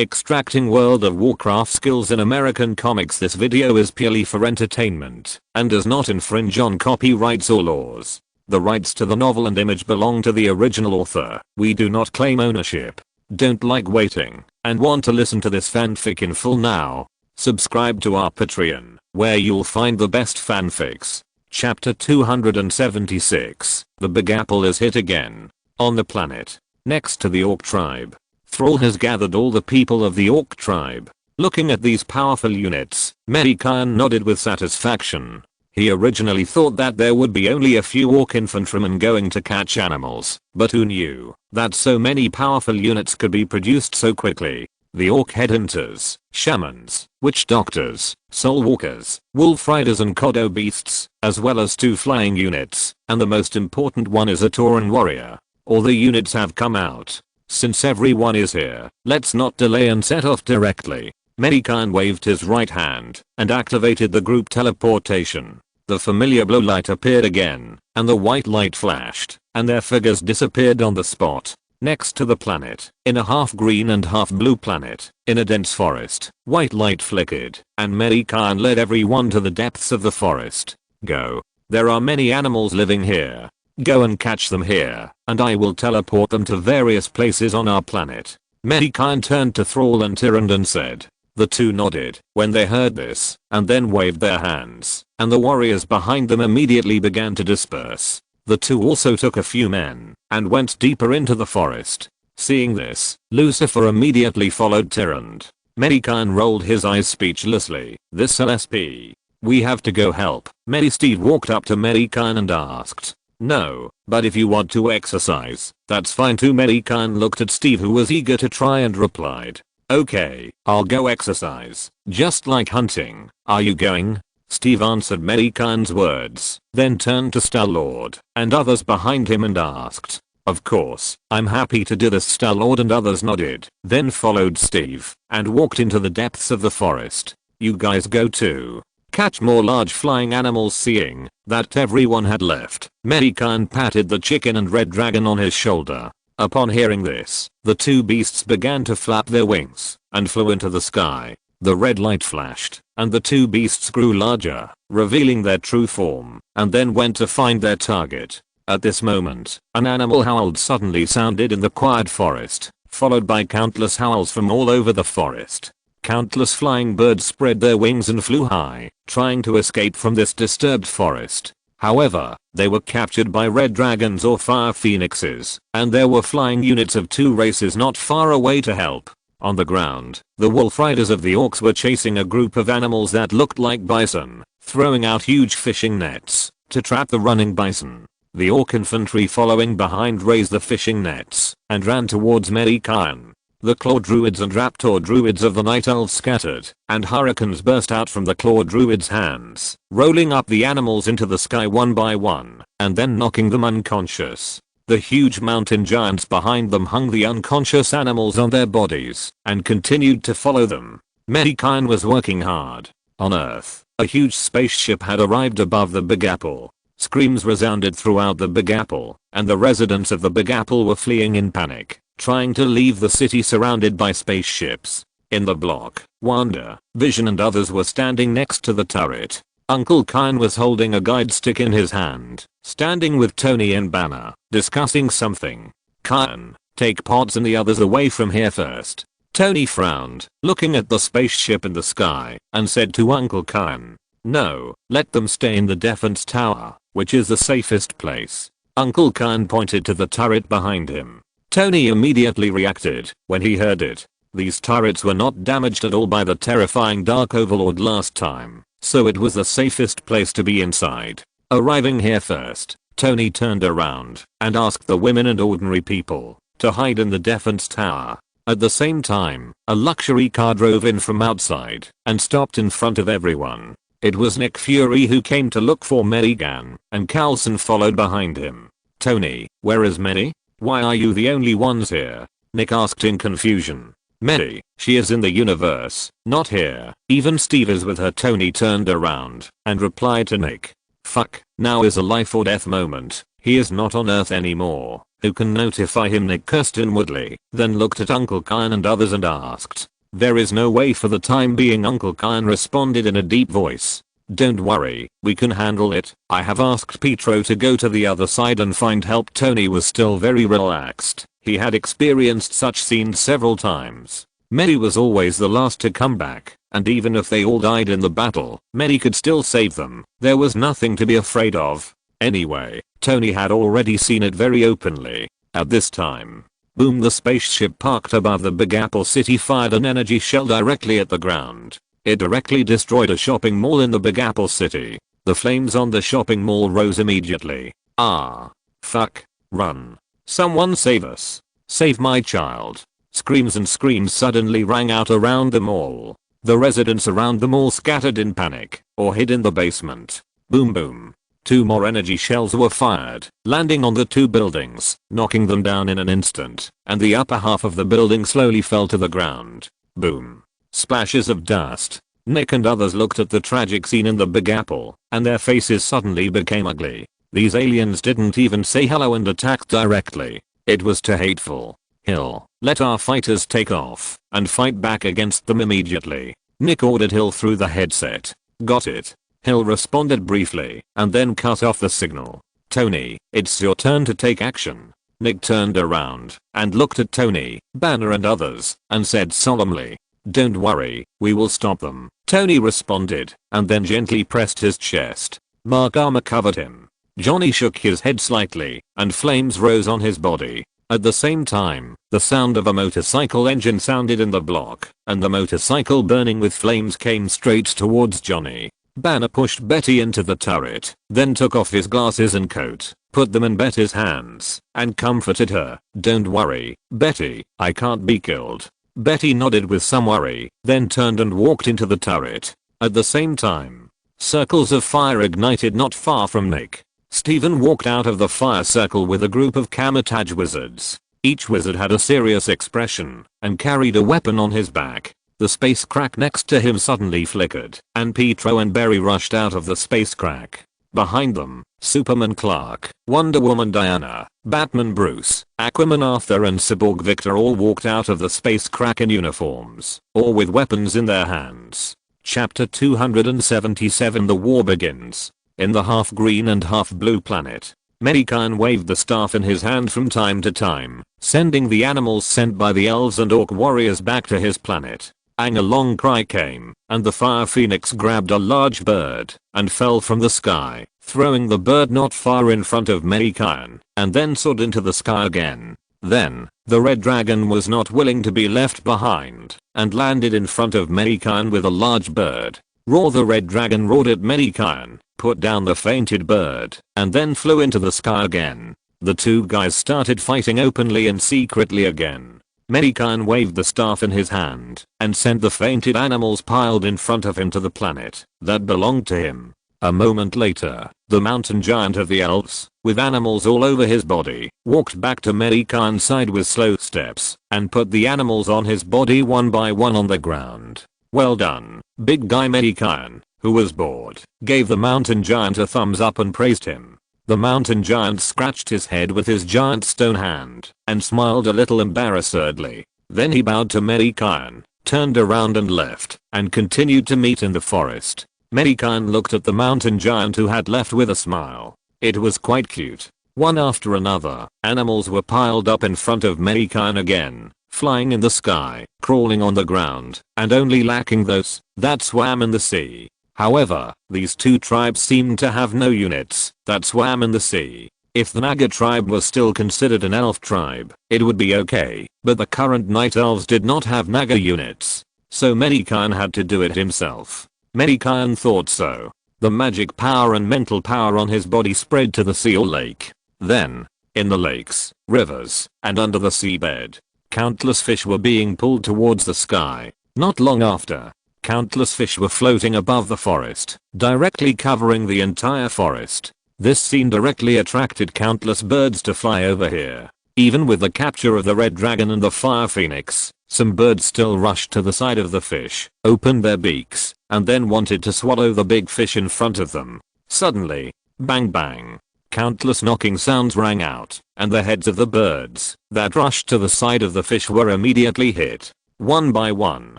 Extracting World of Warcraft skills in American comics. This video is purely for entertainment and does not infringe on copyrights or laws. The rights to the novel and image belong to the original author. We do not claim ownership. Don't like waiting and want to listen to this fanfic in full now? Subscribe to our Patreon, where you'll find the best fanfics. Chapter 276. The Big Apple is hit again. On the planet next to the Orc tribe, Thrall has gathered all the people of the Orc tribe. Looking at these powerful units, Mei Gan nodded with satisfaction. He originally thought that there would be only a few Orc infantrymen going to catch animals, but who knew that so many powerful units could be produced so quickly. The Orc headhunters, shamans, witch doctors, soul walkers, wolf riders and kodo beasts, as well as 2 flying units, and the most important one is a Tauren warrior. All the units have come out. Since everyone is here, let's not delay and set off directly. Mei Gan waved his right hand and activated the group teleportation. The familiar blue light appeared again, and the white light flashed, and their figures disappeared on the spot. Next to the planet, in a half green and half blue planet, in a dense forest, white light flickered, and Mei Gan led everyone to the depths of the forest. Go. There are many animals living here. Go and catch them here, and I will teleport them to various places on our planet. Mei Gan turned to Thrall and Tyrande and said. The two nodded when they heard this, and then waved their hands, and the warriors behind them immediately began to disperse. The two also took a few men, and went deeper into the forest. Seeing this, Lucifer immediately followed Tyrande. Mei Gan rolled his eyes speechlessly. This LSP. We have to go help. Steve walked up to Mei Gan and asked. No, but if you want to exercise, that's fine too. Mei Gan looked at Steve, who was eager to try, and replied. Okay, I'll go exercise, just like hunting. Are you going? Steve answered Mei Gan's words, then turned to Star-Lord and others behind him and asked. Of course, I'm happy to do this. Star-Lord and others nodded, then followed Steve and walked into the depths of the forest. You guys go too. Catch more large flying animals. Seeing that everyone had left, Mei Gan patted the chicken and red dragon on his shoulder. Upon hearing this, the 2 beasts began to flap their wings and flew into the sky. The red light flashed, and the 2 beasts grew larger, revealing their true form, and then went to find their target. At this moment, an animal howled suddenly sounded in the quiet forest, followed by countless howls from all over the forest. Countless flying birds spread their wings and flew high, trying to escape from this disturbed forest. However, they were captured by red dragons or fire phoenixes, and there were flying units of 2 races not far away to help. On the ground, the wolf riders of the orcs were chasing a group of animals that looked like bison, throwing out huge fishing nets to trap the running bison. The orc infantry following behind raised the fishing nets and ran towards Mei Gan. The claw druids and raptor druids of the night elves scattered, and hurricanes burst out from the claw druids' hands, rolling up the animals into the sky one by one, and then knocking them unconscious. The huge mountain giants behind them hung the unconscious animals on their bodies, and continued to follow them. Mei Gan was working hard. On Earth, a huge spaceship had arrived above the Big Apple. Screams resounded throughout the Big Apple, and the residents of the Big Apple were fleeing in panic, trying to leave the city surrounded by spaceships. In the block, Wanda, Vision and others were standing next to the turret. Uncle Kyan was holding a guide stick in his hand, standing with Tony and Banner, discussing something. Kyan, take Pods and the others away from here first. Tony frowned, looking at the spaceship in the sky, and said to Uncle Kyan. No, let them stay in the defense tower, which is the safest place. Uncle Kyan pointed to the turret behind him. Tony immediately reacted when he heard it. These turrets were not damaged at all by the terrifying Dark Overlord last time, so it was the safest place to be inside. Arriving here first, Tony turned around and asked the women and ordinary people to hide in the defense tower. At the same time, a luxury car drove in from outside and stopped in front of everyone. It was Nick Fury who came to look for Mei Gan, and Coulson followed behind him. Tony, where is Mei? Why are you the only ones here? Nick asked in confusion. Mei, she is in the universe, not here. Even Steve is with her. Tony turned around and replied to Nick. Fuck, now is a life or death moment. He is not on Earth anymore. Who can notify him? Nick cursed inwardly, then looked at Uncle Kyan and others and asked. There is no way for the time being, Uncle Kyan responded in a deep voice. Don't worry, we can handle it. I have asked Pietro to go to the other side and find help. Tony was still very relaxed. He had experienced such scenes several times. Mei was always the last to come back, and even if they all died in the battle, Mei could still save them. There was nothing to be afraid of. Anyway, Tony had already seen it very openly. At this time, boom, the spaceship parked above the Big Apple City fired an energy shell directly at the ground. It directly destroyed a shopping mall in the Big Apple City. The flames on the shopping mall rose immediately. Ah. Fuck. Run. Someone save us. Save my child. Screams and screams suddenly rang out around the mall. The residents around the mall scattered in panic or hid in the basement. Boom boom. 2 more energy shells were fired, landing on the 2 buildings, knocking them down in an instant, and the upper half of the building slowly fell to the ground. Boom. Splashes of dust. Nick and others looked at the tragic scene in the Big Apple, and their faces suddenly became ugly. These aliens didn't even say hello and attacked directly. It was too hateful. Hill, let our fighters take off and fight back against them immediately. Nick ordered Hill through the headset. Got it. Hill responded briefly and then cut off the signal. Tony, it's your turn to take action. Nick turned around and looked at Tony, Banner and others and said solemnly, don't worry, we will stop them. Tony responded and then gently pressed his chest. Mark armor covered him. Johnny shook his head slightly and flames rose on his body. At the same time, the sound of a motorcycle engine sounded in the block and the motorcycle burning with flames came straight towards Johnny. Banner pushed Betty into the turret, then took off his glasses and coat, put them in Betty's hands, and comforted her. Don't worry, Betty, I can't be killed. Betty nodded with some worry, then turned and walked into the turret. At the same time, circles of fire ignited not far from Nick. Steven walked out of the fire circle with a group of camouflage wizards. Each wizard had a serious expression and carried a weapon on his back. The space crack next to him suddenly flickered, and Pietro and Barry rushed out of the space crack. Behind them, Superman Clark, Wonder Woman Diana, Batman Bruce, Aquaman Arthur and Cyborg Victor all walked out of the space crack in uniforms, all with weapons in their hands. Chapter 277 The War Begins. In the half green and half blue planet, Mei Gan waved the staff in his hand from time to time, sending the animals sent by the elves and orc warriors back to his planet. A long cry came, and the fire phoenix grabbed a large bird and fell from the sky, throwing the bird not far in front of Mei Gan, and then soared into the sky again. Then, the red dragon was not willing to be left behind, and landed in front of Mei Gan with a large bird. Roar! The red dragon roared at Mei Gan, put down the fainted bird, and then flew into the sky again. The 2 guys started fighting openly and secretly again. Mei Gan waved the staff in his hand and sent the fainted animals piled in front of him to the planet that belonged to him. A moment later, the mountain giant of the elves, with animals all over his body, walked back to Mei Gan's side with slow steps and put the animals on his body one by one on the ground. Well done, big guy. Mei Gan, who was bored, gave the mountain giant a thumbs up and praised him. The mountain giant scratched his head with his giant stone hand and smiled a little embarrassedly. Then he bowed to Mei Gan, turned around and left, and continued to meet in the forest. Mei Gan looked at the mountain giant who had left with a smile. It was quite cute. One after another, animals were piled up in front of Mei Gan again, flying in the sky, crawling on the ground, and only lacking those that swam in the sea. However, these 2 tribes seemed to have no units that swam in the sea. If the Naga tribe was still considered an elf tribe, it would be okay, but the current night elves did not have Naga units. So Mei Gan had to do it himself. Mei Gan thought so. The magic power and mental power on his body spread to the sea or lake. Then, in the lakes, rivers, and under the seabed, countless fish were being pulled towards the sky. Not long after, countless fish were floating above the forest, directly covering the entire forest. This scene directly attracted countless birds to fly over here. Even with the capture of the red dragon and the fire phoenix, some birds still rushed to the side of the fish, opened their beaks, and then wanted to swallow the big fish in front of them. Suddenly, bang bang, countless knocking sounds rang out, and the heads of the birds that rushed to the side of the fish were immediately hit. One by one,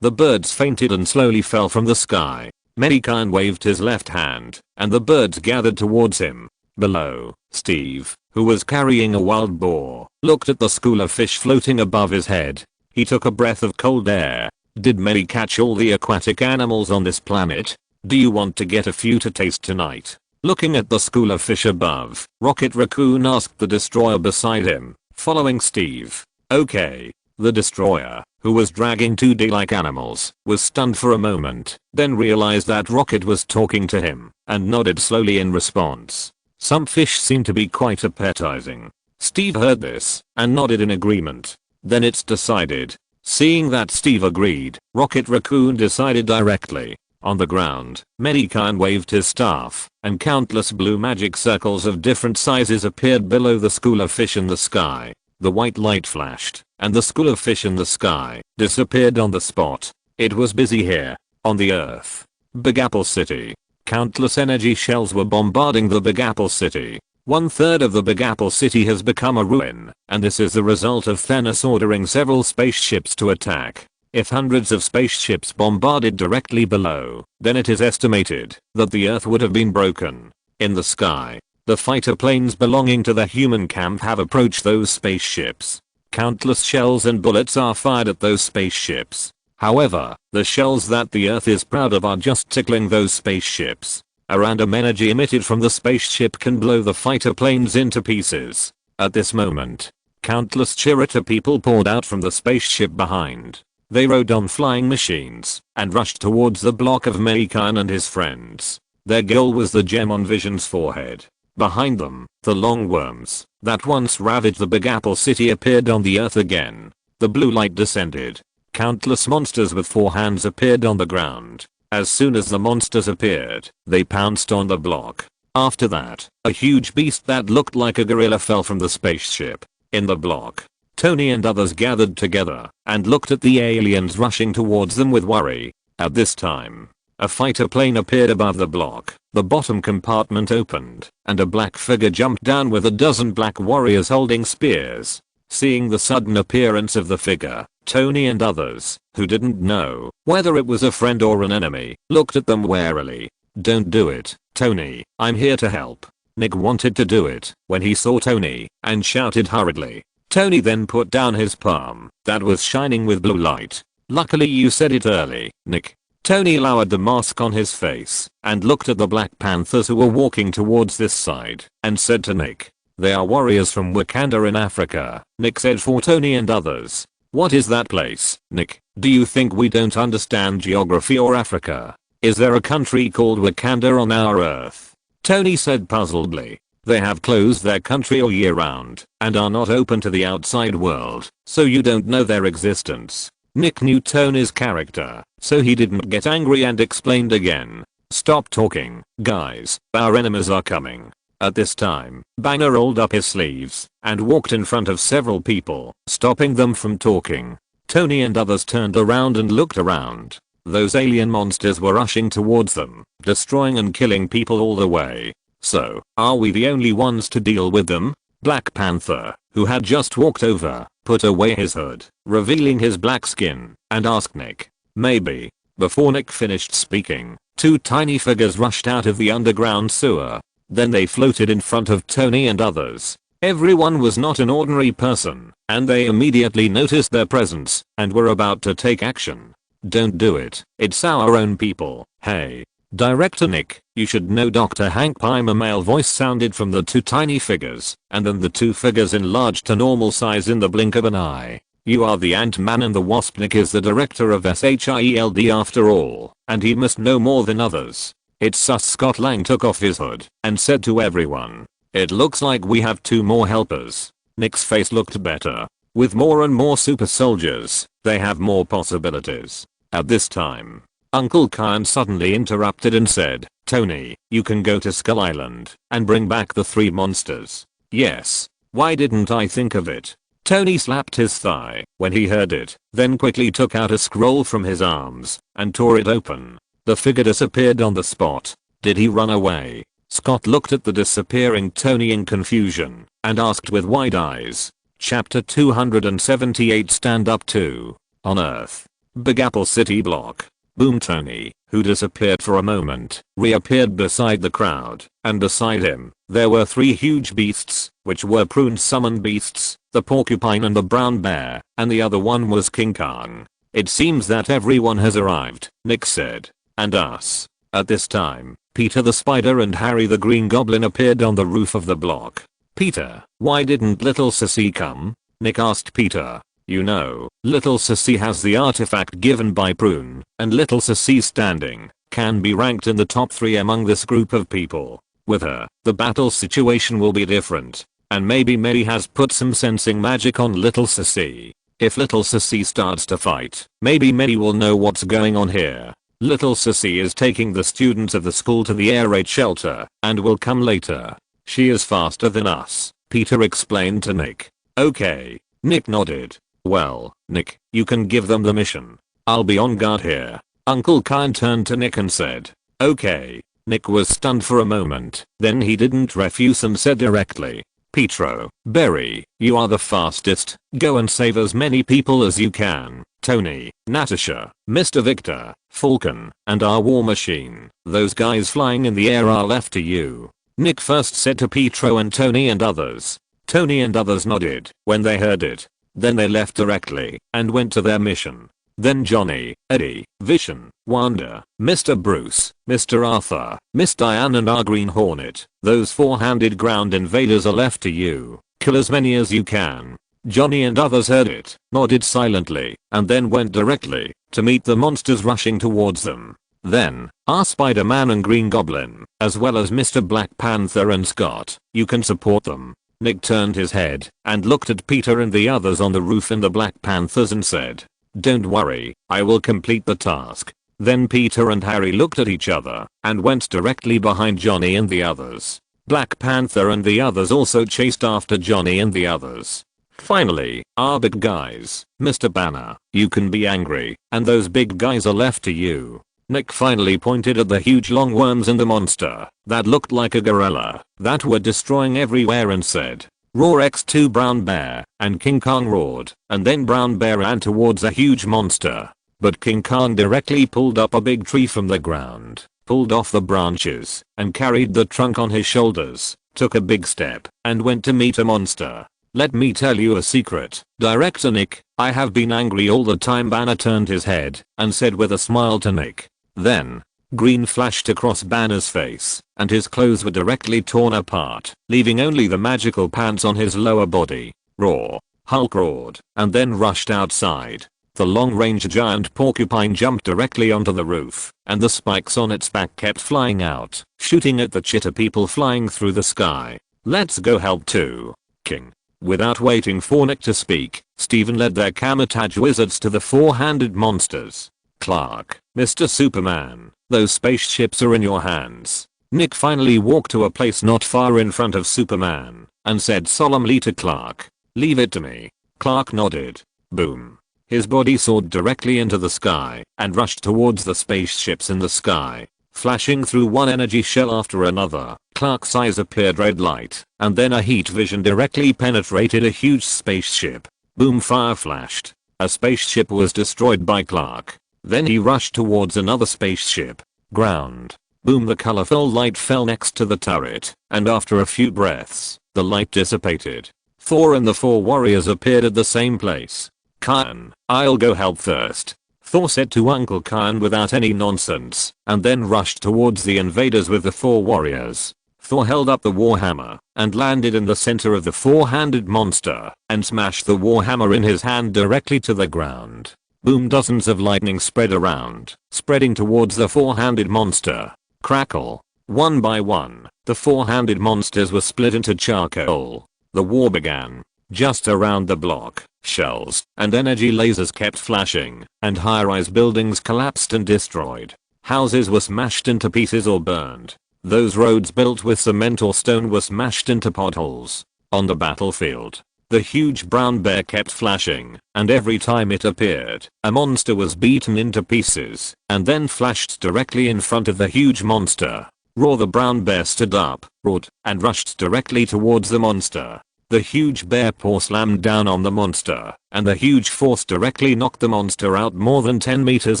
The birds fainted and slowly fell from the sky. Mei Gan waved his left hand, and the birds gathered towards him. Below, Steve, who was carrying a wild boar, looked at the school of fish floating above his head. He took a breath of cold air. Did Mei catch all the aquatic animals on this planet? Do you want to get a few to taste tonight? Looking at the school of fish above, Rocket Raccoon asked the destroyer beside him, following Steve. Okay. The destroyer, who was dragging 2D-like animals, was stunned for a moment, then realized that Rocket was talking to him, and nodded slowly in response. Some fish seemed to be quite appetizing. Steve heard this, and nodded in agreement. Then it's decided. Seeing that Steve agreed, Rocket Raccoon decided directly. On the ground, Mei Gan waved his staff, and countless blue magic circles of different sizes appeared below the school of fish in the sky. The white light flashed, and the school of fish in the sky disappeared on the spot. It was busy here, on the earth. Big Apple City. Countless energy shells were bombarding the Big Apple City. 1/3 of the Big Apple City has become a ruin, and this is the result of Thanos ordering several spaceships to attack. If hundreds of spaceships bombarded directly below, then it is estimated that the earth would have been broken. In the sky, the fighter planes belonging to the human camp have approached those spaceships. Countless shells and bullets are fired at those spaceships. However, the shells that the earth is proud of are just tickling those spaceships. A random energy emitted from the spaceship can blow the fighter planes into pieces. At this moment, countless Chirita people poured out from the spaceship behind. They rode on flying machines and rushed towards the block of Mei Gan and his friends. Their goal was the gem on Vision's forehead. Behind them, the long worms that once ravaged the Big Apple City appeared on the earth again. The blue light descended. Countless monsters with 4 hands appeared on the ground. As soon as the monsters appeared, they pounced on the block. After that, a huge beast that looked like a gorilla fell from the spaceship. In the block, Tony and others gathered together and looked at the aliens rushing towards them with worry. At this time, a fighter plane appeared above the block. The bottom compartment opened, and a black figure jumped down with a dozen black warriors holding spears. Seeing the sudden appearance of the figure, Tony and others, who didn't know whether it was a friend or an enemy, looked at them warily. Don't do it, Tony, I'm here to help. Nick wanted to do it when he saw Tony, and shouted hurriedly. Tony then put down his palm that was shining with blue light. Luckily you said it early, Nick. Tony lowered the mask on his face and looked at the Black Panthers who were walking towards this side and said to Nick, they are warriors from Wakanda in Africa. Nick said for Tony and others. What is that place, Nick? Do you think we don't understand geography or Africa? Is there a country called Wakanda on our earth? Tony said puzzledly. They have closed their country all year round and are not open to the outside world, so you don't know their existence. Nick knew Tony's character, so he didn't get angry and explained again. Stop talking, guys, our enemies are coming. At this time, Banner rolled up his sleeves and walked in front of several people, stopping them from talking. Tony and others turned around and looked around. Those alien monsters were rushing towards them, destroying and killing people all the way. So, are we the only ones to deal with them? Black Panther, who had just walked over, put away his hood, revealing his black skin, and asked Nick. Maybe. Before Nick finished speaking, 2 tiny figures rushed out of the underground sewer. Then they floated in front of Tony and others. Everyone was not an ordinary person, and they immediately noticed their presence and were about to take action. Don't do it, it's our own people. Hey. Director Nick, you should know Dr. Hank Pym. A male voice sounded from the 2 tiny figures, and then the 2 figures enlarged to normal size in the blink of an eye. You are the Ant-Man and the Wasp. Nick is the director of S.H.I.E.L.D after all, and he must know more than others. It's sus. Scott Lang took off his hood and said to everyone, it looks like we have 2 more helpers. Nick's face looked better. With more and more super soldiers, they have more possibilities. At this time, Uncle Khan suddenly interrupted and said, Tony, you can go to Skull Island and bring back the 3 monsters. Yes. Why didn't I think of it? Tony slapped his thigh when he heard it, then quickly took out a scroll from his arms and tore it open. The figure disappeared on the spot. Did he run away? Scott looked at the disappearing Tony in confusion and asked with wide eyes. Chapter 278 Stand Up 2. On Earth. Big Apple City block. Boom. Tony, who disappeared for a moment, reappeared beside the crowd, and beside him, there were 3 huge beasts, which were prune summon beasts, the porcupine and the brown bear, and the other one was King Kong. It seems that everyone has arrived, Nick said. And us. At this time, Peter the Spider and Harry the Green Goblin appeared on the roof of the block. Peter, why didn't little Sissy come? Nick asked Peter. You know, little Sissy has the artifact given by Prune, and little Sissy standing can be ranked in the top 3 among this group of people. With her, the battle situation will be different. And maybe Mei has put some sensing magic on little Sissy. If little Sissy starts to fight, maybe Mei will know what's going on here. Little Sissy is taking the students of the school to the air raid shelter, and will come later. She is faster than us, Peter explained to Nick. Okay. Nick nodded. Well, Nick, you can give them the mission. I'll be on guard here. Uncle Kine turned to Nick and said. Okay. Nick was stunned for a moment, then he didn't refuse and said directly. Petro, Berry, you are the fastest, go and save as many people as you can. Tony, Natasha, Mr. Victor, Falcon, and our war machine. Those guys flying in the air are left to you. Nick first said to Petro and Tony and others. Tony and others nodded when they heard it. Then they left directly and went to their mission. Then Johnny, Eddie, Vision, Wanda, Mr. Bruce, Mr. Arthur, Miss Diane and our Green Hornet. Those 4-handed ground invaders are left to you. Kill as many as you can. Johnny and others heard it, nodded silently, and then went directly to meet the monsters rushing towards them. Then, our Spider-Man and Green Goblin, as well as Mr. Black Panther and Scott, you can support them. Nick turned his head and looked at Peter and the others on the roof and the Black Panthers and said, don't worry, I will complete the task. Then Peter and Harry looked at each other and went directly behind Johnny and the others. Black Panther and the others also chased after Johnny and the others. Finally, our big guys, Mr. Banner, you can be angry, and those big guys are left to you. Nick finally pointed at the huge long worms and the monster that looked like a gorilla that were destroying everywhere and said, Roar X2 Brown Bear, and King Kong roared, and then Brown Bear ran towards a huge monster. But King Kong directly pulled up a big tree from the ground, pulled off the branches, and carried the trunk on his shoulders, took a big step, and went to meet a monster. Let me tell you a secret, Director Nick, I have been angry all the time. Banner turned his head and said with a smile to Nick. Then, green flashed across Banner's face, and his clothes were directly torn apart, leaving only the magical pants on his lower body. Roar. Hulk roared, and then rushed outside. The long-range giant porcupine jumped directly onto the roof, and the spikes on its back kept flying out, shooting at the cheetah people flying through the sky. Let's go help too, King. Without waiting for Nick to speak, Steven led their camouflage wizards to the 4-handed monsters. Clark, Mr. Superman, those spaceships are in your hands. Nick finally walked to a place not far in front of Superman, and said solemnly to Clark, leave it to me. Clark nodded. Boom. His body soared directly into the sky, and rushed towards the spaceships in the sky. Flashing through one energy shell after another, Clark's eyes appeared red light, and then a heat vision directly penetrated a huge spaceship. Boom, fire flashed. A spaceship was destroyed by Clark. Then he rushed towards another spaceship. Ground. Boom, the colorful light fell next to the turret, and after a few breaths, the light dissipated. Thor and the 4 warriors appeared at the same place. Kyan, I'll go help first, Thor said to Uncle Kyan without any nonsense, and then rushed towards the invaders with the 4 warriors. Thor held up the warhammer and landed in the center of the 4-handed monster and smashed the warhammer in his hand directly to the ground. Boom, dozens of lightning spread around, spreading towards the 4-handed monster. Crackle. One by one, the 4-handed monsters were split into charcoal. The war began. Just around the block, shells and energy lasers kept flashing, and high-rise buildings collapsed and destroyed. Houses were smashed into pieces or burned. Those roads built with cement or stone were smashed into potholes. On the battlefield, the huge brown bear kept flashing, and every time it appeared, a monster was beaten into pieces, and then flashed directly in front of the huge monster. Roar, the brown bear stood up, roared, and rushed directly towards the monster. The huge bear paw slammed down on the monster, and the huge force directly knocked the monster out more than 10 meters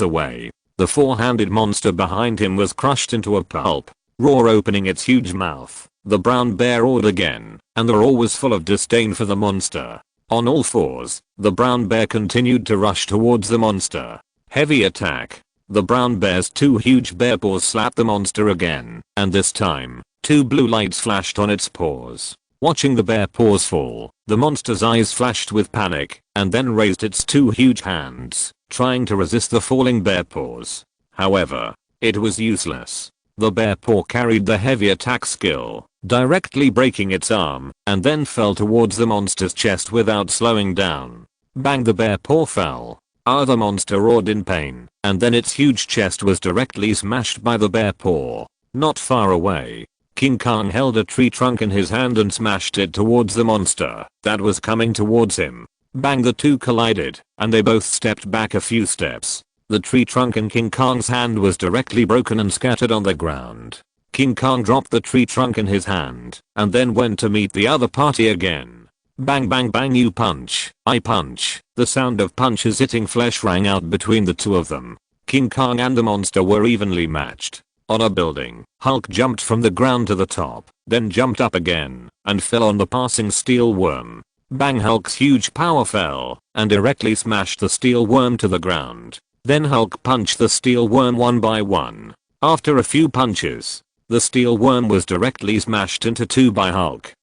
away. The four-handed monster behind him was crushed into a pulp, roar opening its huge mouth. The brown bear roared again, and the roar was full of disdain for the monster. On all fours, the brown bear continued to rush towards the monster. Heavy attack. The brown bear's two huge bear paws slapped the monster again, and this time, two blue lights flashed on its paws. Watching the bear paws fall, the monster's eyes flashed with panic, and then raised its two huge hands, trying to resist the falling bear paws. However, it was useless. The bear paw carried the heavy attack skill, directly breaking its arm, and then fell towards the monster's chest without slowing down. Bang, the bear paw fell. The monster roared in pain, and then its huge chest was directly smashed by the bear paw. Not far away, King Kong held a tree trunk in his hand and smashed it towards the monster that was coming towards him. Bang, the two collided, and they both stepped back a few steps. The tree trunk in King Kong's hand was directly broken and scattered on the ground. King Kong dropped the tree trunk in his hand, and then went to meet the other party again. Bang bang bang, you punch, I punch. The sound of punches hitting flesh rang out between the two of them. King Kong and the monster were evenly matched. On a building, Hulk jumped from the ground to the top, then jumped up again, and fell on the passing steel worm. Bang, Hulk's huge power fell, and directly smashed the steel worm to the ground. Then Hulk punched the steel worm one by one. After a few punches, the steel worm was directly smashed into two by Hulk.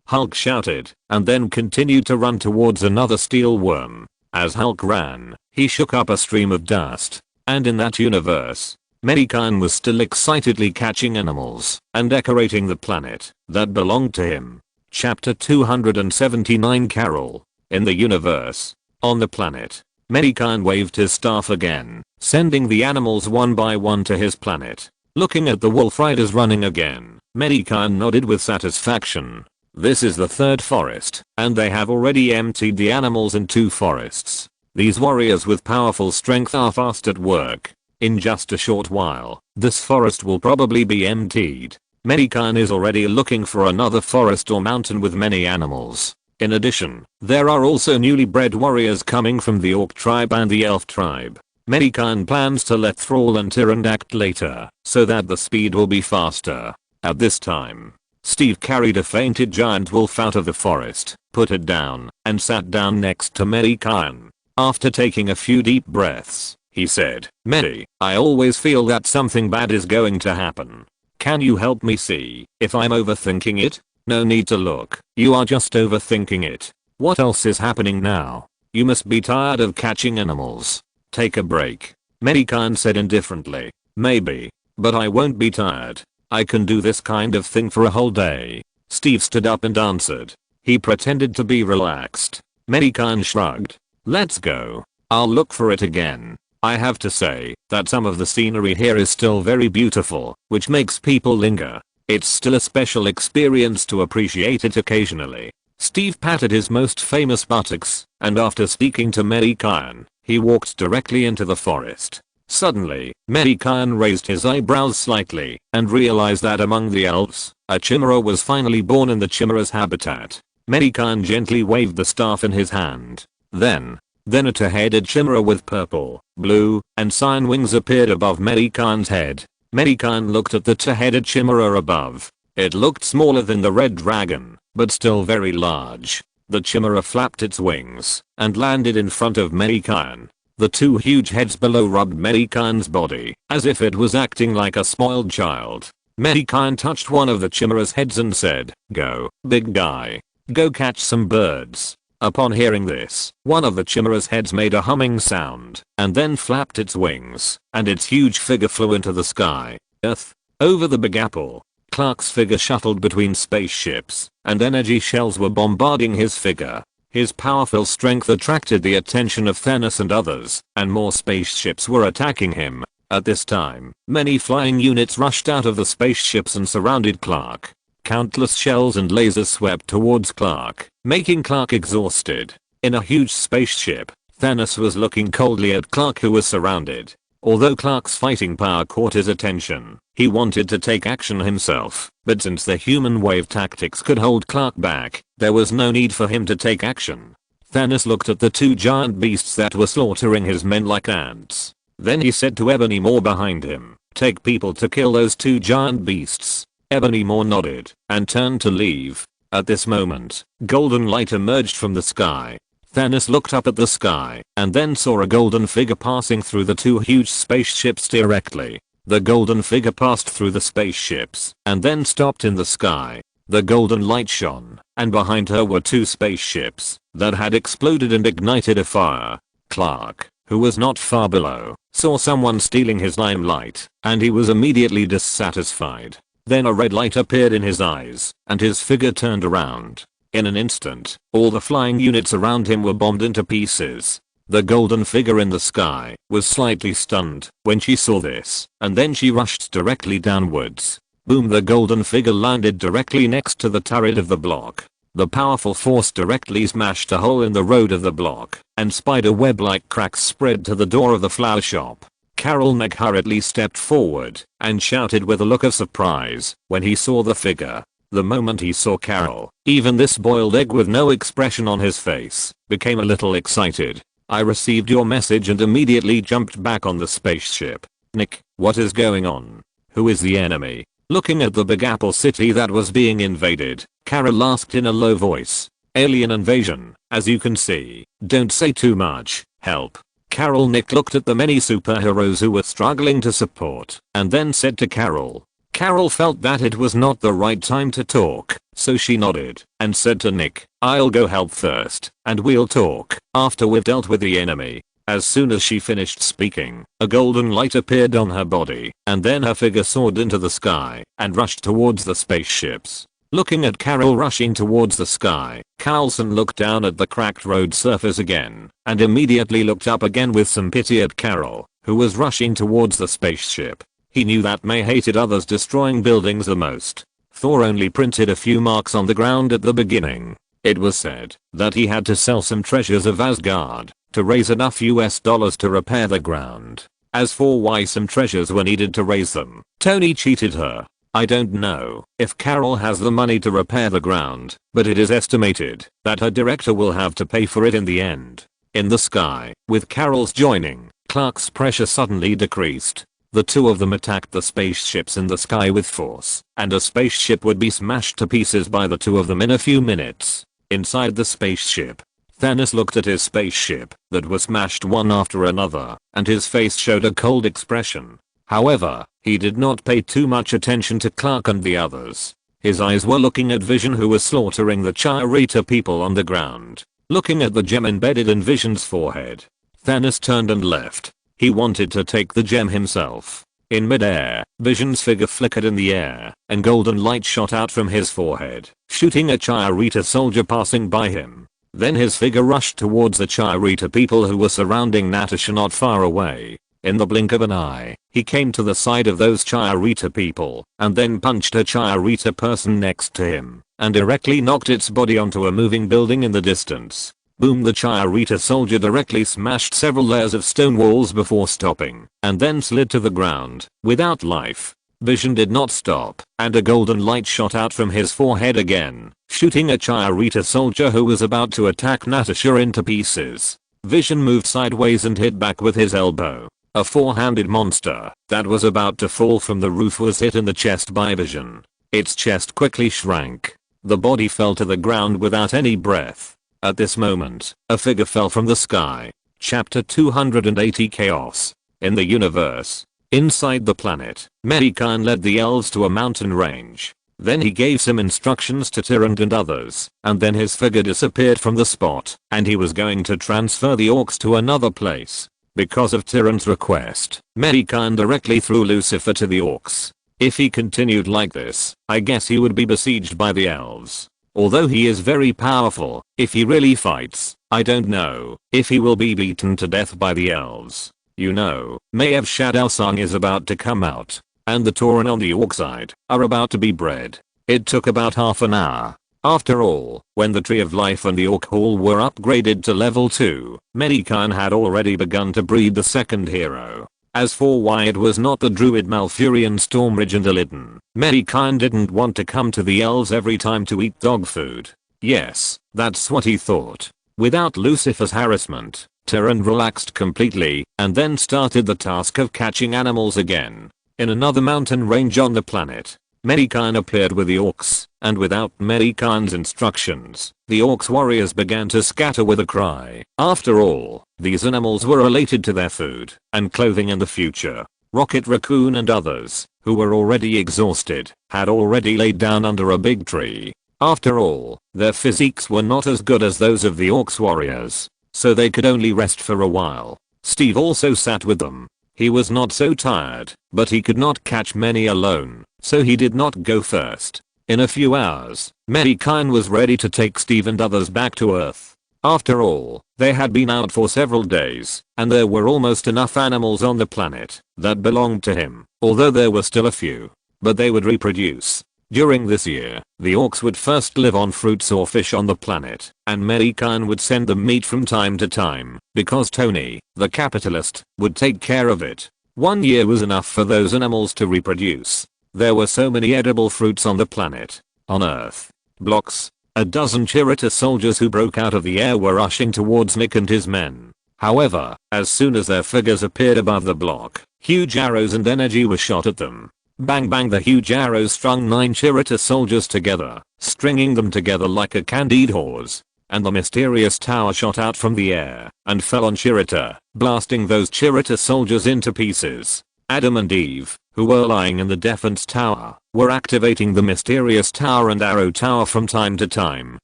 Hulk shouted, and then continued to run towards another steel worm. As Hulk ran, he shook up a stream of dust, and in that universe, Mei Gan was still excitedly catching animals and decorating the planet that belonged to him. Chapter 279, Carol. In the universe, on the planet, Mei Gan waved his staff again, sending the animals one by one to his planet. Looking at the wolf riders running again, Mei Gan nodded with satisfaction. This is the third forest, and they have already emptied the animals in 2 forests. These warriors with powerful strength are fast at work. In just a short while, this forest will probably be emptied. Mei Gan is already looking for another forest or mountain with many animals. In addition, there are also newly bred warriors coming from the Orc tribe and the Elf tribe. Mei Gan plans to let Thrall and Tyrant act later, so that the speed will be faster. At this time, Steve carried a fainted giant wolf out of the forest, put it down, and sat down next to Mei Gan. After taking a few deep breaths, he said, "Mei, I always feel that something bad is going to happen. Can you help me see if I'm overthinking it?" "No need to look, you are just overthinking it. What else is happening now? You must be tired of catching animals. Take a break." Mei Gan said indifferently, "Maybe, but I won't be tired. I can do this kind of thing for a whole day." Steve stood up and answered. He pretended to be relaxed. Mei Gan shrugged. "Let's go. I'll look for it again. I have to say that some of the scenery here is still very beautiful, which makes people linger. It's still a special experience to appreciate it occasionally." Steve patted his most famous buttocks, and after speaking to Mei Gan, he walked directly into the forest. Suddenly, Mei Gan raised his eyebrows slightly and realized that among the elves, a chimera was finally born in the chimera's habitat. Mei Gan gently waved the staff in his hand. Then a two-headed chimera with purple, blue, and cyan wings appeared above Mei Gan's head. Mei Gan looked at the two-headed chimera above. It looked smaller than the red dragon, but still very large. The chimera flapped its wings and landed in front of Mei Gan. The two huge heads below rubbed Mei Gan's body as if it was acting like a spoiled child. Mei Gan touched one of the chimera's heads and said, "Go, big guy. Go catch some birds." Upon hearing this, one of the chimera's heads made a humming sound and then flapped its wings, and its huge figure flew into the sky. Earth. Over the Big Apple, Clark's figure shuttled between spaceships, and energy shells were bombarding his figure. His powerful strength attracted the attention of Thanos and others, and more spaceships were attacking him. At this time, many flying units rushed out of the spaceships and surrounded Clark. Countless shells and lasers swept towards Clark, making Clark exhausted. In a huge spaceship, Thanos was looking coldly at Clark, who was surrounded. Although Clark's fighting power caught his attention, he wanted to take action himself, but since the human wave tactics could hold Clark back, there was no need for him to take action. Thanos looked at the two giant beasts that were slaughtering his men like ants. Then he said to Audrey Moore behind him, "Take people to kill those two giant beasts." Audrey Moore nodded and turned to leave. At this moment, golden light emerged from the sky. Thanos looked up at the sky and then saw a golden figure passing through the two huge spaceships directly. The golden figure passed through the spaceships and then stopped in the sky. The golden light shone, and behind her were two spaceships that had exploded and ignited a fire. Clark, who was not far below, saw someone stealing his limelight, and he was immediately dissatisfied. Then a red light appeared in his eyes, and his figure turned around. In an instant, all the flying units around him were bombed into pieces. The golden figure in the sky was slightly stunned when she saw this, and then she rushed directly downwards. Boom! The golden figure landed directly next to the turret of the block. The powerful force directly smashed a hole in the road of the block, and spider web-like cracks spread to the door of the flower shop. Carol Neck hurriedly stepped forward and shouted with a look of surprise when he saw the figure. The moment he saw Carol, even this boiled egg with no expression on his face became a little excited. "I received your message and immediately jumped back on the spaceship. Nick, what is going on? Who is the enemy?" Looking at the Big Apple city that was being invaded, Carol asked in a low voice. "Alien invasion, as you can see. Don't say too much. Help." Carol Nick looked at the many superheroes who were struggling to support and then said to Carol. Carol felt that it was not the right time to talk, so she nodded and said to Nick, "I'll go help first, and we'll talk after we've dealt with the enemy." As soon as she finished speaking, a golden light appeared on her body, and then her figure soared into the sky and rushed towards the spaceships. Looking at Carol rushing towards the sky, Carlson looked down at the cracked road surface again, and immediately looked up again with some pity at Carol, who was rushing towards the spaceship. He knew that May hated others destroying buildings the most. Thor only printed a few marks on the ground at the beginning. It was said that he had to sell some treasures of Asgard to raise enough US dollars to repair the ground. As for why some treasures were needed to raise them, Tony cheated her. I don't know if Carol has the money to repair the ground, but it is estimated that her director will have to pay for it in the end. In the sky, with Carol's joining, Clark's pressure suddenly decreased. The two of them attacked the spaceships in the sky with force, and a spaceship would be smashed to pieces by the two of them in a few minutes. Inside the spaceship, Thanos looked at his spaceship that was smashed one after another, and his face showed a cold expression. However, he did not pay too much attention to Clark and the others. His eyes were looking at Vision, who was slaughtering the Charita people on the ground. Looking at the gem embedded in Vision's forehead, Thanos turned and left. He wanted to take the gem himself. In midair, Vision's figure flickered in the air, and golden light shot out from his forehead, shooting a Charita soldier passing by him. Then his figure rushed towards the Charita people who were surrounding Natasha not far away. In the blink of an eye, he came to the side of those Charita people, and then punched a Charita person next to him, and directly knocked its body onto a moving building in the distance. Boom! The Charita soldier directly smashed several layers of stone walls before stopping, and then slid to the ground, without life. Vision did not stop, and a golden light shot out from his forehead again, shooting a Charita soldier who was about to attack Natasha into pieces. Vision moved sideways and hit back with his elbow. A four-handed monster that was about to fall from the roof was hit in the chest by Vision. Its chest quickly shrank. The body fell to the ground without any breath. At this moment, a figure fell from the sky. Chapter 280 Chaos. In the universe. Inside the planet, Mei Gan led the elves to a mountain range. Then he gave some instructions to Tyrant and others, and then his figure disappeared from the spot, and he was going to transfer the orcs to another place. Because of Tyrant's request, Mei Gan directly threw Lucifer to the orcs. If he continued like this, I guess he would be besieged by the elves. Although he is very powerful, if he really fights, I don't know if he will be beaten to death by the elves. You know, Maev's Shadow Song is about to come out, and the Tauren on the orc side are about to be bred. It took about half an hour. After all, when the Tree of Life and the Orc Hall were upgraded to level 2, Mei Gan had already begun to breed the second hero. As for why it was not the Druid Malfurion Stormridge and Illidan, Mei Gan didn't want to come to the elves every time to eat dog food. Yes, that's what he thought. Without Lucifer's harassment, Tyran relaxed completely and then started the task of catching animals again. In another mountain range on the planet, Mei Gan appeared with the orcs, and without Mei Gan's instructions, the orcs warriors began to scatter with a cry. After all, these animals were related to their food and clothing in the future. Rocket Raccoon and others, who were already exhausted, had already laid down under a big tree. After all, their physiques were not as good as those of the orcs warriors, so they could only rest for a while. Steve also sat with them. He was not so tired, but he could not catch many alone, so he did not go first. In a few hours, Mei Gan was ready to take Steve and others back to Earth. After all, they had been out for several days, and there were almost enough animals on the planet that belonged to him, although there were still a few. But they would reproduce. During this year, the orcs would first live on fruits or fish on the planet, and Mei Gan would send them meat from time to time, because Tony, the capitalist, would take care of it. 1 year was enough for those animals to reproduce. There were so many edible fruits on the planet. On Earth, blocks. A dozen Chirita soldiers who broke out of the air were rushing towards Nick and his men. However, as soon as their figures appeared above the block, huge arrows and energy were shot at them. Bang bang, the huge arrows strung 9 Chirita soldiers together, stringing them together like a candied horse. And the mysterious tower shot out from the air and fell on Chirita, blasting those Chirita soldiers into pieces. Adam and Eve, who were lying in the defense tower, were activating the mysterious tower and arrow tower from time to time,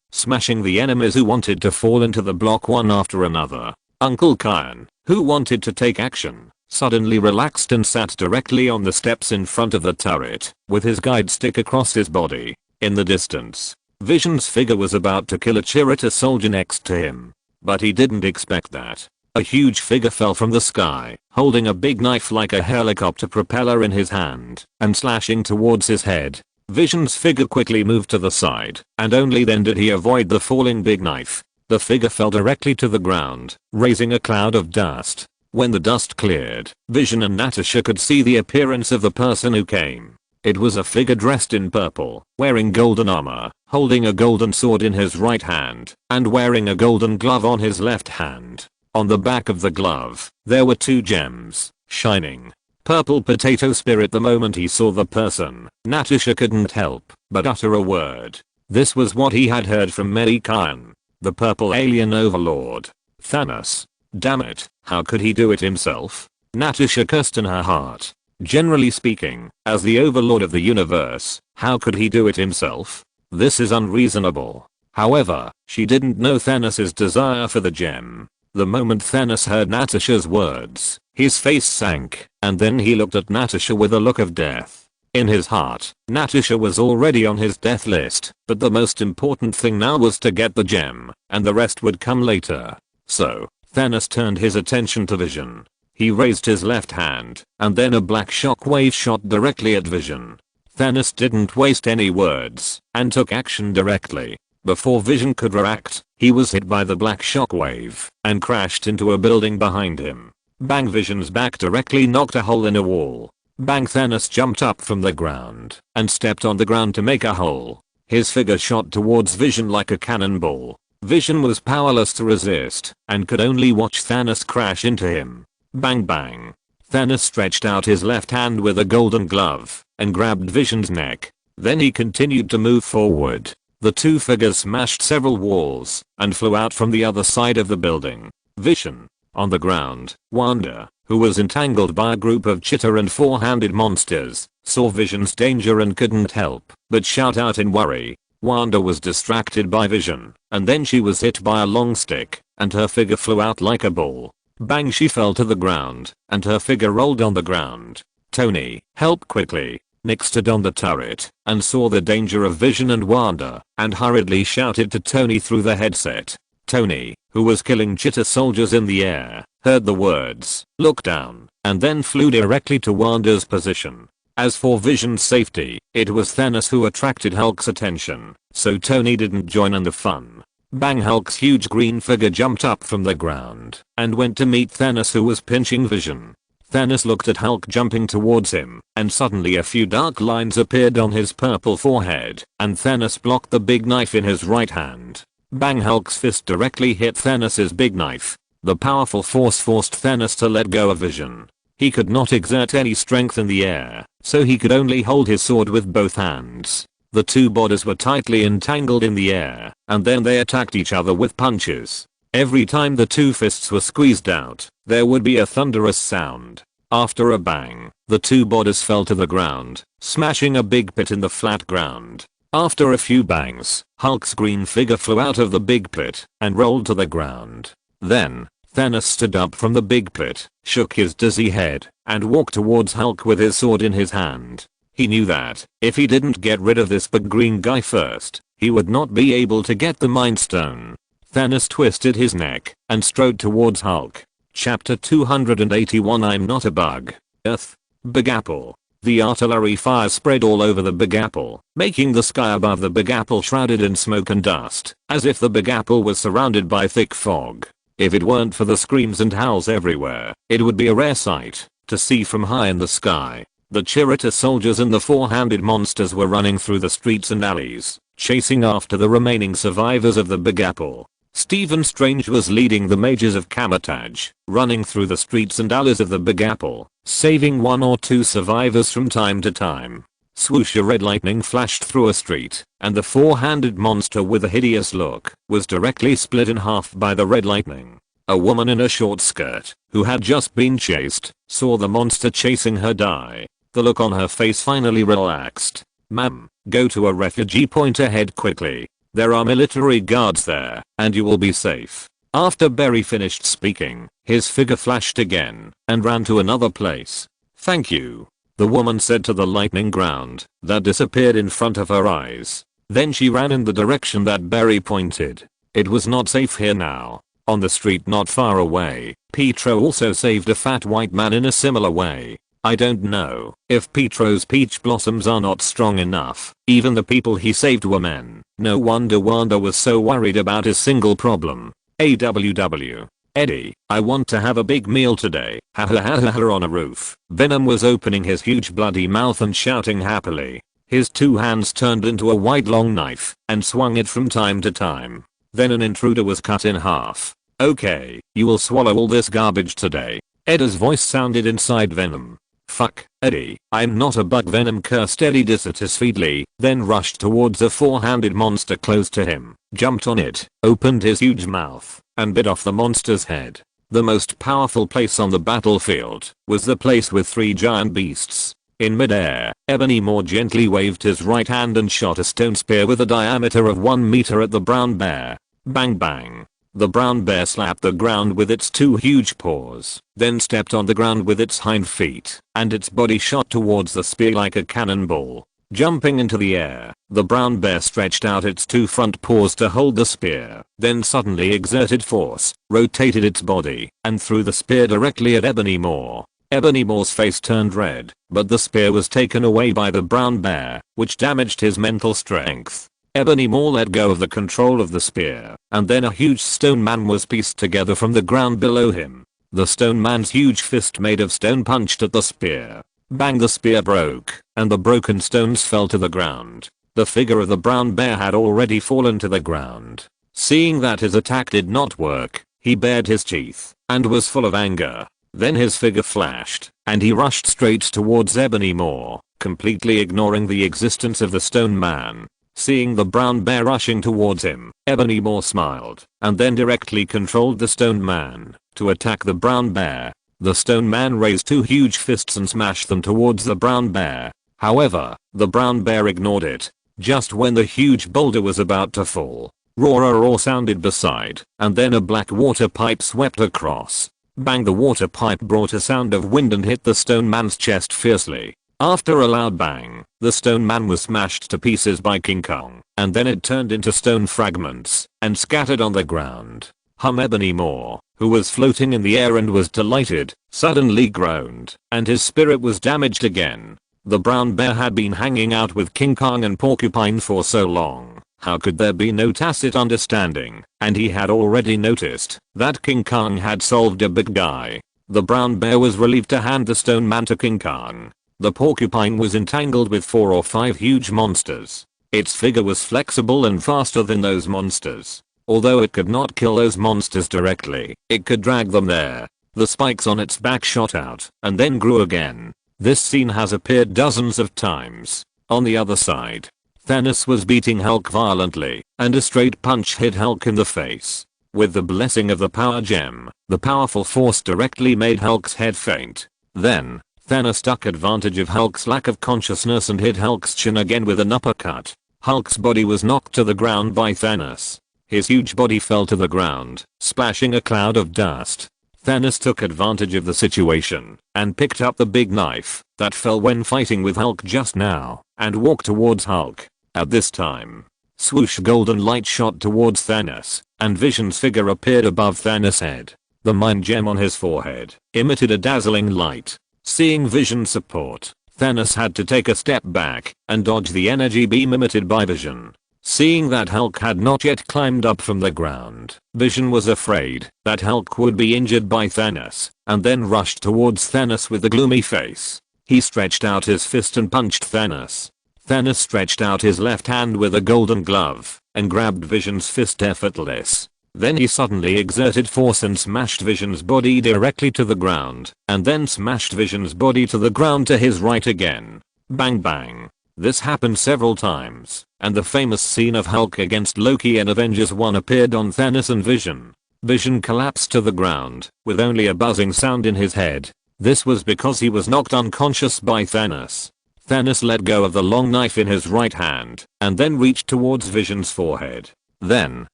smashing the enemies who wanted to fall into the block one after another. Uncle Kyan, who wanted to take action, suddenly relaxed and sat directly on the steps in front of the turret, with his guide stick across his body. In the distance, Vision's figure was about to kill a Chirita soldier next to him. But he didn't expect that. A huge figure fell from the sky, holding a big knife like a helicopter propeller in his hand, and slashing towards his head. Vision's figure quickly moved to the side, and only then did he avoid the falling big knife. The figure fell directly to the ground, raising a cloud of dust. When the dust cleared, Vision and Natasha could see the appearance of the person who came. It was a figure dressed in purple, wearing golden armor, holding a golden sword in his right hand, and wearing a golden glove on his left hand. On the back of the glove, there were 2 gems, shining. Purple potato spirit. The moment he saw the person, Natasha couldn't help but utter a word. This was what he had heard from Mei Gan. The purple alien overlord. Thanos. Damn it, how could he do it himself? Natasha cursed in her heart. Generally speaking, as the overlord of the universe, how could he do it himself? This is unreasonable. However, she didn't know Thanos' desire for the gem. The moment Thanos heard Natasha's words, his face sank, and then he looked at Natasha with a look of death. In his heart, Natasha was already on his death list, but the most important thing now was to get the gem, and the rest would come later. So, Thanos turned his attention to Vision. He raised his left hand, and then a black shockwave shot directly at Vision. Thanos didn't waste any words, and took action directly. Before Vision could react, he was hit by the black shockwave, and crashed into a building behind him. Bang, Vision's back directly knocked a hole in a wall. Bang, Thanos jumped up from the ground, and stepped on the ground to make a hole. His figure shot towards Vision like a cannonball. Vision was powerless to resist, and could only watch Thanos crash into him. Bang bang. Thanos stretched out his left hand with a golden glove, and grabbed Vision's neck. Then he continued to move forward. The 2 figures smashed several walls, and flew out from the other side of the building. Vision. On the ground, Wanda, who was entangled by a group of chitter and 4-handed monsters, saw Vision's danger and couldn't help but shout out in worry. Wanda was distracted by Vision, and then she was hit by a long stick, and her figure flew out like a ball. Bang, she fell to the ground, and her figure rolled on the ground. Tony, help quickly. Nick stood on the turret, and saw the danger of Vision and Wanda, and hurriedly shouted to Tony through the headset. Tony, who was killing chitter soldiers in the air, heard the words, looked down, and then flew directly to Wanda's position. As for Vision's safety, it was Thanos who attracted Hulk's attention, so Tony didn't join in the fun. Bang, Hulk's huge green figure jumped up from the ground, and went to meet Thanos, who was pinching Vision. Thanos looked at Hulk jumping towards him, and suddenly a few dark lines appeared on his purple forehead, and Thanos blocked the big knife in his right hand. Bang! Hulk's fist directly hit Thanos' big knife. The powerful force forced Thanos to let go of Vision. He could not exert any strength in the air, so he could only hold his sword with both hands. The two bodies were tightly entangled in the air, and then they attacked each other with punches. Every time the two fists were squeezed out, there would be a thunderous sound. After a bang, the two bodies fell to the ground, smashing a big pit in the flat ground. After a few bangs, Hulk's green figure flew out of the big pit and rolled to the ground. Then, Thanos stood up from the big pit, shook his dizzy head, and walked towards Hulk with his sword in his hand. He knew that, if he didn't get rid of this big green guy first, he would not be able to get the Mind Stone. Thanos twisted his neck and strode towards Hulk. Chapter 281 I'm not a bug. Earth. Big Apple. The artillery fire spread all over the Big Apple, making the sky above the Big Apple shrouded in smoke and dust, as if the Big Apple was surrounded by thick fog. If it weren't for the screams and howls everywhere, it would be a rare sight to see from high in the sky. The Chirita soldiers and the four-handed monsters were running through the streets and alleys, chasing after the remaining survivors of the Big Apple. Stephen Strange was leading the mages of Kamataj, running through the streets and alleys of the Big Apple, saving one or two survivors from time to time. Swoosh! A red lightning flashed through a street, and the four-handed monster with a hideous look was directly split in half by the red lightning. A woman in a short skirt, who had just been chased, saw the monster chasing her die. The look on her face finally relaxed. Ma'am, go to a refugee point ahead quickly. There are military guards there, and you will be safe. After Barry finished speaking, his figure flashed again, and ran to another place. Thank you, the woman said to the lightning ground that disappeared in front of her eyes. Then she ran in the direction that Barry pointed. It was not safe here now. On the street not far away, Pietro also saved a fat white man in a similar way. I don't know if Pietro's peach blossoms are not strong enough. Even the people he saved were men. No wonder Wanda was so worried about his single problem. AWW. Eddie, I want to have a big meal today. Ha ha ha ha ha. On a roof, Venom was opening his huge bloody mouth and shouting happily. His two hands turned into a wide long knife and swung it from time to time. Then an intruder was cut in half. Okay, you will swallow all this garbage today. Eddie's voice sounded inside Venom. Fuck, Eddie, I'm not a bug. Venom cursed Eddie dissatisfiedly, then rushed towards a four-handed monster close to him, jumped on it, opened his huge mouth, and bit off the monster's head. The most powerful place on the battlefield was the place with three giant beasts. In midair, Ebony Moore gently waved his right hand and shot a stone spear with a diameter of 1 meter at the brown bear. Bang bang. The brown bear slapped the ground with its two huge paws, then stepped on the ground with its hind feet, and its body shot towards the spear like a cannonball. Jumping into the air, the brown bear stretched out its two front paws to hold the spear, then suddenly exerted force, rotated its body, and threw the spear directly at Ebony Moore. Ebony Moore's face turned red, but the spear was taken away by the brown bear, which damaged his mental strength. Ebony Moore let go of the control of the spear, and then a huge stone man was pieced together from the ground below him. The stone man's huge fist made of stone punched at the spear. Bang! The spear broke, and the broken stones fell to the ground. The figure of the brown bear had already fallen to the ground. Seeing that his attack did not work, he bared his teeth, and was full of anger. Then his figure flashed, and he rushed straight towards Ebony Moore, completely ignoring the existence of the stone man. Seeing the brown bear rushing towards him, Ebony Moore smiled, and then directly controlled the stone man to attack the brown bear. The stone man raised two huge fists and smashed them towards the brown bear. However, the brown bear ignored it. Just when the huge boulder was about to fall, roar sounded beside, and then a black water pipe swept across. Bang! The water pipe brought a sound of wind and hit the stone man's chest fiercely. After a loud bang, the stone man was smashed to pieces by King Kong, and then it turned into stone fragments and scattered on the ground. Ebony Moore, who was floating in the air and was delighted, suddenly groaned, and his spirit was damaged again. The brown bear had been hanging out with King Kong and Porcupine for so long. How could there be no tacit understanding? And he had already noticed that King Kong had solved a big guy. The brown bear was relieved to hand the stone man to King Kong. The porcupine was entangled with 4 or 5 huge monsters. Its figure was flexible and faster than those monsters. Although it could not kill those monsters directly, it could drag them there. The spikes on its back shot out and then grew again. This scene has appeared dozens of times. On the other side, Thanos was beating Hulk violently, and a straight punch hit Hulk in the face. With the blessing of the power gem, the powerful force directly made Hulk's head faint. Then, Thanos took advantage of Hulk's lack of consciousness and hit Hulk's chin again with an uppercut. Hulk's body was knocked to the ground by Thanos. His huge body fell to the ground, splashing a cloud of dust. Thanos took advantage of the situation and picked up the big knife that fell when fighting with Hulk just now and walked towards Hulk. At this time, swoosh, golden light shot towards Thanos and Vision's figure appeared above Thanos' head. The mind gem on his forehead emitted a dazzling light. Seeing Vision's support, Thanos had to take a step back and dodge the energy beam emitted by Vision. Seeing that Hulk had not yet climbed up from the ground, Vision was afraid that Hulk would be injured by Thanos and then rushed towards Thanos with a gloomy face. He stretched out his fist and punched Thanos. Thanos stretched out his left hand with a golden glove and grabbed Vision's fist effortless. Then he suddenly exerted force and smashed Vision's body directly to the ground and then smashed Vision's body to the ground to his right again. Bang bang. This happened several times, and the famous scene of Hulk against Loki in Avengers 1 appeared on Thanos and Vision. Vision collapsed to the ground, with only a buzzing sound in his head. This was because he was knocked unconscious by Thanos. Thanos let go of the long knife in his right hand, and then reached towards Vision's forehead. Then,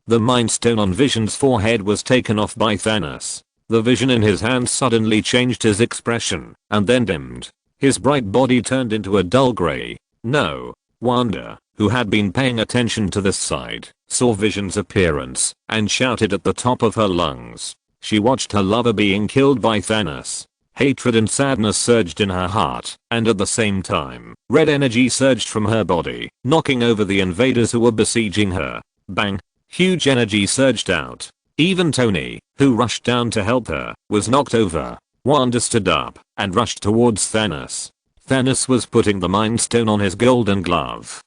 the Mind Stone on Vision's forehead was taken off by Thanos. The Vision in his hand suddenly changed his expression, and then dimmed. His bright body turned into a dull gray. No. Wanda, who had been paying attention to this side, saw Vision's appearance and shouted at the top of her lungs. She watched her lover being killed by Thanos. Hatred and sadness surged in her heart, and at the same time, red energy surged from her body, knocking over the invaders who were besieging her. Bang! Huge energy surged out. Even Tony, who rushed down to help her, was knocked over. Wanda stood up and rushed towards Thanos. Thanos was putting the Mind Stone on his golden glove.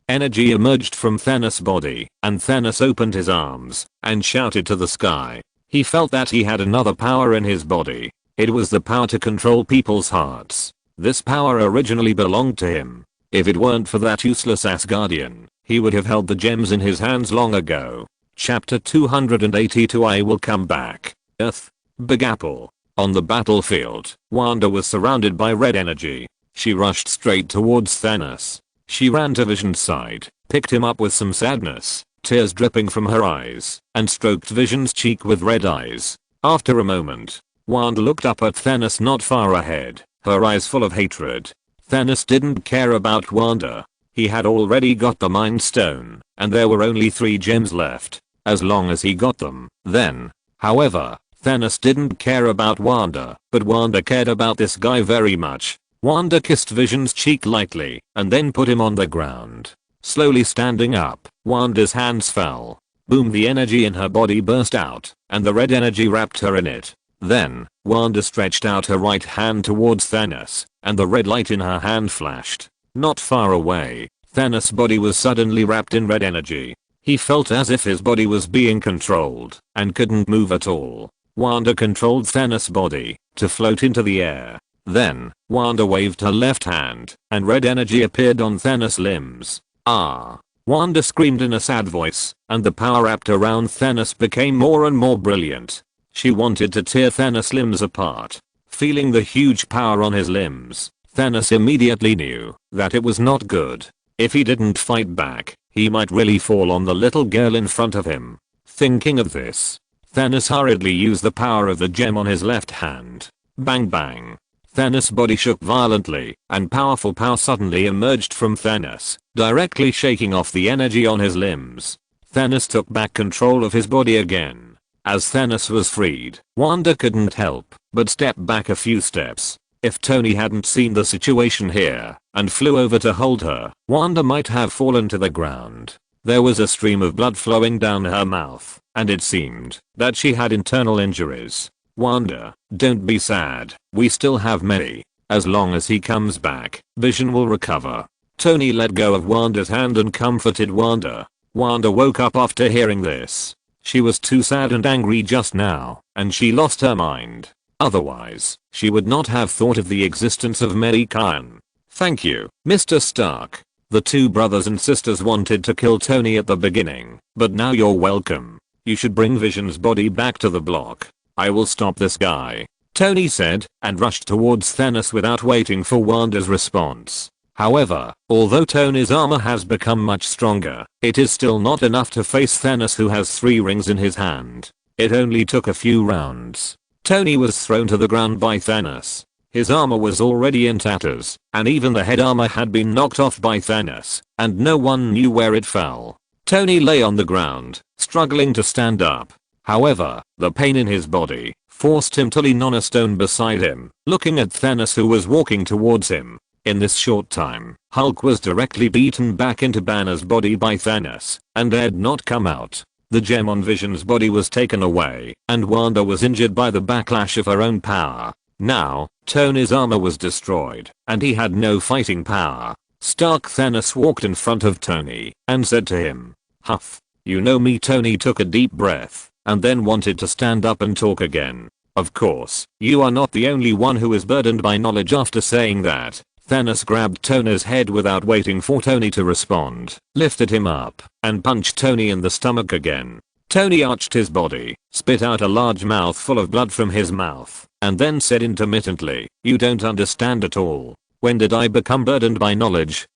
Energy emerged from Thanos' body, and Thanos opened his arms and shouted to the sky. He felt that he had another power in his body. It was the power to control people's hearts. This power originally belonged to him. If it weren't for that useless Asgardian, he would have held the gems in his hands long ago. Chapter 282. I will come back. Earth. Big Apple. On the battlefield, Wanda was surrounded by red energy. She rushed straight towards Thanos. She ran to Vision's side, picked him up with some sadness, tears dripping from her eyes, and stroked Vision's cheek with red eyes. After a moment, Wanda looked up at Thanos not far ahead, her eyes full of hatred. Thanos didn't care about Wanda. He had already got the Mind Stone, and there were only 3 gems left. As long as he got them, then. However, Thanos didn't care about Wanda, but Wanda cared about this guy very much. Wanda kissed Vision's cheek lightly and then put him on the ground. Slowly standing up, Wanda's hands fell. Boom, the energy in her body burst out and the red energy wrapped her in it. Then, Wanda stretched out her right hand towards Thanos and the red light in her hand flashed. Not far away, Thanos' body was suddenly wrapped in red energy. He felt as if his body was being controlled and couldn't move at all. Wanda controlled Thanos' body to float into the air. Then, Wanda waved her left hand, and red energy appeared on Thanos' limbs. Ah! Wanda screamed in a sad voice, and the power wrapped around Thanos became more and more brilliant. She wanted to tear Thanos' limbs apart. Feeling the huge power on his limbs, Thanos immediately knew that it was not good. If he didn't fight back, he might really fall on the little girl in front of him. Thinking of this, Thanos hurriedly used the power of the gem on his left hand. Bang bang. Thanos' body shook violently, and powerful power suddenly emerged from Thanos, directly shaking off the energy on his limbs. Thanos took back control of his body again. As Thanos was freed, Wanda couldn't help but step back a few steps. If Tony hadn't seen the situation here and flew over to hold her, Wanda might have fallen to the ground. There was a stream of blood flowing down her mouth, and it seemed that she had internal injuries. Wanda, don't be sad. We still have Mei. As long as he comes back, Vision will recover. Tony let go of Wanda's hand and comforted Wanda. Wanda woke up after hearing this. She was too sad and angry just now, and she lost her mind. Otherwise, she would not have thought of the existence of Mei Gan. Thank you, Mr. Stark. The two brothers and sisters wanted to kill Tony at the beginning, but now you're welcome. You should bring Vision's body back to the block. I will stop this guy, Tony said, and rushed towards Thanos without waiting for Wanda's response. However, although Tony's armor has become much stronger, it is still not enough to face Thanos, who has 3 rings in his hand. It only took a few rounds. Tony was thrown to the ground by Thanos. His armor was already in tatters, and even the head armor had been knocked off by Thanos, and no one knew where it fell. Tony lay on the ground, struggling to stand up. However, the pain in his body forced him to lean on a stone beside him, looking at Thanos, who was walking towards him. In this short time, Hulk was directly beaten back into Banner's body by Thanos, and dared not come out. The gem on Vision's body was taken away, and Wanda was injured by the backlash of her own power. Now, Tony's armor was destroyed, and he had no fighting power. Stark Thanos walked in front of Tony, and said to him, "Huff, you know me." Tony took a deep breath, and then wanted to stand up and talk again. Of course, you are not the only one who is burdened by knowledge. After saying that, Thanos grabbed Tony's head without waiting for Tony to respond, lifted him up, and punched Tony in the stomach again. Tony arched his body, spit out a large mouthful of blood from his mouth, and then said intermittently, "You don't understand at all. When did I become burdened by knowledge?"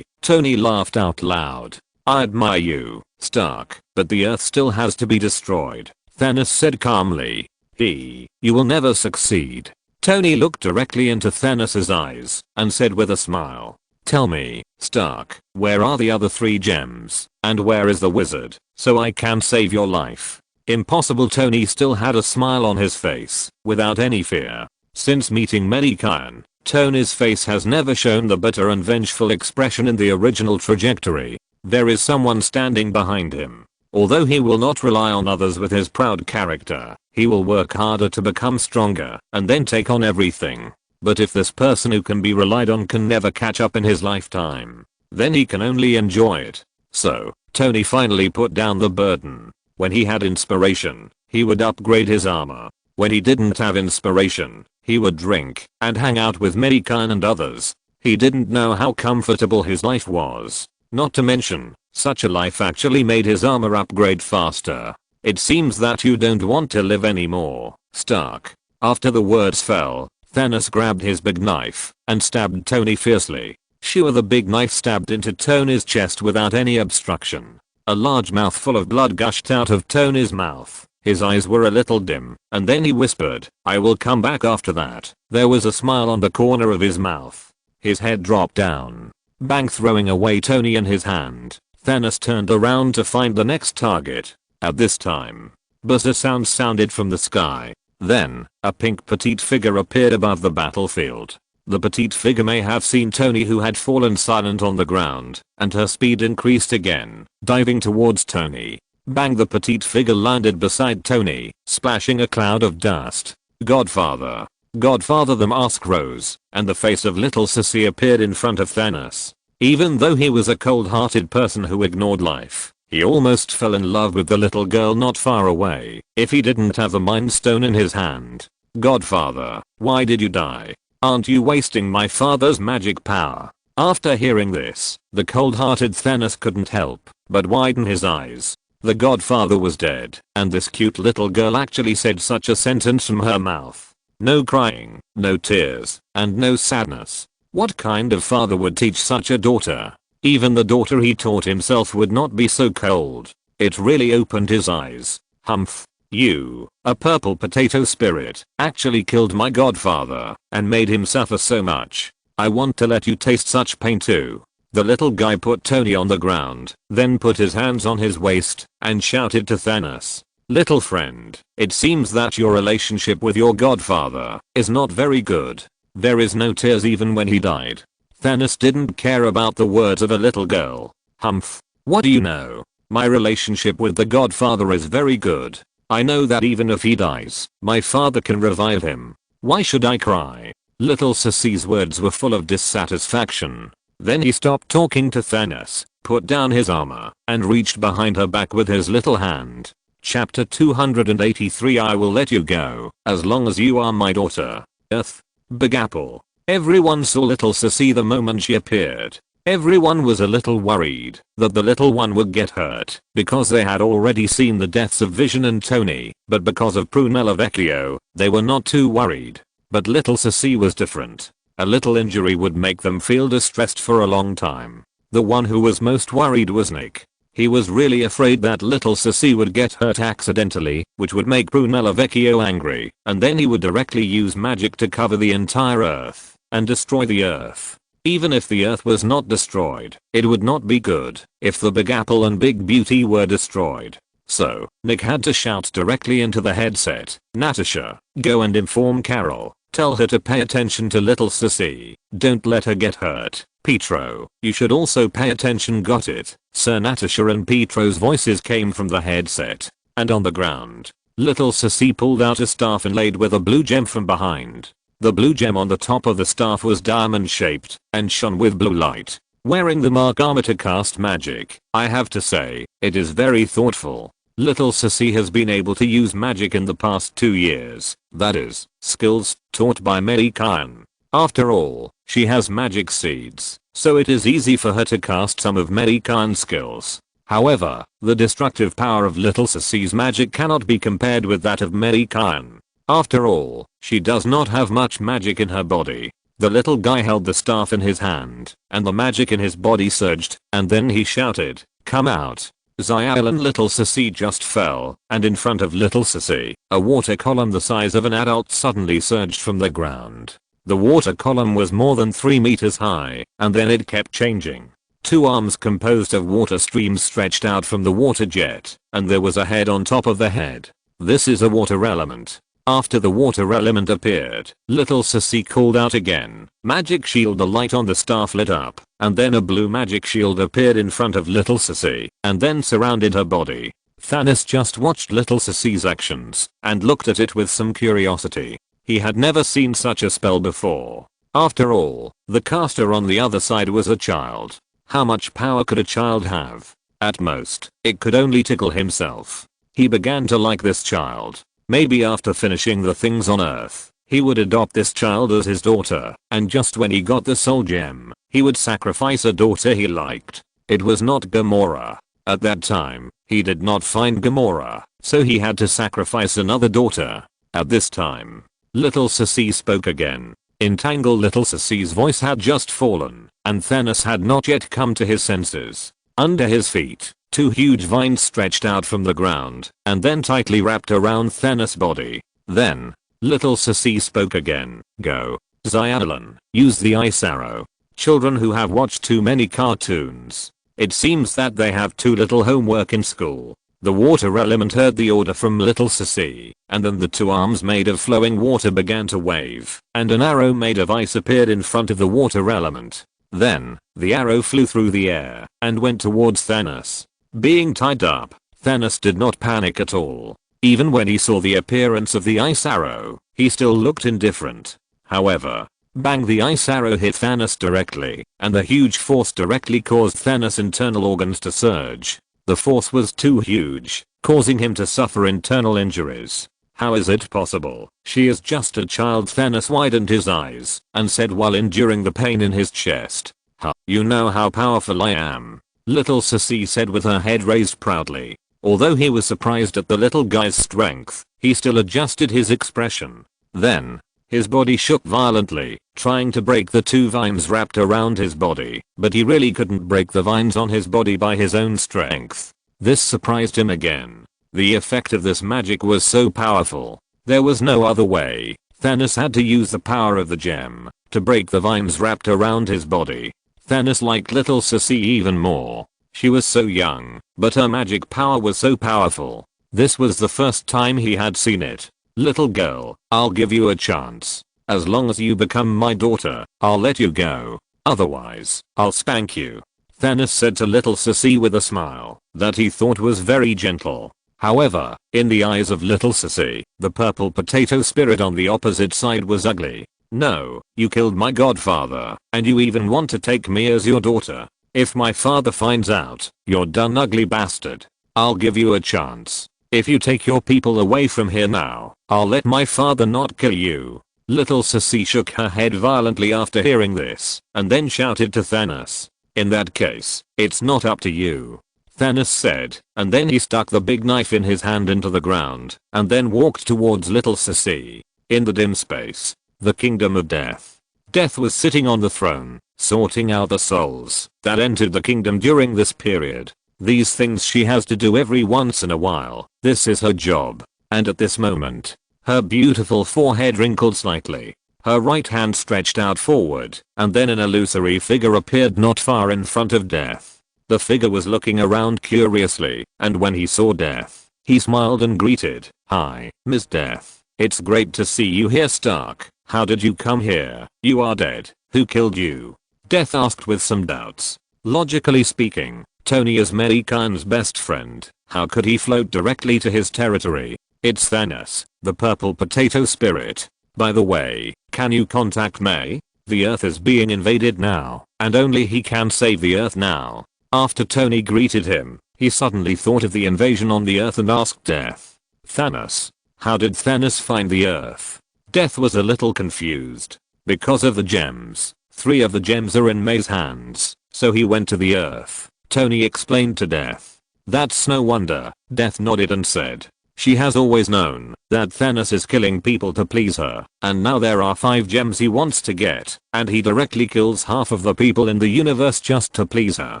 Tony laughed out loud. "I admire you, Stark, but the Earth still has to be destroyed," Thanos said calmly. You will never succeed." Tony looked directly into Thanos' eyes and said with a smile, "Tell me, Stark, where are the other 3 gems, and where is the wizard, so I can save your life?" Impossible. Tony still had a smile on his face, without any fear. Since meeting Mei Gan, Tony's face has never shown the bitter and vengeful expression in the original trajectory. There is someone standing behind him. Although he will not rely on others with his proud character, he will work harder to become stronger and then take on everything. But if this person who can be relied on can never catch up in his lifetime, then he can only enjoy it. So, Tony finally put down the burden. When he had inspiration, he would upgrade his armor. When he didn't have inspiration, he would drink and hang out with Mei Gan and others. He didn't know how comfortable his life was. Not to mention, such a life actually made his armor upgrade faster. It seems that you don't want to live anymore, Stark. After the words fell, Thanos grabbed his big knife and stabbed Tony fiercely. Sure, the big knife stabbed into Tony's chest without any obstruction. A large mouthful of blood gushed out of Tony's mouth. His eyes were a little dim, and then he whispered, "I will come back after that." There was a smile on the corner of his mouth. His head dropped down. Bang, throwing away Tony in his hand. Thanos turned around to find the next target. At this time, buzzer sounds sounded from the sky. Then, a pink petite figure appeared above the battlefield. The petite figure may have seen Tony, who had fallen silent on the ground, and her speed increased again, diving towards Tony. Bang, the petite figure landed beside Tony, splashing a cloud of dust. "Godfather. Godfather," the mask rose, and the face of little Sissy appeared in front of Thanos. Even though he was a cold-hearted person who ignored life, he almost fell in love with the little girl not far away, if he didn't have the Mind Stone in his hand. "Godfather, why did you die? Aren't you wasting my father's magic power?" After hearing this, the cold-hearted Thanos couldn't help but widen his eyes. The Godfather was dead, and this cute little girl actually said such a sentence from her mouth. No crying, no tears, and no sadness. What kind of father would teach such a daughter? Even the daughter he taught himself would not be so cold. It really opened his eyes. Humph. You, a purple potato spirit, actually killed my godfather and made him suffer so much. I want to let you taste such pain too. The little guy put Tony on the ground, then put his hands on his waist and shouted to Thanos, "Little friend, it seems that your relationship with your godfather is not very good. There is no tears even when he died." Thanos didn't care about the words of a little girl. Humph. What do you know? My relationship with the godfather is very good. I know that even if he dies, my father can revive him. Why should I cry? Little Sissy's words were full of dissatisfaction. Then he stopped talking to Thanos, put down his armor, and reached behind her back with his little hand. Chapter 283 I will let you go, as long as you are my daughter. Earth. Big Apple. Everyone saw little Sissy the moment she appeared. Everyone was a little worried that the little one would get hurt because they had already seen the deaths of Vision and Tony, but because of Prunella Vecchio, they were not too worried. But little Sissy was different. A little injury would make them feel distressed for a long time. The one who was most worried was Nick. He was really afraid that little Sissy would get hurt accidentally, which would make Prunella Vecchio angry, and then he would directly use magic to cover the entire Earth and destroy the Earth. Even if the Earth was not destroyed, it would not be good if the Big Apple and Big Beauty were destroyed. So, Nick had to shout directly into the headset, "Natasha, go and inform Carol. Tell her to pay attention to little Sissy. Don't let her get hurt. Pietro, you should also pay attention, got it?" Sir Natasha and Pietro's voices came from the headset. And on the ground, little Sissy pulled out a staff inlaid with a blue gem from behind. The blue gem on the top of the staff was diamond shaped and shone with blue light. Wearing the mark armor to cast magic, I have to say, it is very thoughtful. Little Sissy has been able to use magic in the past 2 years, that is, skills taught by Mei Gan. After all, she has magic seeds, so it is easy for her to cast some of Mei Gan's skills. However, the destructive power of little Sissy's magic cannot be compared with that of Mei Gan. After all, she does not have much magic in her body. The little guy held the staff in his hand, and the magic in his body surged, and then he shouted, "Come out." S.H.I.E.L.D and little Sissy just fell, and in front of little Sissy, a water column the size of an adult suddenly surged from the ground. The water column was more than 3 meters high, and then it kept changing. 2 arms composed of water streams stretched out from the water jet, and there was a head on top of the head. This is a water element. After the water element appeared, little Sissy called out again, "Magic shield." The light on the staff lit up, and then a blue magic shield appeared in front of little Sissy, and then surrounded her body. Thanos just watched little Sissy's actions, and looked at it with some curiosity. He had never seen such a spell before. After all, the caster on the other side was a child. How much power could a child have? At most, it could only tickle himself. He began to like this child. Maybe after finishing the things on Earth, he would adopt this child as his daughter, and just when he got the soul gem, he would sacrifice a daughter he liked. It was not Gamora. At that time, he did not find Gamora, so he had to sacrifice another daughter. At this time, little Sissy spoke again. Entangled little Sissy's voice had just fallen, and Thanos had not yet come to his senses. Under his feet, 2 huge vines stretched out from the ground, and then tightly wrapped around Thanos' body. Then, little Sissy spoke again. "Go, S.H.I.E.L.D. Use the ice arrow." Children who have watched too many cartoons. It seems that they have too little homework in school. The water element heard the order from little Sissy, and then the 2 arms made of flowing water began to wave, and an arrow made of ice appeared in front of the water element. Then, the arrow flew through the air and went towards Thanos. Being tied up, Thanos did not panic at all. Even when he saw the appearance of the ice arrow, he still looked indifferent. However, bang, the ice arrow hit Thanos directly, and the huge force directly caused Thanos' internal organs to surge. The force was too huge, causing him to suffer internal injuries. "How is it possible? She is just a child." Thanos widened his eyes and said while enduring the pain in his chest. "Huh, you know how powerful I am," little Sissy said with her head raised proudly. Although he was surprised at the little guy's strength, he still adjusted his expression. Then, his body shook violently, trying to break the 2 vines wrapped around his body, but he really couldn't break the vines on his body by his own strength. This surprised him again. The effect of this magic was so powerful. There was no other way. Thanos had to use the power of the gem to break the vines wrapped around his body. Thanos liked little Sissy even more. She was so young, but her magic power was so powerful. This was the first time he had seen it. "Little girl, I'll give you a chance. As long as you become my daughter, I'll let you go. Otherwise, I'll spank you," Thanos said to little Sissy with a smile that he thought was very gentle. However, in the eyes of little Sissy, the purple potato spirit on the opposite side was ugly. No, you killed my godfather, and you even want to take me as your daughter. If my father finds out, you're done, ugly bastard. I'll give you a chance. If you take your people away from here now, I'll let my father not kill you. Little Sissy shook her head violently after hearing this, and then shouted to Thanos. In that case, it's not up to you. Thanos said, and then he stuck the big knife in his hand into the ground, and then walked towards little Sissy. In the dim space, the kingdom of death. Death was sitting on the throne, sorting out the souls that entered the kingdom during this period. These things she has to do every once in a while. This is her job. And at this moment, her beautiful forehead wrinkled slightly. Her right hand stretched out forward, and then an illusory figure appeared not far in front of Death. The figure was looking around curiously, and when he saw Death, he smiled and greeted, "Hi, Miss Death. It's great to see you here, Stark. How did you come here? You are dead. Who killed you?" Death asked with some doubts. Logically speaking, Tony is Mei Gan's best friend. How could he float directly to his territory? It's Thanos, the purple potato spirit. By the way, can you contact Mei? The Earth is being invaded now, and only he can save the Earth now. After Tony greeted him, he suddenly thought of the invasion on the Earth and asked Death. Thanos. How did Thanos find the Earth? Death was a little confused. Because of the gems. 3 of the gems are in Mei's hands, so he went to the Earth. Tony explained to Death. That's no wonder. Death nodded and said. She has always known that Thanos is killing people to please her, and now there are 5 gems he wants to get, and he directly kills half of the people in the universe just to please her.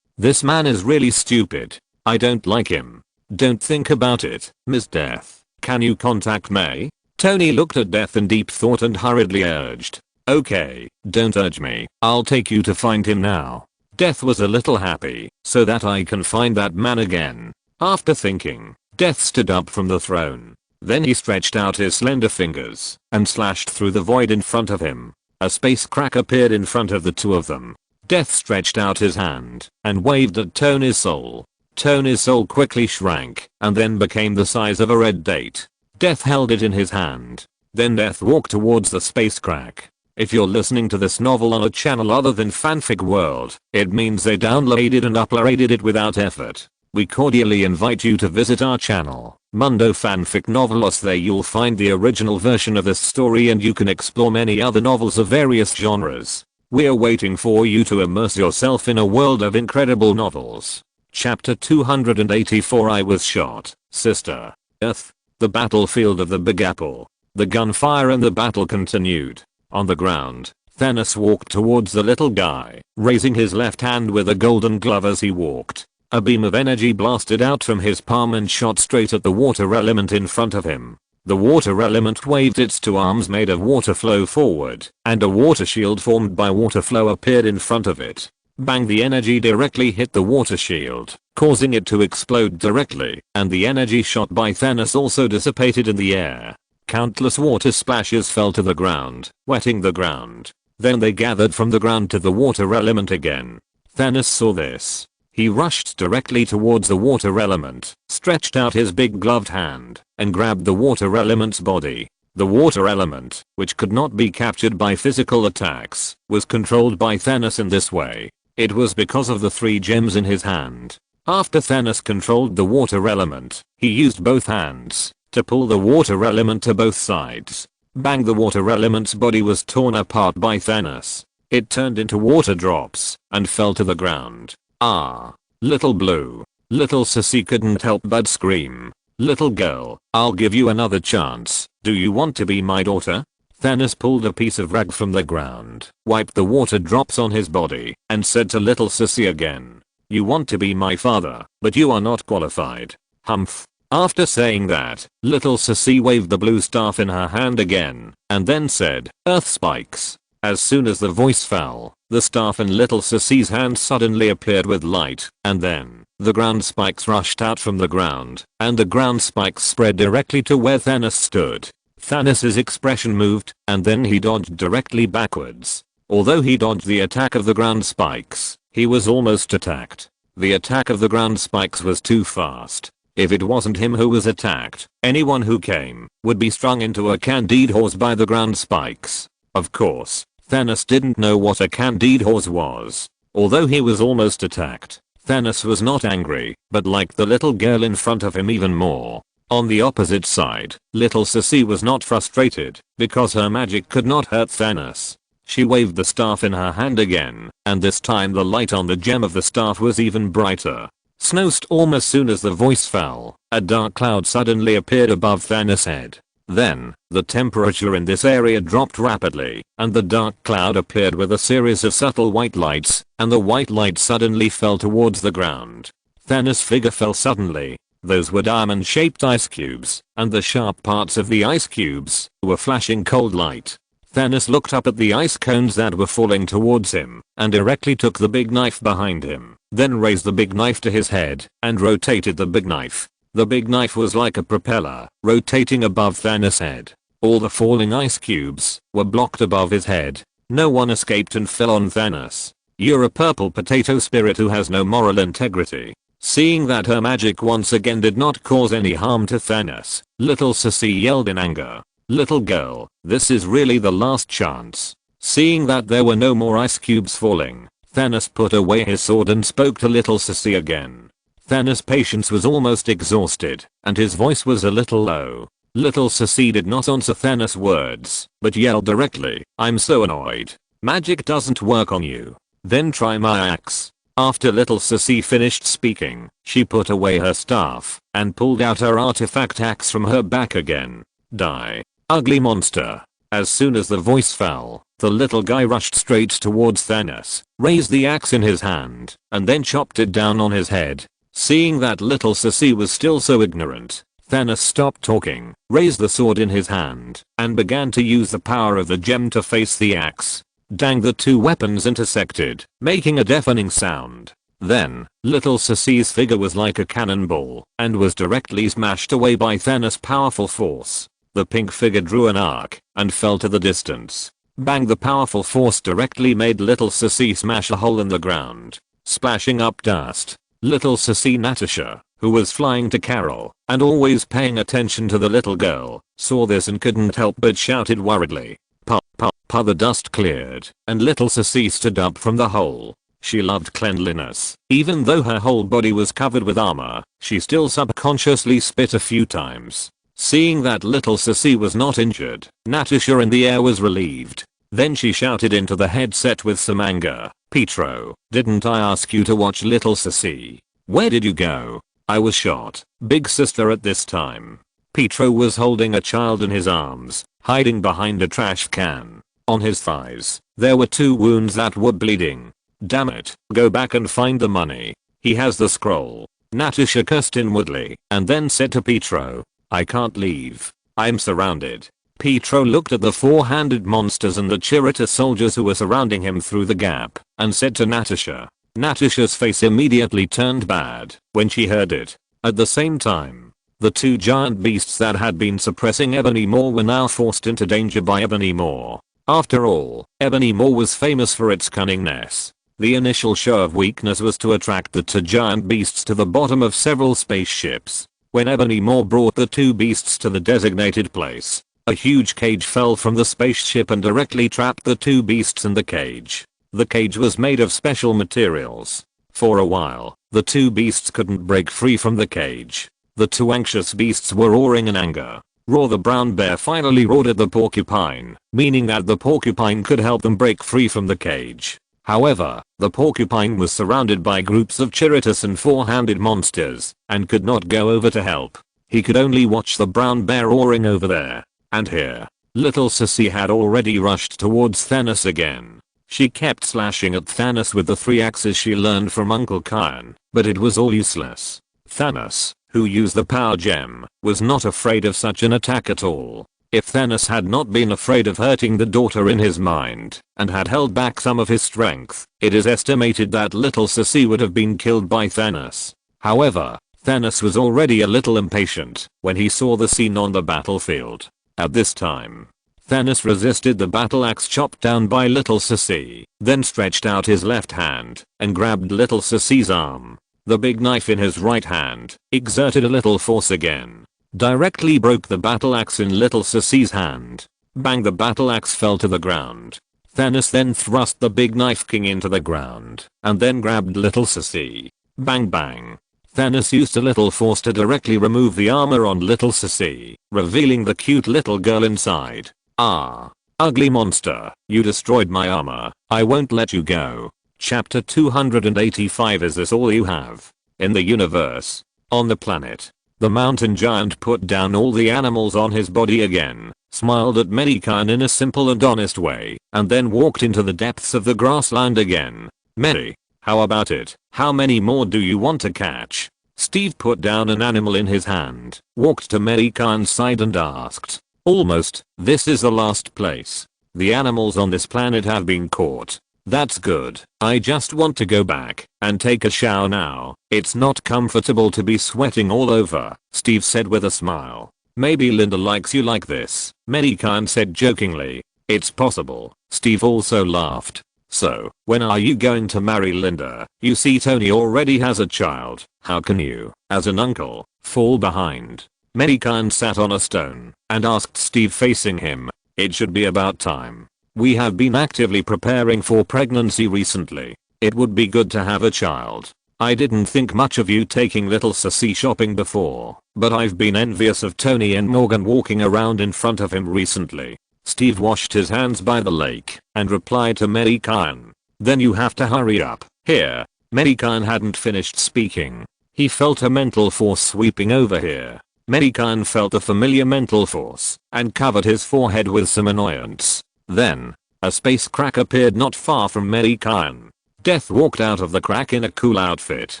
This man is really stupid. I don't like him. Don't think about it, Miss Death. Can you contact Mei? Tony looked at Death in deep thought and hurriedly urged. Okay, don't urge me. I'll take you to find him now. Death was a little happy, so that I can find that man again. After thinking, Death stood up from the throne. Then he stretched out his slender fingers and slashed through the void in front of him. A space crack appeared in front of the 2 of them. Death stretched out his hand and waved at Tony's soul. Tony's soul quickly shrank and then became the size of a red date. Death held it in his hand. Then Death walked towards the space crack. If you're listening to this novel on a channel other than Fanfic World, it means they downloaded and uploaded it without effort. We cordially invite you to visit our channel, Mundo Fanfic Novelos. There you'll find the original version of this story and you can explore many other novels of various genres. We're waiting for you to immerse yourself in a world of incredible novels. Chapter 284. I was shot, Sister. Earth. The battlefield of the Big Apple. The gunfire and the battle continued. On the ground, Thanos walked towards the little guy, raising his left hand with a golden glove as he walked. A beam of energy blasted out from his palm and shot straight at the water element in front of him. The water element waved its 2 arms made of water flow forward, and a water shield formed by water flow appeared in front of it. Bang! The energy directly hit the water shield, causing it to explode directly, and the energy shot by Thanos also dissipated in the air. Countless water splashes fell to the ground, wetting the ground. Then they gathered from the ground to the water element again. Thanos saw this. He rushed directly towards the water element, stretched out his big gloved hand, and grabbed the water element's body. The water element, which could not be captured by physical attacks, was controlled by Thanos in this way. It was because of the 3 gems in his hand. After Thanos controlled the water element, he used both hands to pull the water element to both sides. Bang! The water element's body was torn apart by Thanos. It turned into water drops and fell to the ground. Ah, little blue. Little Sissy couldn't help but scream. Little girl, I'll give you another chance. Do you want to be my daughter? Thanos pulled a piece of rag from the ground, wiped the water drops on his body, and said to little Sissy again. You want to be my father, but you are not qualified. Humph. After saying that, little Sissy waved the blue staff in her hand again, and then said, Earth spikes. As soon as the voice fell, the staff in little Sissy's hand suddenly appeared with light, and then, the ground spikes rushed out from the ground, and the ground spikes spread directly to where Thanos stood. Thanos' expression moved, and then he dodged directly backwards. Although he dodged the attack of the ground spikes, he was almost attacked. The attack of the ground spikes was too fast. If it wasn't him who was attacked, anyone who came would be strung into a candied horse by the ground spikes. Of course, Thanos didn't know what a candied horse was. Although he was almost attacked, Thanos was not angry, but liked the little girl in front of him even more. On the opposite side, little Sissy was not frustrated, because her magic could not hurt Thanos. She waved the staff in her hand again, and this time the light on the gem of the staff was even brighter. Snowstorm. As soon as the voice fell, a dark cloud suddenly appeared above Thanos' head. Then, the temperature in this area dropped rapidly, and the dark cloud appeared with a series of subtle white lights, and the white light suddenly fell towards the ground. Thanos' figure fell suddenly. Those were diamond-shaped ice cubes, and the sharp parts of the ice cubes were flashing cold light. Thanos looked up at the ice cones that were falling towards him, and directly took the big knife behind him, then raised the big knife to his head, and rotated the big knife. The big knife was like a propeller, rotating above Thanos' head. All the falling ice cubes were blocked above his head. No one escaped and fell on Thanos. "You're a purple potato spirit who has no moral integrity." Seeing that her magic once again did not cause any harm to Thanos, little Sissy yelled in anger. "Little girl, this is really the last chance." Seeing that there were no more ice cubes falling, Thanos put away his sword and spoke to little Sissy again. Thanos' patience was almost exhausted, and his voice was a little low. Little Sissy did not answer Thanos' words, but yelled directly, "I'm so annoyed. Magic doesn't work on you. Then try my axe." After little Sissy finished speaking, she put away her staff, and pulled out her artifact axe from her back again. "Die, ugly monster." As soon as the voice fell, the little guy rushed straight towards Thanos, raised the axe in his hand, and then chopped it down on his head. Seeing that little Sissy was still so ignorant, Thanos stopped talking, raised the sword in his hand, and began to use the power of the gem to face the axe. Dang, the two weapons intersected, making a deafening sound. Then, little Sissy's figure was like a cannonball, and was directly smashed away by Thanos' powerful force. The pink figure drew an arc, and fell to the distance. Bang, the powerful force directly made little Sissy smash a hole in the ground, splashing up dust. Little Sissy Natasha, who was flying to Carol, and always paying attention to the little girl, saw this and couldn't help but shouted worriedly. "Pa, pa, pa." The dust cleared, and little Sissy stood up from the hole. She loved cleanliness. Even though her whole body was covered with armor, she still subconsciously spit a few times. Seeing that little Sissy was not injured, Natasha in the air was relieved. Then she shouted into the headset with some anger, "Pietro, didn't I ask you to watch little Sissy? Where did you go?" "I was shot, big sister." At this time, Pietro was holding a child in his arms, hiding behind a trash can. On his thighs, there were 2 wounds that were bleeding. "Damn it, go back and find the money. He has the scroll." Natasha cursed inwardly, and then said to Pietro, "I can't leave. I'm surrounded." Pietro looked at the 4-handed monsters and the Chirita soldiers who were surrounding him through the gap, and said to Natasha. Natasha's face immediately turned bad when she heard it. At the same time, the 2 giant beasts that had been suppressing Ebony Moore were now forced into danger by Ebony Moore. After all, Ebony Moore was famous for its cunningness. The initial show of weakness was to attract the 2 giant beasts to the bottom of several spaceships. When Ebony Moore brought the 2 beasts to the designated place, a huge cage fell from the spaceship and directly trapped the 2 beasts in the cage. The cage was made of special materials. For a while, the 2 beasts couldn't break free from the cage. The 2 anxious beasts were roaring in anger. Roar the brown bear finally roared at the porcupine, meaning that the porcupine could help them break free from the cage. However, the porcupine was surrounded by groups of Chiritas and 4-handed monsters, and could not go over to help. He could only watch the brown bear roaring over there. And here, little Sissy had already rushed towards Thanos again. She kept slashing at Thanos with the 3 axes she learned from Uncle Kyan, but it was all useless. Thanos, who used the power gem, was not afraid of such an attack at all. If Thanos had not been afraid of hurting the daughter in his mind, and had held back some of his strength, it is estimated that little Sissy would have been killed by Thanos. However, Thanos was already a little impatient when he saw the scene on the battlefield. At this time, Thanos resisted the battle axe chopped down by little Sissy, then stretched out his left hand and grabbed little Sissy's arm. The big knife in his right hand exerted a little force again. Directly broke the battle axe in little Sissy's hand. Bang, the battle axe fell to the ground. Thanos then thrust the big knife king into the ground and then grabbed little Sissy. Bang bang. Thanos used a little force to directly remove the armor on little Sissy, revealing the cute little girl inside. Ah. Ugly monster, you destroyed my armor. I won't let you go. Chapter 285. Is this all you have? In the universe. On the planet. The mountain giant put down all the animals on his body again, smiled at Mei Gan in a simple and honest way, and then walked into the depths of the grassland again. Mei, how about it? How many more do you want to catch? Steve put down an animal in his hand, walked to Mei Gan's side and asked. Almost. This is the last place. The animals on this planet have been caught. That's good. I just want to go back and take a shower now. It's not comfortable to be sweating all over, Steve said with a smile. Maybe Linda likes you like this, Mei Gan said jokingly. It's possible. Steve also laughed. So, when are you going to marry Linda? You see, Tony already has a child. How can you, as an uncle, fall behind? Mei Gan sat on a stone and asked Steve, facing him. It should be about time. We have been actively preparing for pregnancy recently. It would be good to have a child. I didn't think much of you taking little Sissy shopping before, but I've been envious of Tony and Morgan walking around in front of him recently. Steve washed his hands by the lake and replied to Mei Gan. Then you have to hurry up. Here. Mei Gan hadn't finished speaking. He felt a mental force sweeping over here. Mei Gan felt a familiar mental force and covered his forehead with some annoyance. Then, a space crack appeared not far from Mei Gan. Death walked out of the crack in a cool outfit,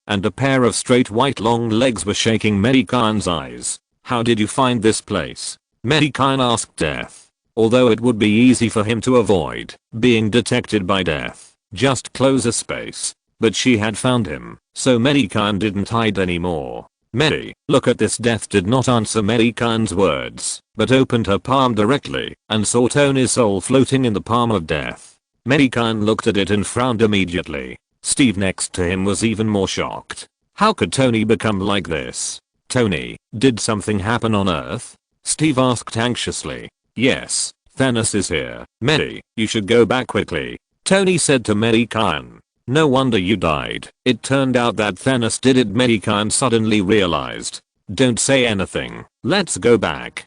and a pair of straight white long legs were shaking Mei Gan's eyes. How did you find this place? Mei Gan asked Death. Although it would be easy for him to avoid being detected by Death, just close a space. But she had found him, so Mei Gan didn't hide anymore. Mei, look at this. Death did not answer Mei Gan's words, but opened her palm directly and saw Tony's soul floating in the palm of Death. Mei Gan looked at it and frowned immediately. Steve next to him was even more shocked. How could Tony become like this? Tony, did something happen on Earth? Steve asked anxiously. Yes, Thanos is here. Mei, you should go back quickly. Tony said to Mei Gan. No wonder you died. It turned out that Thanos did it. Mei Gan suddenly realized. Don't say anything. Let's go back.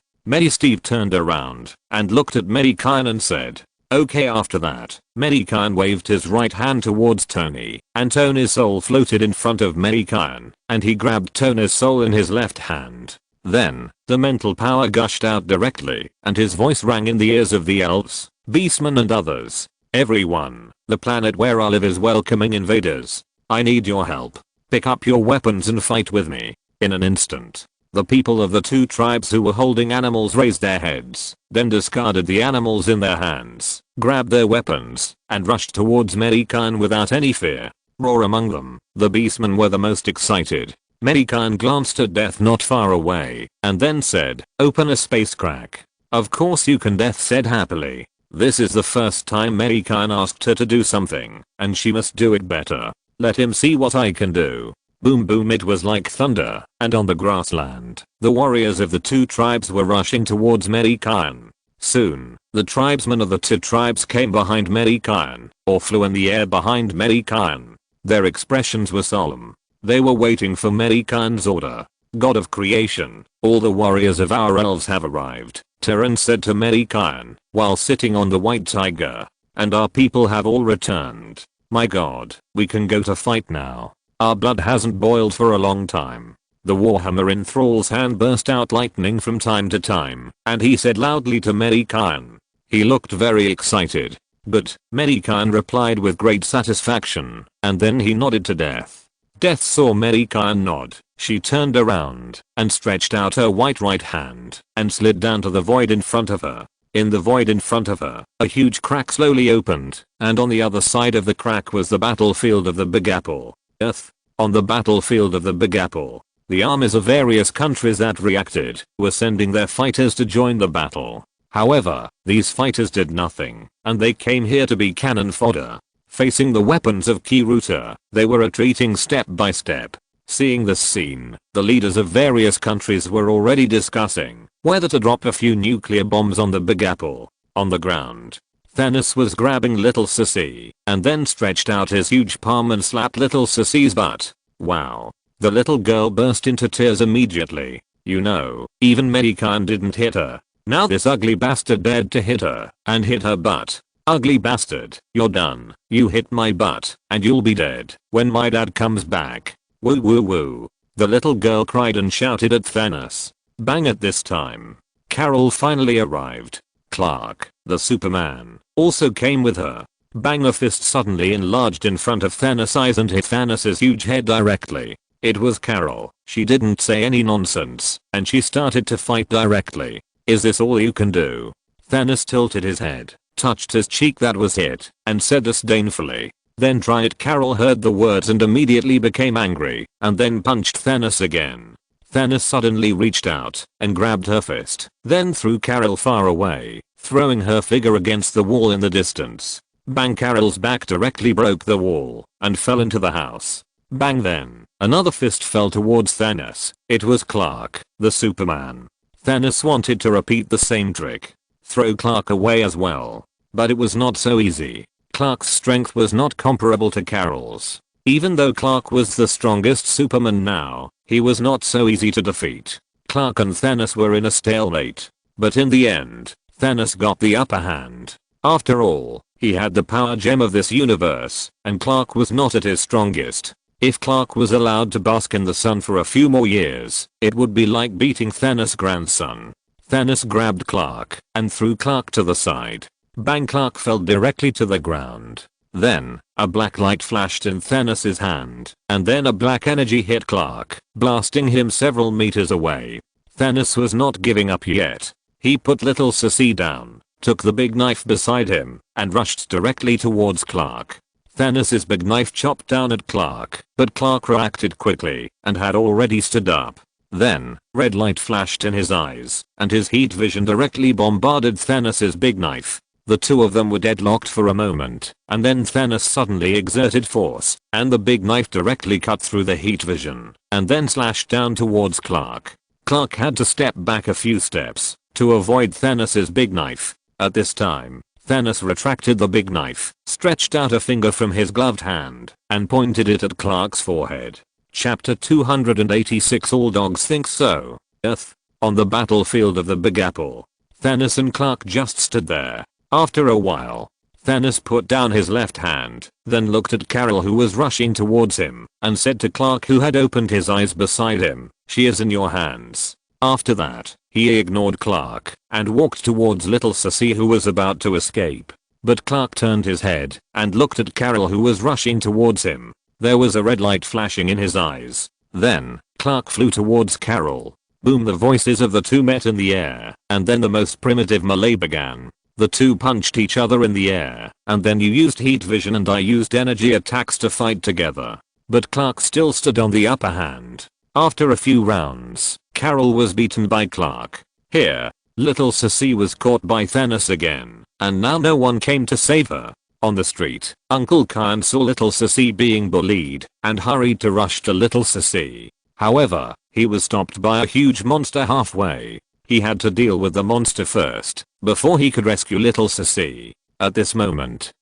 Steve turned around and looked at Mei Gan and said. Okay. After that, Mei Gan waved his right hand towards Tony, and Tony's soul floated in front of Mei Gan, and he grabbed Tony's soul in his left hand. Then, the mental power gushed out directly, and his voice rang in the ears of the elves, beastmen and others. Everyone, the planet where I live is welcoming invaders. I need your help. Pick up your weapons and fight with me. In an instant, the people of the two tribes who were holding animals raised their heads, then discarded the animals in their hands, grabbed their weapons, and rushed towards Mei Gan without any fear. Roar among them, the beastmen were the most excited. Mei Gan glanced at Death not far away, and then said, open a space crack. Of course you can, Death said happily. This is the first time Mei Gan asked her to do something, and she must do it better. Let him see what I can do. Boom boom, it was like thunder, and on the grassland, the warriors of the two tribes were rushing towards Mei Gan. Soon, the tribesmen of the two tribes came behind Mei Gan, or flew in the air behind Mei Gan. Their expressions were solemn. They were waiting for Mei Gan's order. God of creation, all the warriors of our elves have arrived, Terran said to Mei Gan, while sitting on the white tiger. And our people have all returned. My god, we can go to fight now. Our blood hasn't boiled for a long time. The warhammer in Thrall's hand burst out lightning from time to time, and he said loudly to Mei Gan. He looked very excited. But, Mei Gan replied with great satisfaction, and then he nodded to Death. Death saw Mei Gan nod. She turned around and stretched out her white right hand and slid down to the void in front of her. In the void in front of her, a huge crack slowly opened, and on the other side of the crack was the battlefield of the Big Apple. Earth. On the battlefield of the Big Apple, the armies of various countries that reacted were sending their fighters to join the battle. However, these fighters did nothing, and they came here to be cannon fodder. facing the weapons of Kiruta, they were retreating step by step. Seeing this scene, the leaders of various countries were already discussing whether to drop a few nuclear bombs on the Big Apple. On the ground, Thanos was grabbing little Sissy and then stretched out his huge palm and slapped little Sissy's butt. Wow. The little girl burst into tears immediately. You know, even Mei Gan didn't hit her. Now this ugly bastard dared to hit her and hit her butt. Ugly bastard, you're done. You hit my butt and you'll be dead when my dad comes back. Woo woo woo. The little girl cried and shouted at Thanos. Bang, at this time, Carol finally arrived. Clark, the Superman, also came with her. Bang, a fist suddenly enlarged in front of Thanos' eyes and hit Thanos' huge head directly. It was Carol. She didn't say any nonsense and she started to fight directly. Is this all you can do? Thanos tilted his head, touched his cheek that was hit, and said disdainfully. Then try it. Carol heard the words and immediately became angry and then punched Thanos again. Thanos suddenly reached out and grabbed her fist, then threw Carol far away, throwing her figure against the wall in the distance. Bang, Carol's back directly broke the wall and fell into the house. Bang, then another fist fell towards Thanos. It was Clark, the Superman. Thanos wanted to repeat the same trick, throw Clark away as well, but it was not so easy. Clark's strength was not comparable to Carol's. Even though Clark was the strongest Superman now, he was not so easy to defeat. Clark and Thanos were in a stalemate, but in the end, Thanos got the upper hand. After all, he had the power gem of this universe, and Clark was not at his strongest. If Clark was allowed to bask in the sun for a few more years, it would be like beating Thanos' grandson. Thanos grabbed Clark and threw Clark to the side. Bang, Clark fell directly to the ground. Then, a black light flashed in Thanos' hand, and then a black energy hit Clark, blasting him several meters away. Thanos was not giving up yet. He put little Sissy down, took the big knife beside him, and rushed directly towards Clark. Thanos' big knife chopped down at Clark, but Clark reacted quickly and had already stood up. Then, red light flashed in his eyes, and his heat vision directly bombarded Thanos' big knife. The two of them were deadlocked for a moment, and then Thanos suddenly exerted force, and the big knife directly cut through the heat vision, and then slashed down towards Clark. Clark had to step back a few steps to avoid Thanos' big knife. At this time, Thanos retracted the big knife, stretched out a finger from his gloved hand, and pointed it at Clark's forehead. Chapter 286. All dogs think so. Earth. On the battlefield of the Big Apple, Thanos and Clark just stood there. After a while, Thanos put down his left hand, then looked at Carol, who was rushing towards him, and said to Clark, who had opened his eyes beside him, "She is in your hands." After that, he ignored Clark and walked towards little Sissy, who was about to escape. But Clark turned his head and looked at Carol, who was rushing towards him. There was a red light flashing in his eyes. Then, Clark flew towards Carol. Boom, the voices of the two met in the air, and then the most primitive melee began. The two punched each other in the air, and then you used heat vision and I used energy attacks to fight together. But Clark still stood on the upper hand. After a few rounds, Carol was beaten by Clark. Here, little Sissy was caught by Thanos again, and now no one came to save her. On the street, Uncle Kyan saw little Sissy being bullied, and hurried to rush to little Sissy. However, he was stopped by a huge monster halfway. He had to deal with the monster first, before he could rescue little Sissy. At this moment,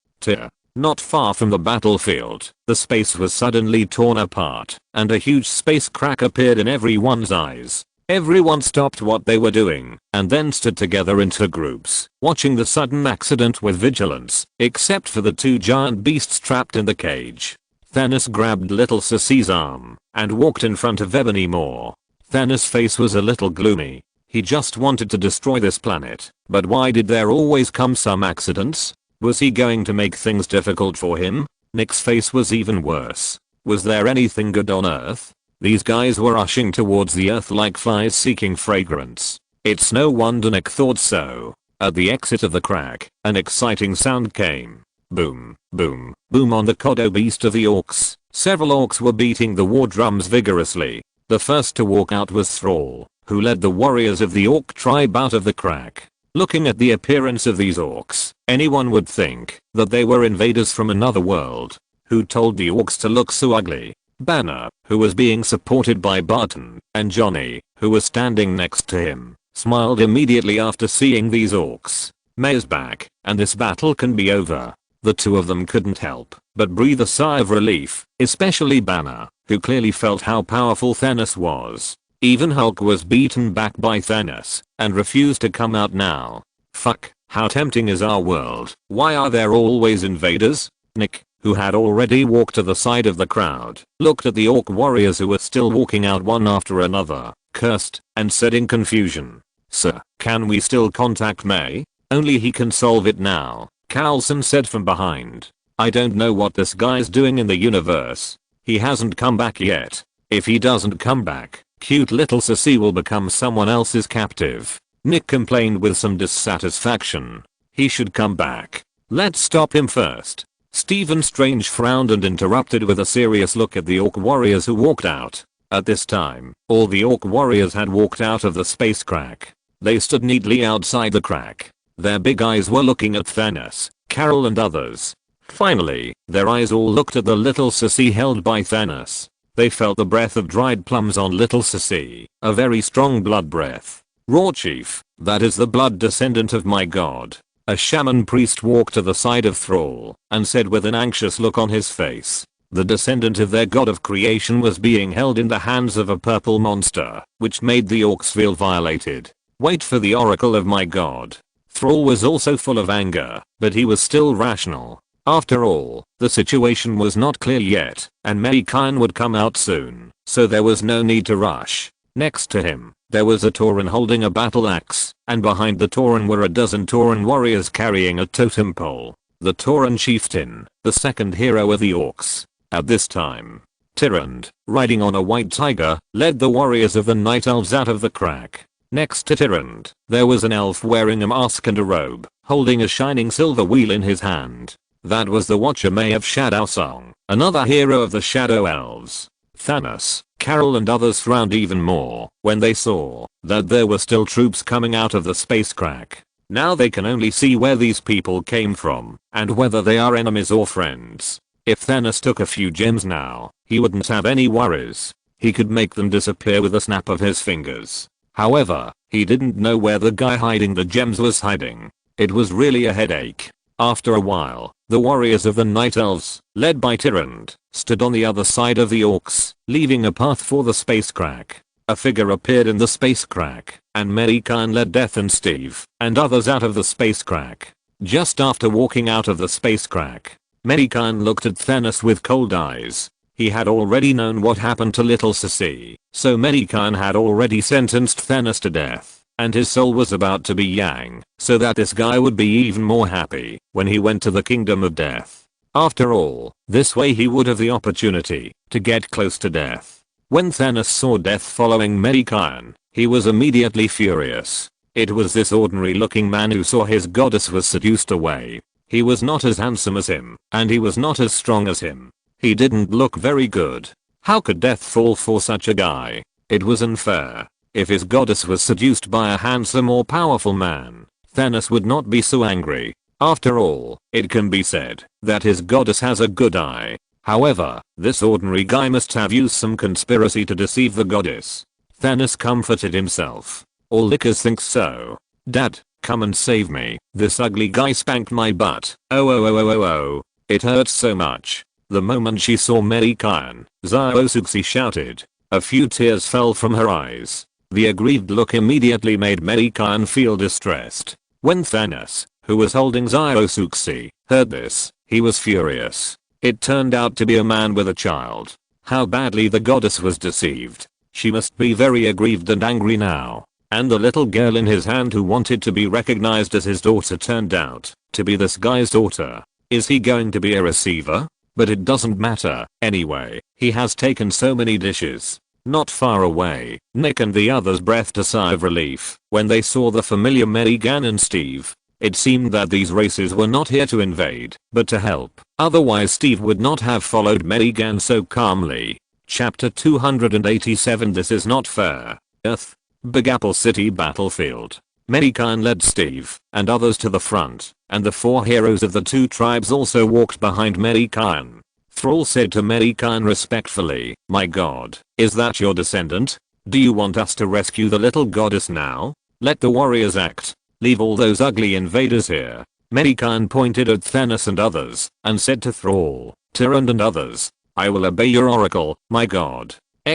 not far from the battlefield, the space was suddenly torn apart, and a huge space crack appeared in everyone's eyes. Everyone stopped what they were doing, and then stood together into groups, watching the sudden accident with vigilance, except for the two giant beasts trapped in the cage. Thanos grabbed little Sissy's arm, and walked in front of Audrey Moore. Thanos' face was a little gloomy. He just wanted to destroy this planet, but why did there always come some accidents? Was he going to make things difficult for him? Nick's face was even worse. Was there anything good on Earth? These guys were rushing towards the Earth like flies seeking fragrance. It's no wonder Nick thought so. At the exit of the crack, an exciting sound came. Boom, boom, boom on the Kodo beast of the orcs. Several orcs were beating the war drums vigorously. The first to walk out was Thrall, who led the warriors of the orc tribe out of the crack. Looking at the appearance of these orcs, anyone would think that they were invaders from another world. Who told the orcs to look so ugly? Banner, who was being supported by Barton, and Johnny, who was standing next to him, smiled immediately after seeing these orcs. Mei is back, and this battle can be over. The two of them couldn't help but breathe a sigh of relief, especially Banner, who clearly felt how powerful Thanos was. Even Hulk was beaten back by Thanos and refused to come out now. Fuck, how tempting is our world? Why are there always invaders? Nick, who had already walked to the side of the crowd, looked at the orc warriors who were still walking out one after another, cursed, and said in confusion, "Sir, can we still contact Mei? Only he can solve it now," Carlson said from behind. "I don't know what this guy's doing in the universe. He hasn't come back yet. If he doesn't come back, cute little Sissy will become someone else's captive." Nick complained with some dissatisfaction. "He should come back. Let's stop him first." Stephen Strange frowned and interrupted with a serious look at the orc warriors who walked out. At this time, all the orc warriors had walked out of the space crack. They stood neatly outside the crack. Their big eyes were looking at Thanos, Carol and others. Finally, their eyes all looked at the little Sissy held by Thanos. They felt the breath of dried plums on little Sissy, a very strong blood breath. "Raw Chief, that is the blood descendant of my god." A shaman priest walked to the side of Thrall and said with an anxious look on his face, the descendant of their god of creation was being held in the hands of a purple monster, which made the orcs feel violated. "Wait for the oracle of my god." Thrall was also full of anger, but he was still rational. After all, the situation was not clear yet, and Mei Gan would come out soon, so there was no need to rush. Next to him, there was a Tauren holding a battle axe, and behind the Tauren were a dozen Tauren warriors carrying a totem pole. The Tauren chieftain, the second hero of the orcs. At this time, Tyrande, riding on a white tiger, led the warriors of the night elves out of the crack. Next to Tyrande, there was an elf wearing a mask and a robe, holding a shining silver wheel in his hand. That was the Watcher Mei of Shadow Song, another hero of the Shadow Elves. Thanos, Carol and others frowned even more when they saw that there were still troops coming out of the space crack. Now they can only see where these people came from and whether they are enemies or friends. If Thanos took a few gems now, he wouldn't have any worries. He could make them disappear with a snap of his fingers. However, he didn't know where the guy hiding the gems was hiding. It was really a headache. After a while, the warriors of the Night Elves, led by Tyrande, stood on the other side of the orcs, leaving a path for the space crack. A figure appeared in the space crack, and Mei Gan led Death and Steve, and others out of the space crack. Just after walking out of the space crack, Mei Gan looked at Thanos with cold eyes. He had already known what happened to little Sissy, so Mei Gan had already sentenced Thanos to death. And his soul was about to be yang, so that this guy would be even more happy when he went to the kingdom of death. After all, this way he would have the opportunity to get close to death. When Thanos saw death following Mei Gan, he was immediately furious. It was this ordinary looking man who saw his goddess was seduced away. He was not as handsome as him, and he was not as strong as him. He didn't look very good. How could death fall for such a guy? It was unfair. If his goddess was seduced by a handsome or powerful man, Thanos would not be so angry. After all, it can be said that his goddess has a good eye. However, this ordinary guy must have used some conspiracy to deceive the goddess. Thanos comforted himself. All lickers think so. "Dad, come and save me. This ugly guy spanked my butt. Oh. It hurts so much." The moment she saw Mei Gan, Ziosuxi shouted. A few tears fell from her eyes. The aggrieved look immediately made Mei Gan feel distressed. When Thanos, who was holding Ziosuxi, heard this, he was furious. It turned out to be a man with a child. How badly the goddess was deceived. She must be very aggrieved and angry now. And the little girl in his hand who wanted to be recognized as his daughter turned out to be this guy's daughter. Is he going to be a receiver? But it doesn't matter, anyway, he has taken so many dishes. Not far away, Nick and the others breathed a sigh of relief when they saw the familiar Mei Gan and Steve. It seemed that these races were not here to invade, but to help. Otherwise Steve would not have followed Mei Gan so calmly. Chapter 287 This is not fair. Earth. Big Apple City battlefield. Mei Gan led Steve and others to the front, and the 4 heroes of the 2 tribes also walked behind Mei Gan. Thrall said to Mei Gan respectfully, "My god, is that your descendant? Do you want us to rescue the little goddess now? Let the warriors act. Leave all those ugly invaders here." Mei Gan pointed at Thanos and others, and said to Thrall, Tyrant and others, "I will obey your oracle, my god."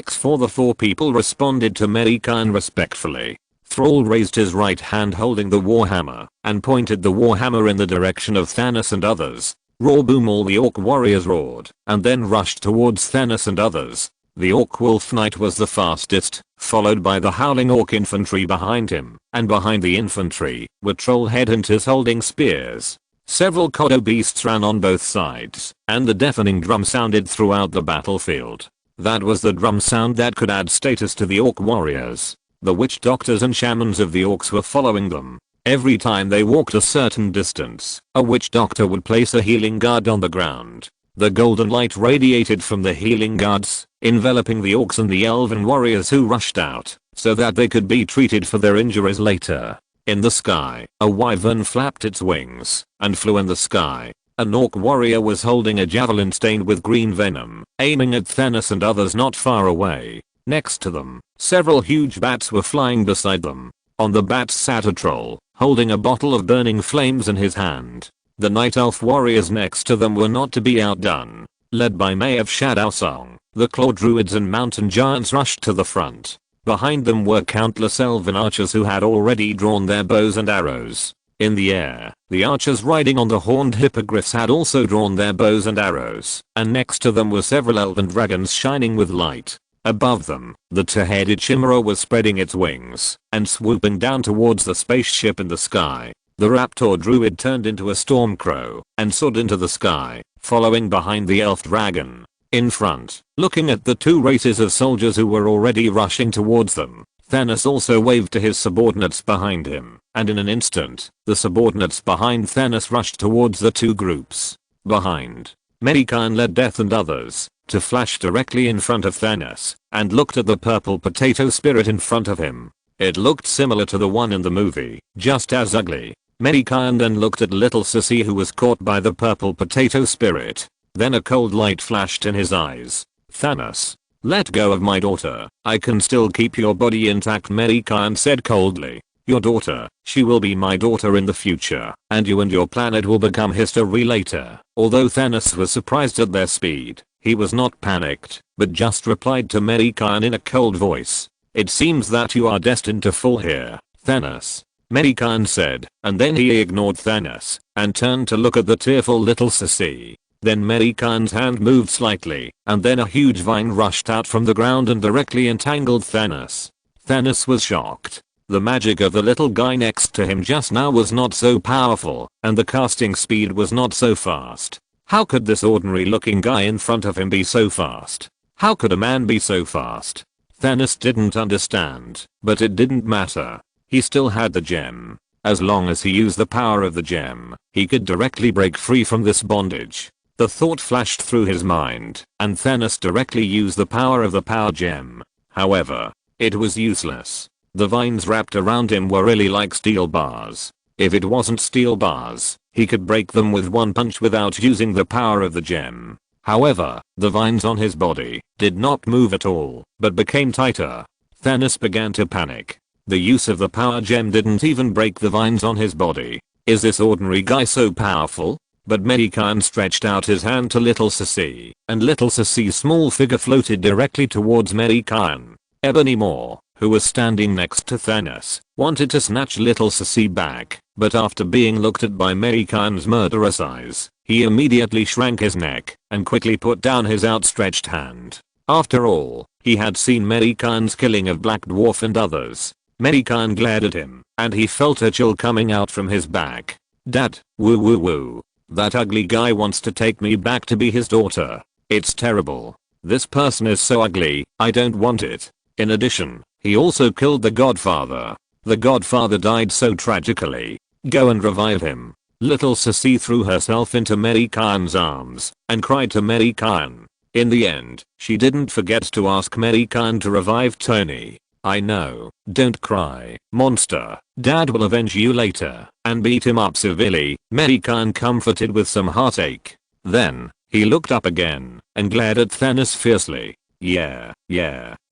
For the 4 people responded to Mei Gan respectfully. Thrall raised his right hand holding the warhammer, and pointed the warhammer in the direction of Thanos and others. Roar boom, all the orc warriors roared, and then rushed towards Thanos and others. The orc wolf knight was the fastest, followed by the howling orc infantry behind him, and behind the infantry were troll headhunters holding spears. Several Kodo beasts ran on both sides, and the deafening drum sounded throughout the battlefield. That was the drum sound that could add status to the orc warriors. The witch doctors and shamans of the orcs were following them. Every time they walked a certain distance, a witch doctor would place a healing guard on the ground. The golden light radiated from the healing guards, enveloping the orcs and the elven warriors who rushed out, so that they could be treated for their injuries later. In the sky, a wyvern flapped its wings and flew in the sky. An orc warrior was holding a javelin stained with green venom, aiming at Thanos and others not far away. Next to them, several huge bats were flying beside them. On the bats sat a troll, holding a bottle of burning flames in his hand. The night elf warriors next to them were not to be outdone. Led by May of Shadow Song, the claw druids and mountain giants rushed to the front. Behind them were countless elven archers who had already drawn their bows and arrows. In the air, the archers riding on the horned hippogriffs had also drawn their bows and arrows, and next to them were several elven dragons shining with light. Above them, the 2-headed chimera was spreading its wings and swooping down towards the spaceship in the sky. The raptor druid turned into a storm crow and soared into the sky, following behind the elf dragon. In front, looking at the 2 races of soldiers who were already rushing towards them, Thanos also waved to his subordinates behind him, and in an instant, the subordinates behind Thanos rushed towards the 2 groups. Behind, Mei Gan led Death and others to flash directly in front of Thanos, and looked at the purple potato spirit in front of him. It looked similar to the one in the movie, just as ugly. Mei Gan then looked at little Sissy who was caught by the purple potato spirit. Then a cold light flashed in his eyes. "Thanos, let go of my daughter. I can still keep your body intact," Mei Gan said coldly. "Your daughter, she will be my daughter in the future, and you and your planet will become history later." Although Thanos was surprised at their speed, he was not panicked, but just replied to Mei Gan in a cold voice. "It seems that you are destined to fall here, Thanos," Mei Gan said, and then he ignored Thanos and turned to look at the tearful little Sissy. Then Mei Gan's hand moved slightly, and then a huge vine rushed out from the ground and directly entangled Thanos. Thanos was shocked. The magic of the little guy next to him just now was not so powerful, and the casting speed was not so fast. How could this ordinary looking guy in front of him be so fast? How could a man be so fast? Thanos didn't understand, but it didn't matter. He still had the gem. As long as he used the power of the gem, he could directly break free from this bondage. The thought flashed through his mind, and Thanos directly used the power of the power gem. However, it was useless. The vines wrapped around him were really like steel bars. If it wasn't steel bars, he could break them with one punch without using the power of the gem. However, the vines on his body did not move at all, but became tighter. Thanos began to panic. The use of the power gem didn't even break the vines on his body. Is this ordinary guy so powerful? But Mei Gan stretched out his hand to little Sissy, and little Sissy's small figure floated directly towards Mei Gan. Audrey Moore, who was standing next to Thanos, wanted to snatch little Sissy back, but after being looked at by Mei Gan's murderous eyes, he immediately shrank his neck and quickly put down his outstretched hand. After all, he had seen Mei Gan's killing of Black Dwarf and others. Mei Gan glared at him, and he felt a chill coming out from his back. "Dad, woo woo woo. That ugly guy wants to take me back to be his daughter. It's terrible. This person is so ugly, I don't want it." In addition, he also killed the Godfather. The Godfather died so tragically. "Go and revive him." Little Sissy threw herself into Mei Gan's arms and cried to Mei Gan. In the end, she didn't forget to ask Mei Gan to revive Tony. I know, don't cry, monster. Dad will avenge you later, and beat him up severely, Mei Gan comforted with some heartache. Then, he looked up again, and glared at Thanos fiercely. Yeah,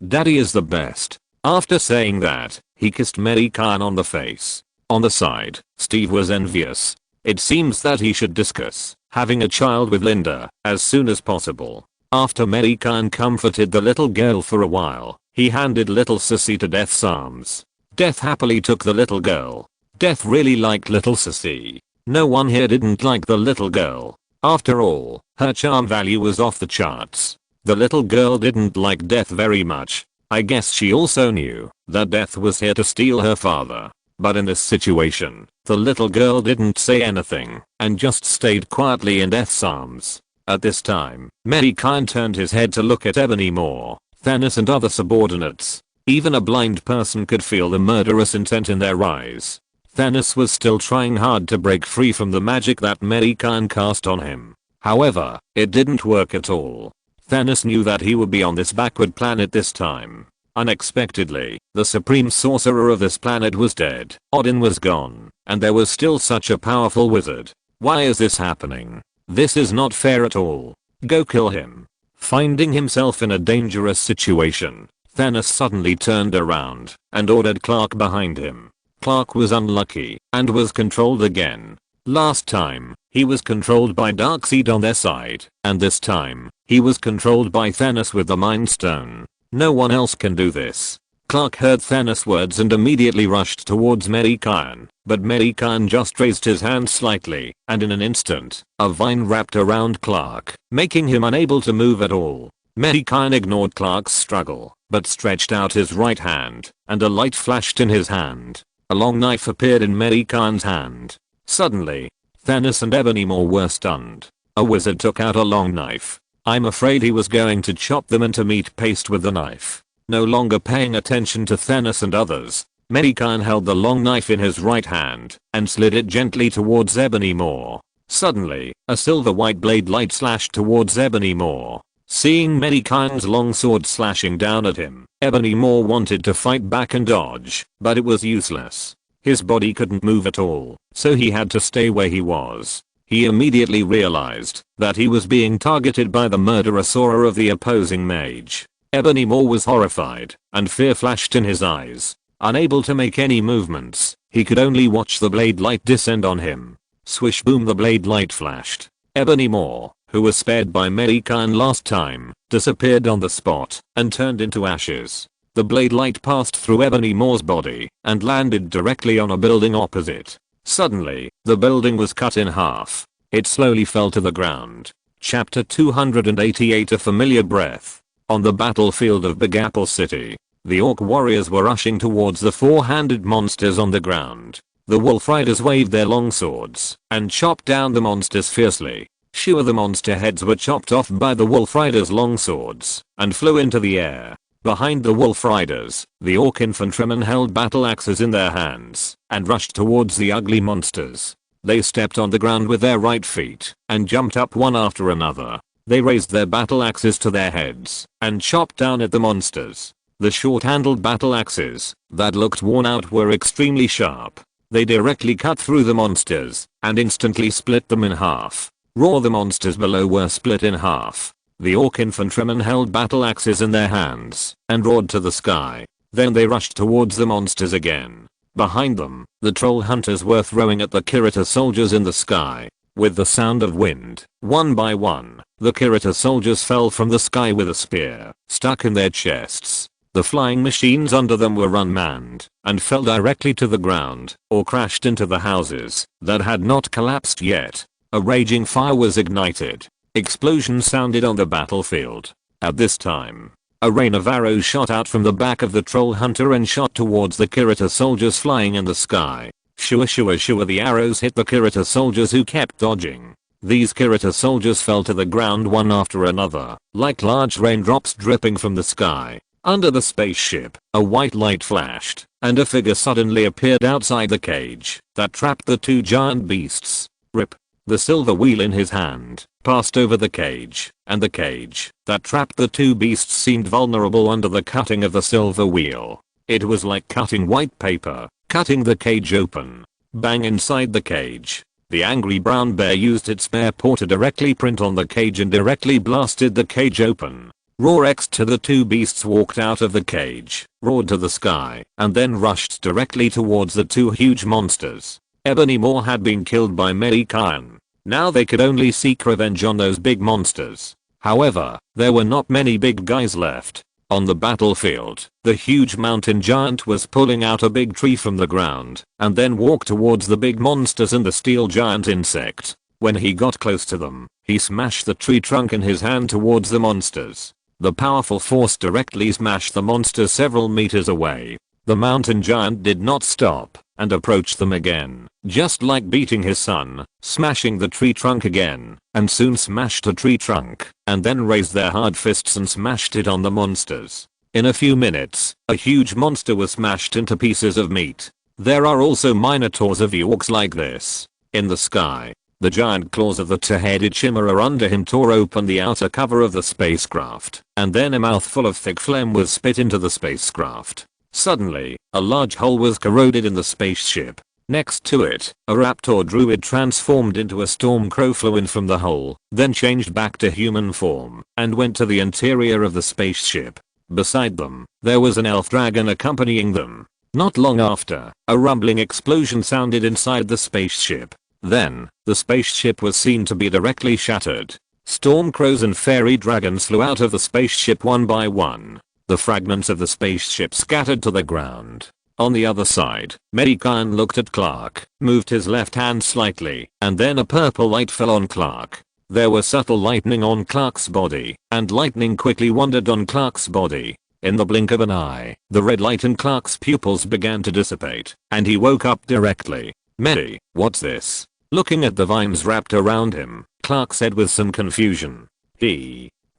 Daddy is the best. After saying that, he kissed Mei Gan on the face. On the side, Steve was envious. It seems that he should discuss having a child with Linda as soon as possible. After Mei Gan comforted the little girl for a while, he handed little Sissy to Death's arms. Death happily took the little girl. Death really liked little Sissy. No one here didn't like the little girl. After all, her charm value was off the charts. The little girl didn't like Death very much. I guess she also knew that Death was here to steal her father. But in this situation, the little girl didn't say anything and just stayed quietly in Death's arms. At this time, Mei Gan turned his head to look at Audrey Moore, Thanos and other subordinates. Even a blind person could feel the murderous intent in their eyes. Thanos was still trying hard to break free from the magic that Mei Gan cast on him. However, it didn't work at all. Thanos knew that he would be on this backward planet this time. Unexpectedly, the supreme sorcerer of this planet was dead. Odin was gone, and there was still such a powerful wizard. Why is this happening? This is not fair at all. Go kill him. Finding himself in a dangerous situation, Thanos suddenly turned around and ordered Clark behind him. Clark was unlucky and was controlled again. Last time, he was controlled by Darkseid on their side, and this time, he was controlled by Thanos with the Mind Stone. No one else can do this. Clark heard Thanos' words and immediately rushed towards Mei Gan, but Mei Gan just raised his hand slightly, and in an instant, a vine wrapped around Clark, making him unable to move at all. Mei Gan ignored Clark's struggle, but stretched out his right hand, and a light flashed in his hand. A long knife appeared in Mei Gan's hand. Suddenly, Thanos and Audrey Moore were stunned. A wizard took out a long knife. I'm afraid he was going to chop them into meat paste with the knife. No longer paying attention to Thanos and others, Mei Gan held the long knife in his right hand and slid it gently towards Audrey Moore. Suddenly, a silver-white blade light slashed towards Audrey Moore. Seeing Mei Gan's long sword slashing down at him, Audrey Moore wanted to fight back and dodge, but it was useless. His body couldn't move at all, so he had to stay where he was. He immediately realized that he was being targeted by the murderous aura of the opposing mage. Audrey Moore was horrified, and fear flashed in his eyes. Unable to make any movements, he could only watch the blade light descend on him. Swish boom, the blade light flashed. Audrey Moore, who was spared by Mei Gan last time, disappeared on the spot and turned into ashes. The blade light passed through Audrey Moore's body and landed directly on a building opposite. Suddenly, the building was cut in half. It slowly fell to the ground. Chapter 288, a familiar breath. On the battlefield of Big Apple City, the orc warriors were rushing towards the four-handed monsters on the ground. The wolf riders waved their long swords and chopped down the monsters fiercely. Few of the monster heads were chopped off by the wolf riders' long swords and flew into the air. Behind the wolf riders, the orc infantrymen held battle axes in their hands and rushed towards the ugly monsters. They stepped on the ground with their right feet and jumped up one after another. They raised their battle axes to their heads and chopped down at the monsters. The short-handled battle axes that looked worn out were extremely sharp. They directly cut through the monsters and instantly split them in half. Raw, the monsters below were split in half. The orc infantrymen held battle axes in their hands and roared to the sky. Then they rushed towards the monsters again. Behind them, the troll hunters were throwing at the Kirita soldiers in the sky. With the sound of wind, one by one, the Kirita soldiers fell from the sky with a spear stuck in their chests. The flying machines under them were unmanned and fell directly to the ground or crashed into the houses that had not collapsed yet. A raging fire was ignited. Explosions sounded on the battlefield. At this time, a rain of arrows shot out from the back of the troll hunter and shot towards the Kirita soldiers flying in the sky. Shua shua shua, the arrows hit the Kirita soldiers who kept dodging. These Kirita soldiers fell to the ground one after another, like large raindrops dripping from the sky. Under the spaceship, a white light flashed, and a figure suddenly appeared outside the cage that trapped the two giant beasts. Rip. The silver wheel in his hand passed over the cage, and the cage that trapped the two beasts seemed vulnerable under the cutting of the silver wheel. It was like cutting white paper, cutting the cage open. Bang inside the cage. The angry brown bear used its bear paw to directly print on the cage and directly blasted the cage open. Roar X to the two beasts walked out of the cage, roared to the sky, and then rushed directly towards the two huge monsters. Audrey Moore had been killed by Mei Gan. Now they could only seek revenge on those big monsters. However, there were not many big guys left. On the battlefield, the huge mountain giant was pulling out a big tree from the ground and then walked towards the big monsters and the steel giant insect. When he got close to them, he smashed the tree trunk in his hand towards the monsters. The powerful force directly smashed the monsters several meters away. The mountain giant did not stop and approached them again, just like beating his son, smashing the tree trunk again, and soon smashed the tree trunk, and then raised their hard fists and smashed it on the monsters. In a few minutes, a huge monster was smashed into pieces of meat. There are also minotaurs of orcs like this. In the sky, the giant claws of the two-headed chimera under him tore open the outer cover of the spacecraft, and then a mouthful of thick phlegm was spit into the spacecraft. Suddenly, a large hole was corroded in the spaceship. Next to it, a raptor druid transformed into a storm crow flew in from the hole, then changed back to human form, and went to the interior of the spaceship. Beside them, there was an elf dragon accompanying them. Not long after, a rumbling explosion sounded inside the spaceship. Then, the spaceship was seen to be directly shattered. Storm crows and fairy dragons flew out of the spaceship one by one. The fragments of the spaceship scattered to the ground. On the other side, Mei Gan looked at Clark, moved his left hand slightly, and then a purple light fell on Clark. There was subtle lightning on Clark's body, and lightning quickly wandered on Clark's body. In the blink of an eye, the red light in Clark's pupils began to dissipate, and he woke up directly. "Mei, what's this?" Looking at the vines wrapped around him, Clark said with some confusion.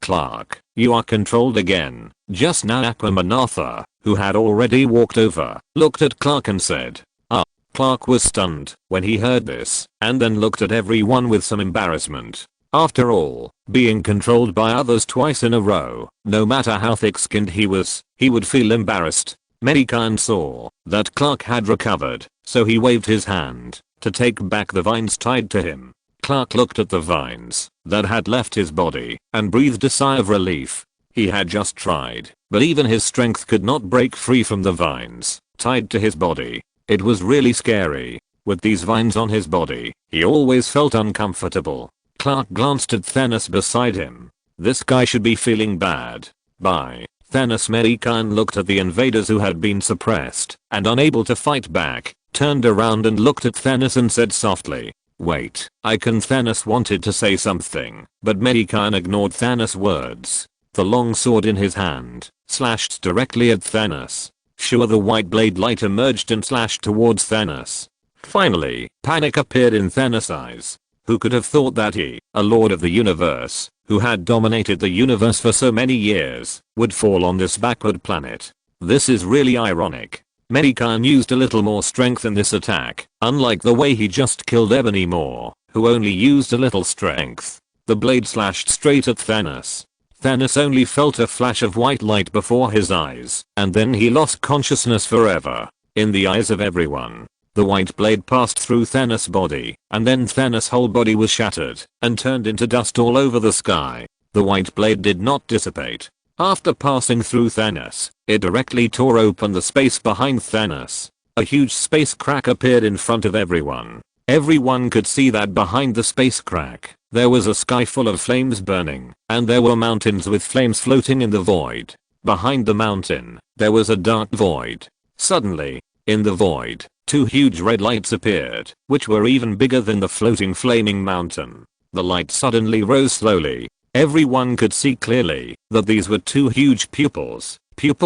Clark, you are controlled again." Just now Aquamanatha, who had already walked over, looked at Clark and said, "Ah." Clark was stunned when he heard this, and then looked at everyone with some embarrassment. After all, being controlled by others twice in a row, no matter how thick-skinned he was, he would feel embarrassed. Mei Gan saw that Clark had recovered, so he waved his hand to take back the vines tied to him. Clark looked at the vines that had left his body and breathed a sigh of relief. He had just tried, but even his strength could not break free from the vines tied to his body. It was really scary. With these vines on his body, he always felt uncomfortable. Clark glanced at Thanos beside him. This guy should be feeling bad. Bye. Thanos. Mei Gan looked at the invaders who had been suppressed and unable to fight back, turned around and looked at Thanos and said softly, "Wait, I can." Thanos wanted to say something, but Mei Gan ignored Thanos' words. The long sword in his hand slashed directly at Thanos. Sure, the white blade light emerged and slashed towards Thanos. Finally, panic appeared in Thanos' eyes. Who could have thought that he, a lord of the universe, who had dominated the universe for so many years, would fall on this backward planet? This is really ironic. Mei Gan used a little more strength in this attack, unlike the way he just killed Audrey Moore, who only used a little strength. The blade slashed straight at Thanos. Thanos only felt a flash of white light before his eyes, and then he lost consciousness forever. In the eyes of everyone, the white blade passed through Thanos' body, and then Thanos' whole body was shattered and turned into dust all over the sky. The white blade did not dissipate. After passing through Thanos, it directly tore open the space behind Thanos. A huge space crack appeared in front of everyone. Everyone could see that behind the space crack, there was a sky full of flames burning, and there were mountains with flames floating in the void. Behind the mountain, there was a dark void. Suddenly, in the void, two huge red lights appeared, which were even bigger than the floating flaming mountain. The light suddenly rose slowly. Everyone could see clearly that these were two huge pupils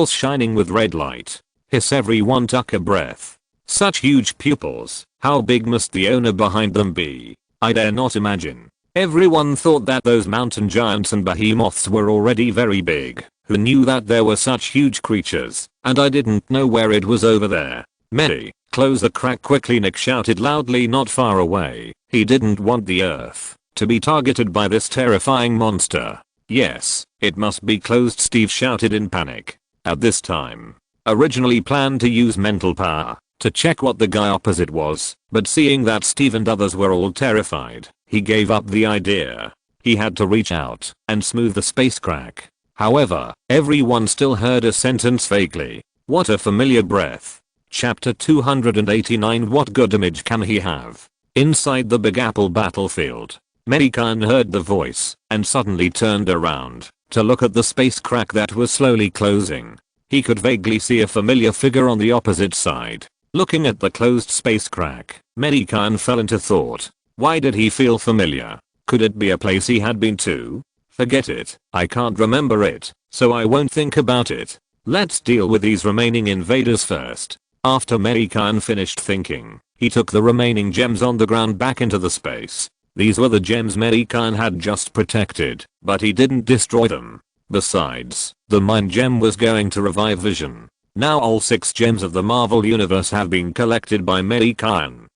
shining with red light. Hiss! Everyone took a breath. Such huge pupils, how big must the owner behind them be? I dare not imagine. Everyone thought that those mountain giants and behemoths were already very big. Who knew that there were such huge creatures? And I didn't know where it was over there. Mei, close the crack quickly, Nick shouted loudly not far away. He didn't want the earth to be targeted by this terrifying monster. Yes, it must be closed, Steve shouted in panic. At this time, originally planned to use mental power to check what the guy opposite was, but seeing that Steve and others were all terrified, he gave up the idea. He had to reach out and smooth the space crack. However, everyone still heard a sentence vaguely. What a familiar breath. Chapter 289. What good image can he have? Inside the Big Apple battlefield, Mei Gan heard the voice and suddenly turned around to look at the space crack that was slowly closing. He could vaguely see a familiar figure on the opposite side. Looking at the closed space crack, Mei Gan fell into thought. Why did he feel familiar? Could it be a place he had been to? Forget it, I can't remember it, so I won't think about it. Let's deal with these remaining invaders first. After Mei Gan finished thinking, he took the remaining gems on the ground back into the space. These were the gems Mei Gan had just protected, but he didn't destroy them. Besides, the mind gem was going to revive Vision. Now all 6 gems of the Marvel Universe have been collected by Mei Gan.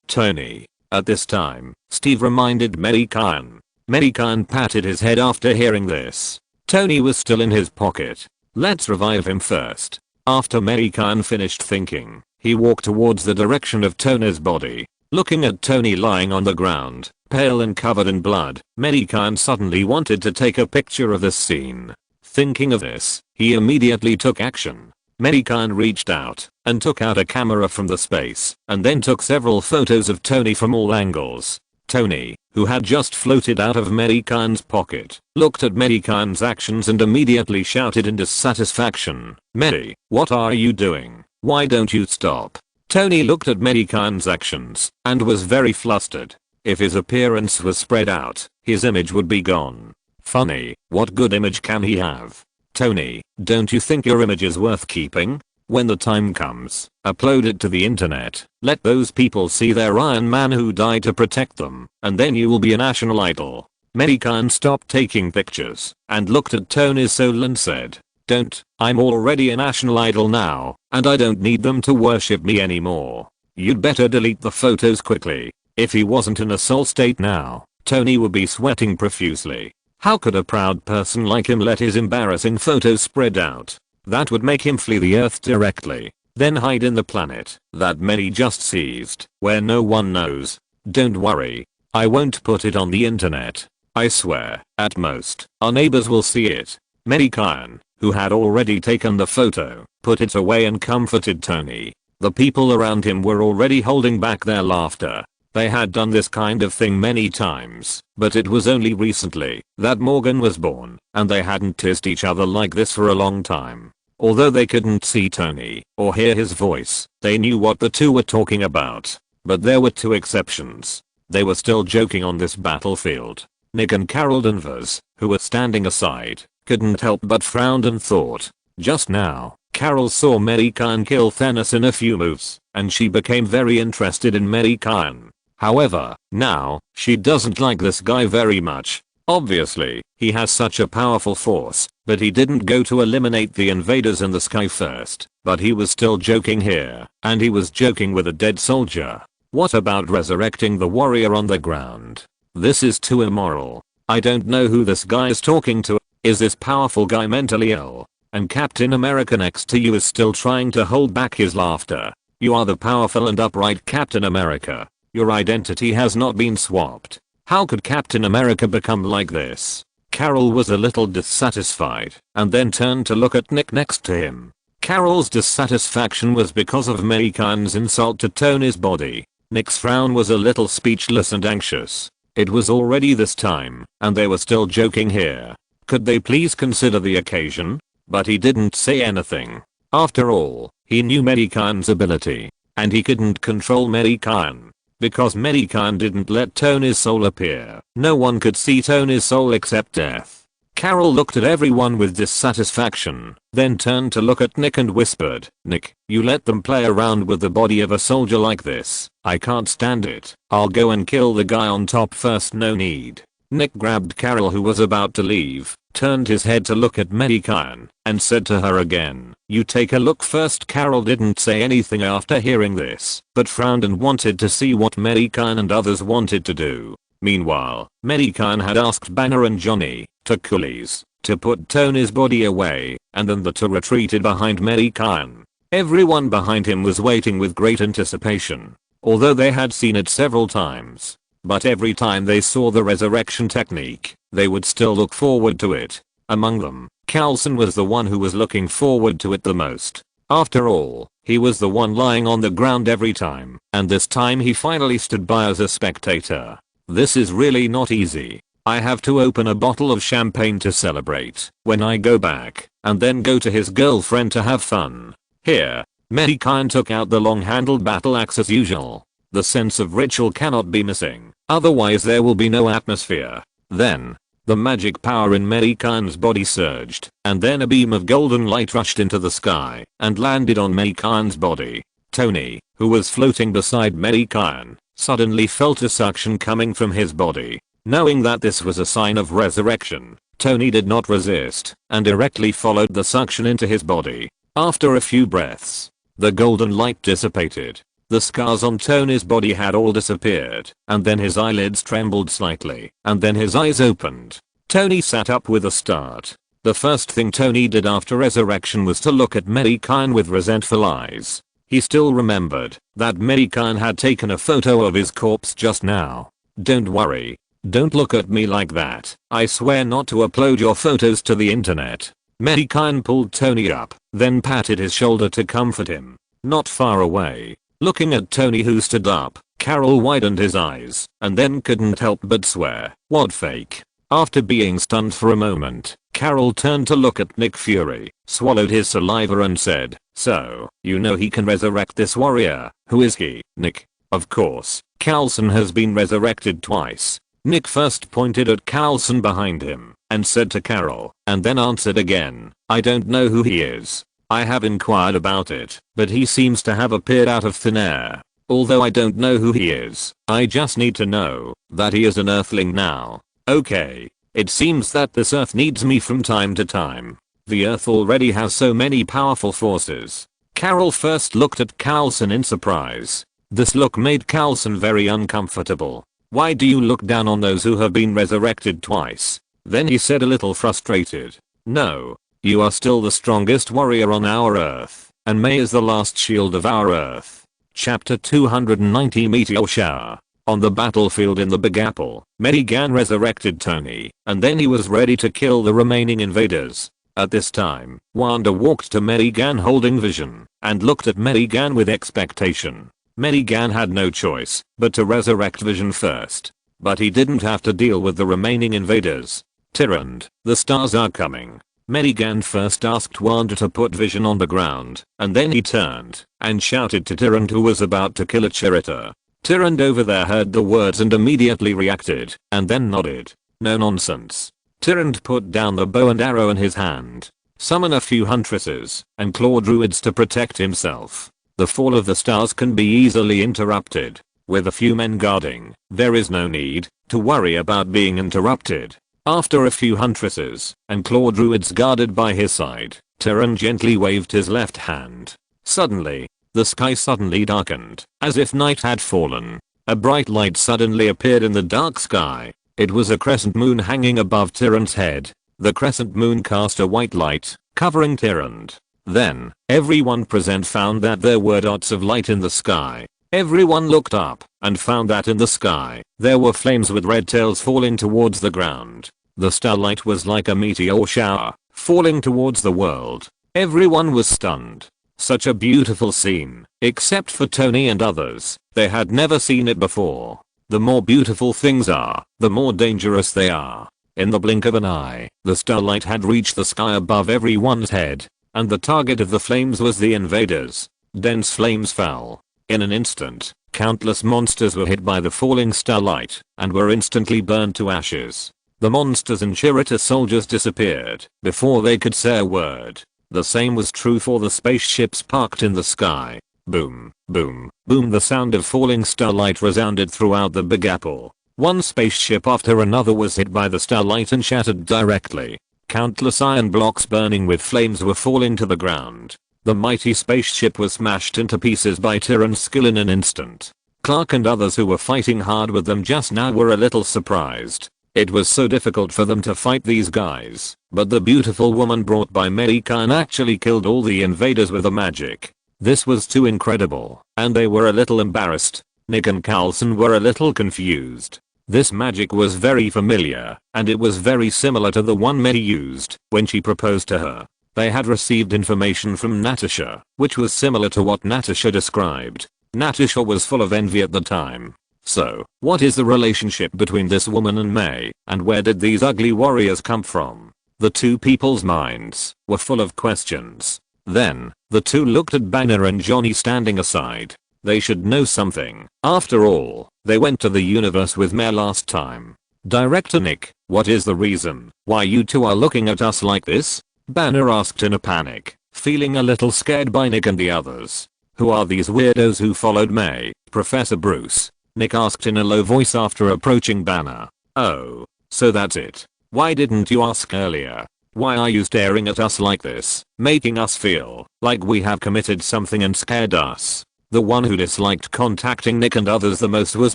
Tony. At this time, Steve reminded Mei Gan. Mei Gan patted his head after hearing this. Tony was still in his pocket. Let's revive him first. After Mei Gan finished thinking, he walked towards the direction of Tony's body. Looking at Tony lying on the ground, pale and covered in blood, Mei Gan suddenly wanted to take a picture of this scene. Thinking of this, he immediately took action. Mei Gan reached out and took out a camera from the space and then took several photos of Tony from all angles. Tony, who had just floated out of Mei Gan's pocket, looked at Mei Gan's actions and immediately shouted in dissatisfaction, "Mei, what are you doing? Why don't you stop?" Tony looked at Mei Gan's actions and was very flustered. If his appearance was spread out, his image would be gone. Funny, what good image can he have? Tony, don't you think your image is worth keeping? When the time comes, upload it to the internet. Let those people see their Iron Man who died to protect them, and then you will be a national idol. Mei Gan stopped taking pictures and looked at Tony's soul and said, "Don't, I'm already a national idol now, and I don't need them to worship me anymore. You'd better delete the photos quickly." If he wasn't in a soul state now, Tony would be sweating profusely. How could a proud person like him let his embarrassing photos spread out? That would make him flee the earth directly, then hide in the planet that Mei just seized, where no one knows. Don't worry, I won't put it on the internet. I swear, at most, our neighbors will see it. Mei Gan, who had already taken the photo, put it away and comforted Tony. The people around him were already holding back their laughter. They had done this kind of thing many times, but it was only recently that Morgan was born, and they hadn't teased each other like this for a long time. Although they couldn't see Tony or hear his voice, they knew what the two were talking about. But there were 2 exceptions. They were still joking on this battlefield. Nick and Carol Danvers, who were standing aside, couldn't help but frown and thought. Just now, Carol saw Mei Gan kill Thanos in a few moves, and she became very interested in Mei Gan. However, now, she doesn't like this guy very much. Obviously, he has such a powerful force, but he didn't go to eliminate the invaders in the sky first. But he was still joking here, and he was joking with a dead soldier. What about resurrecting the warrior on the ground? This is too immoral. I don't know who this guy is talking to. Is this powerful guy mentally ill? And Captain America next to you is still trying to hold back his laughter. You are the powerful and upright Captain America. Your identity has not been swapped. How could Captain America become like this? Carol was a little dissatisfied and then turned to look at Nick next to him. Carol's dissatisfaction was because of Mei Gan's insult to Tony's body. Nick's frown was a little speechless and anxious. It was already this time, and they were still joking here. Could they please consider the occasion? But he didn't say anything. After all, he knew Mei Gan's ability, and he couldn't control Mei Gan. Because Mei Gan didn't let Tony's soul appear, no one could see Tony's soul except death. Carol looked at everyone with dissatisfaction, then turned to look at Nick and whispered, "Nick, you let them play around with the body of a soldier like this. I can't stand it. I'll go and kill the guy on top first, no need." Nick grabbed Carol, who was about to leave, turned his head to look at Mei Gan, and said to her again, "You take a look first." Carol didn't say anything after hearing this, but frowned and wanted to see what Mei Gan and others wanted to do. Meanwhile, Mei Gan had asked Banner and Johnny to coolies to put Tony's body away, and then the two retreated behind Mei Gan. Everyone behind him was waiting with great anticipation, although they had seen it several times. But every time they saw the resurrection technique, they would still look forward to it. Among them, Carlson was the one who was looking forward to it the most. After all, he was the one lying on the ground every time, and this time he finally stood by as a spectator. This is really not easy. I have to open a bottle of champagne to celebrate when I go back, and then go to his girlfriend to have fun. Here, Mei Gan took out the long-handled battle axe as usual. The sense of ritual cannot be missing, otherwise there will be no atmosphere. Then, the magic power in Mei Gan's body surged, and then a beam of golden light rushed into the sky and landed on Mei Gan's body. Tony, who was floating beside Mei Gan, suddenly felt a suction coming from his body. Knowing that this was a sign of resurrection, Tony did not resist and directly followed the suction into his body. After a few breaths, the golden light dissipated. The scars on Tony's body had all disappeared, and then his eyelids trembled slightly, and then his eyes opened. Tony sat up with a start. The first thing Tony did after resurrection was to look at Mei Gan with resentful eyes. He still remembered that Mei Gan had taken a photo of his corpse just now. Don't worry. Don't look at me like that. I swear not to upload your photos to the internet. Mei Gan pulled Tony up, then patted his shoulder to comfort him. Not far away, looking at Tony who stood up, Carol widened his eyes, and then couldn't help but swear, "What fake?" After being stunned for a moment, Carol turned to look at Nick Fury, swallowed his saliva and said, "So, you know he can resurrect this warrior. Who is he, Nick?" Of course, Carlson has been resurrected twice. Nick first pointed at Carlson behind him and said to Carol, and then answered again, "I don't know who he is. I have inquired about it, but he seems to have appeared out of thin air. Although I don't know who he is, I just need to know that he is an earthling now. Okay, it seems that this earth needs me from time to time. The earth already has so many powerful forces." Carol first looked at Carlson in surprise. This look made Carlson very uncomfortable. "Why do you look down on those who have been resurrected twice?" Then he said a little frustrated, "No. You are still the strongest warrior on our earth, and Mei is the last shield of our earth." Chapter 290 Meteor Shower. On the battlefield in the Big Apple, Mei Gan resurrected Tony, and then he was ready to kill the remaining invaders. At this time, Wanda walked to Mei Gan holding Vision, and looked at Mei Gan with expectation. Mei Gan had no choice but to resurrect Vision first. But he didn't have to deal with the remaining invaders. "Tyrant, the stars are coming." Mei Gan first asked Wanda to put Vision on the ground, and then he turned and shouted to Tyrant who was about to kill a Chirita. Tyrant over there heard the words and immediately reacted, and then nodded. "No nonsense." Tyrant put down the bow and arrow in his hand. "Summon a few huntresses and claw druids to protect himself. The fall of the stars can be easily interrupted. With a few men guarding, there is no need to worry about being interrupted." After a few huntresses and claw druids guarded by his side, Tyrant gently waved his left hand. Suddenly, the sky suddenly darkened, as if night had fallen. A bright light suddenly appeared in the dark sky. It was a crescent moon hanging above Tyrant's head. The crescent moon cast a white light, covering Tyrant. Then, everyone present found that there were dots of light in the sky. Everyone looked up and found that in the sky, there were flames with red tails falling towards the ground. The starlight was like a meteor shower, falling towards the world. Everyone was stunned. Such a beautiful scene, except for Tony and others. They had never seen it before. The more beautiful things are, the more dangerous they are. In the blink of an eye, the starlight had reached the sky above everyone's head, and the target of the flames was the invaders. Dense flames fell. In an instant, countless monsters were hit by the falling starlight, and were instantly burned to ashes. The monsters and Chirita soldiers disappeared before they could say a word. The same was true for the spaceships parked in the sky. Boom, boom, boom. The sound of falling starlight resounded throughout the Big Apple. One spaceship after another was hit by the starlight and shattered directly. Countless iron blocks burning with flames were falling to the ground. The mighty spaceship was smashed into pieces by Tyrant's skill in an instant. Clark and others who were fighting hard with them just now were a little surprised. It was so difficult for them to fight these guys, but the beautiful woman brought by Mei Gan actually killed all the invaders with the magic. This was too incredible, and they were a little embarrassed. Nick and Carlson were a little confused. This magic was very familiar, and it was very similar to the one Mei used when she proposed to her. They had received information from Natasha, which was similar to what Natasha described. Natasha was full of envy at the time. So, what is the relationship between this woman and Mei, and where did these ugly warriors come from? The two people's minds were full of questions. Then, the two looked at Banner and Johnny standing aside. They should know something. After all, they went to the universe with Mei last time. Director Nick, what is the reason why you two are looking at us like this? Banner asked in a panic, feeling a little scared by Nick and the others. Who are these weirdos who followed Mei, Professor Bruce? Nick asked in a low voice after approaching Banner. Oh, so that's it. Why didn't you ask earlier? Why are you staring at us like this, making us feel like we have committed something and scared us? The one who disliked contacting Nick and others the most was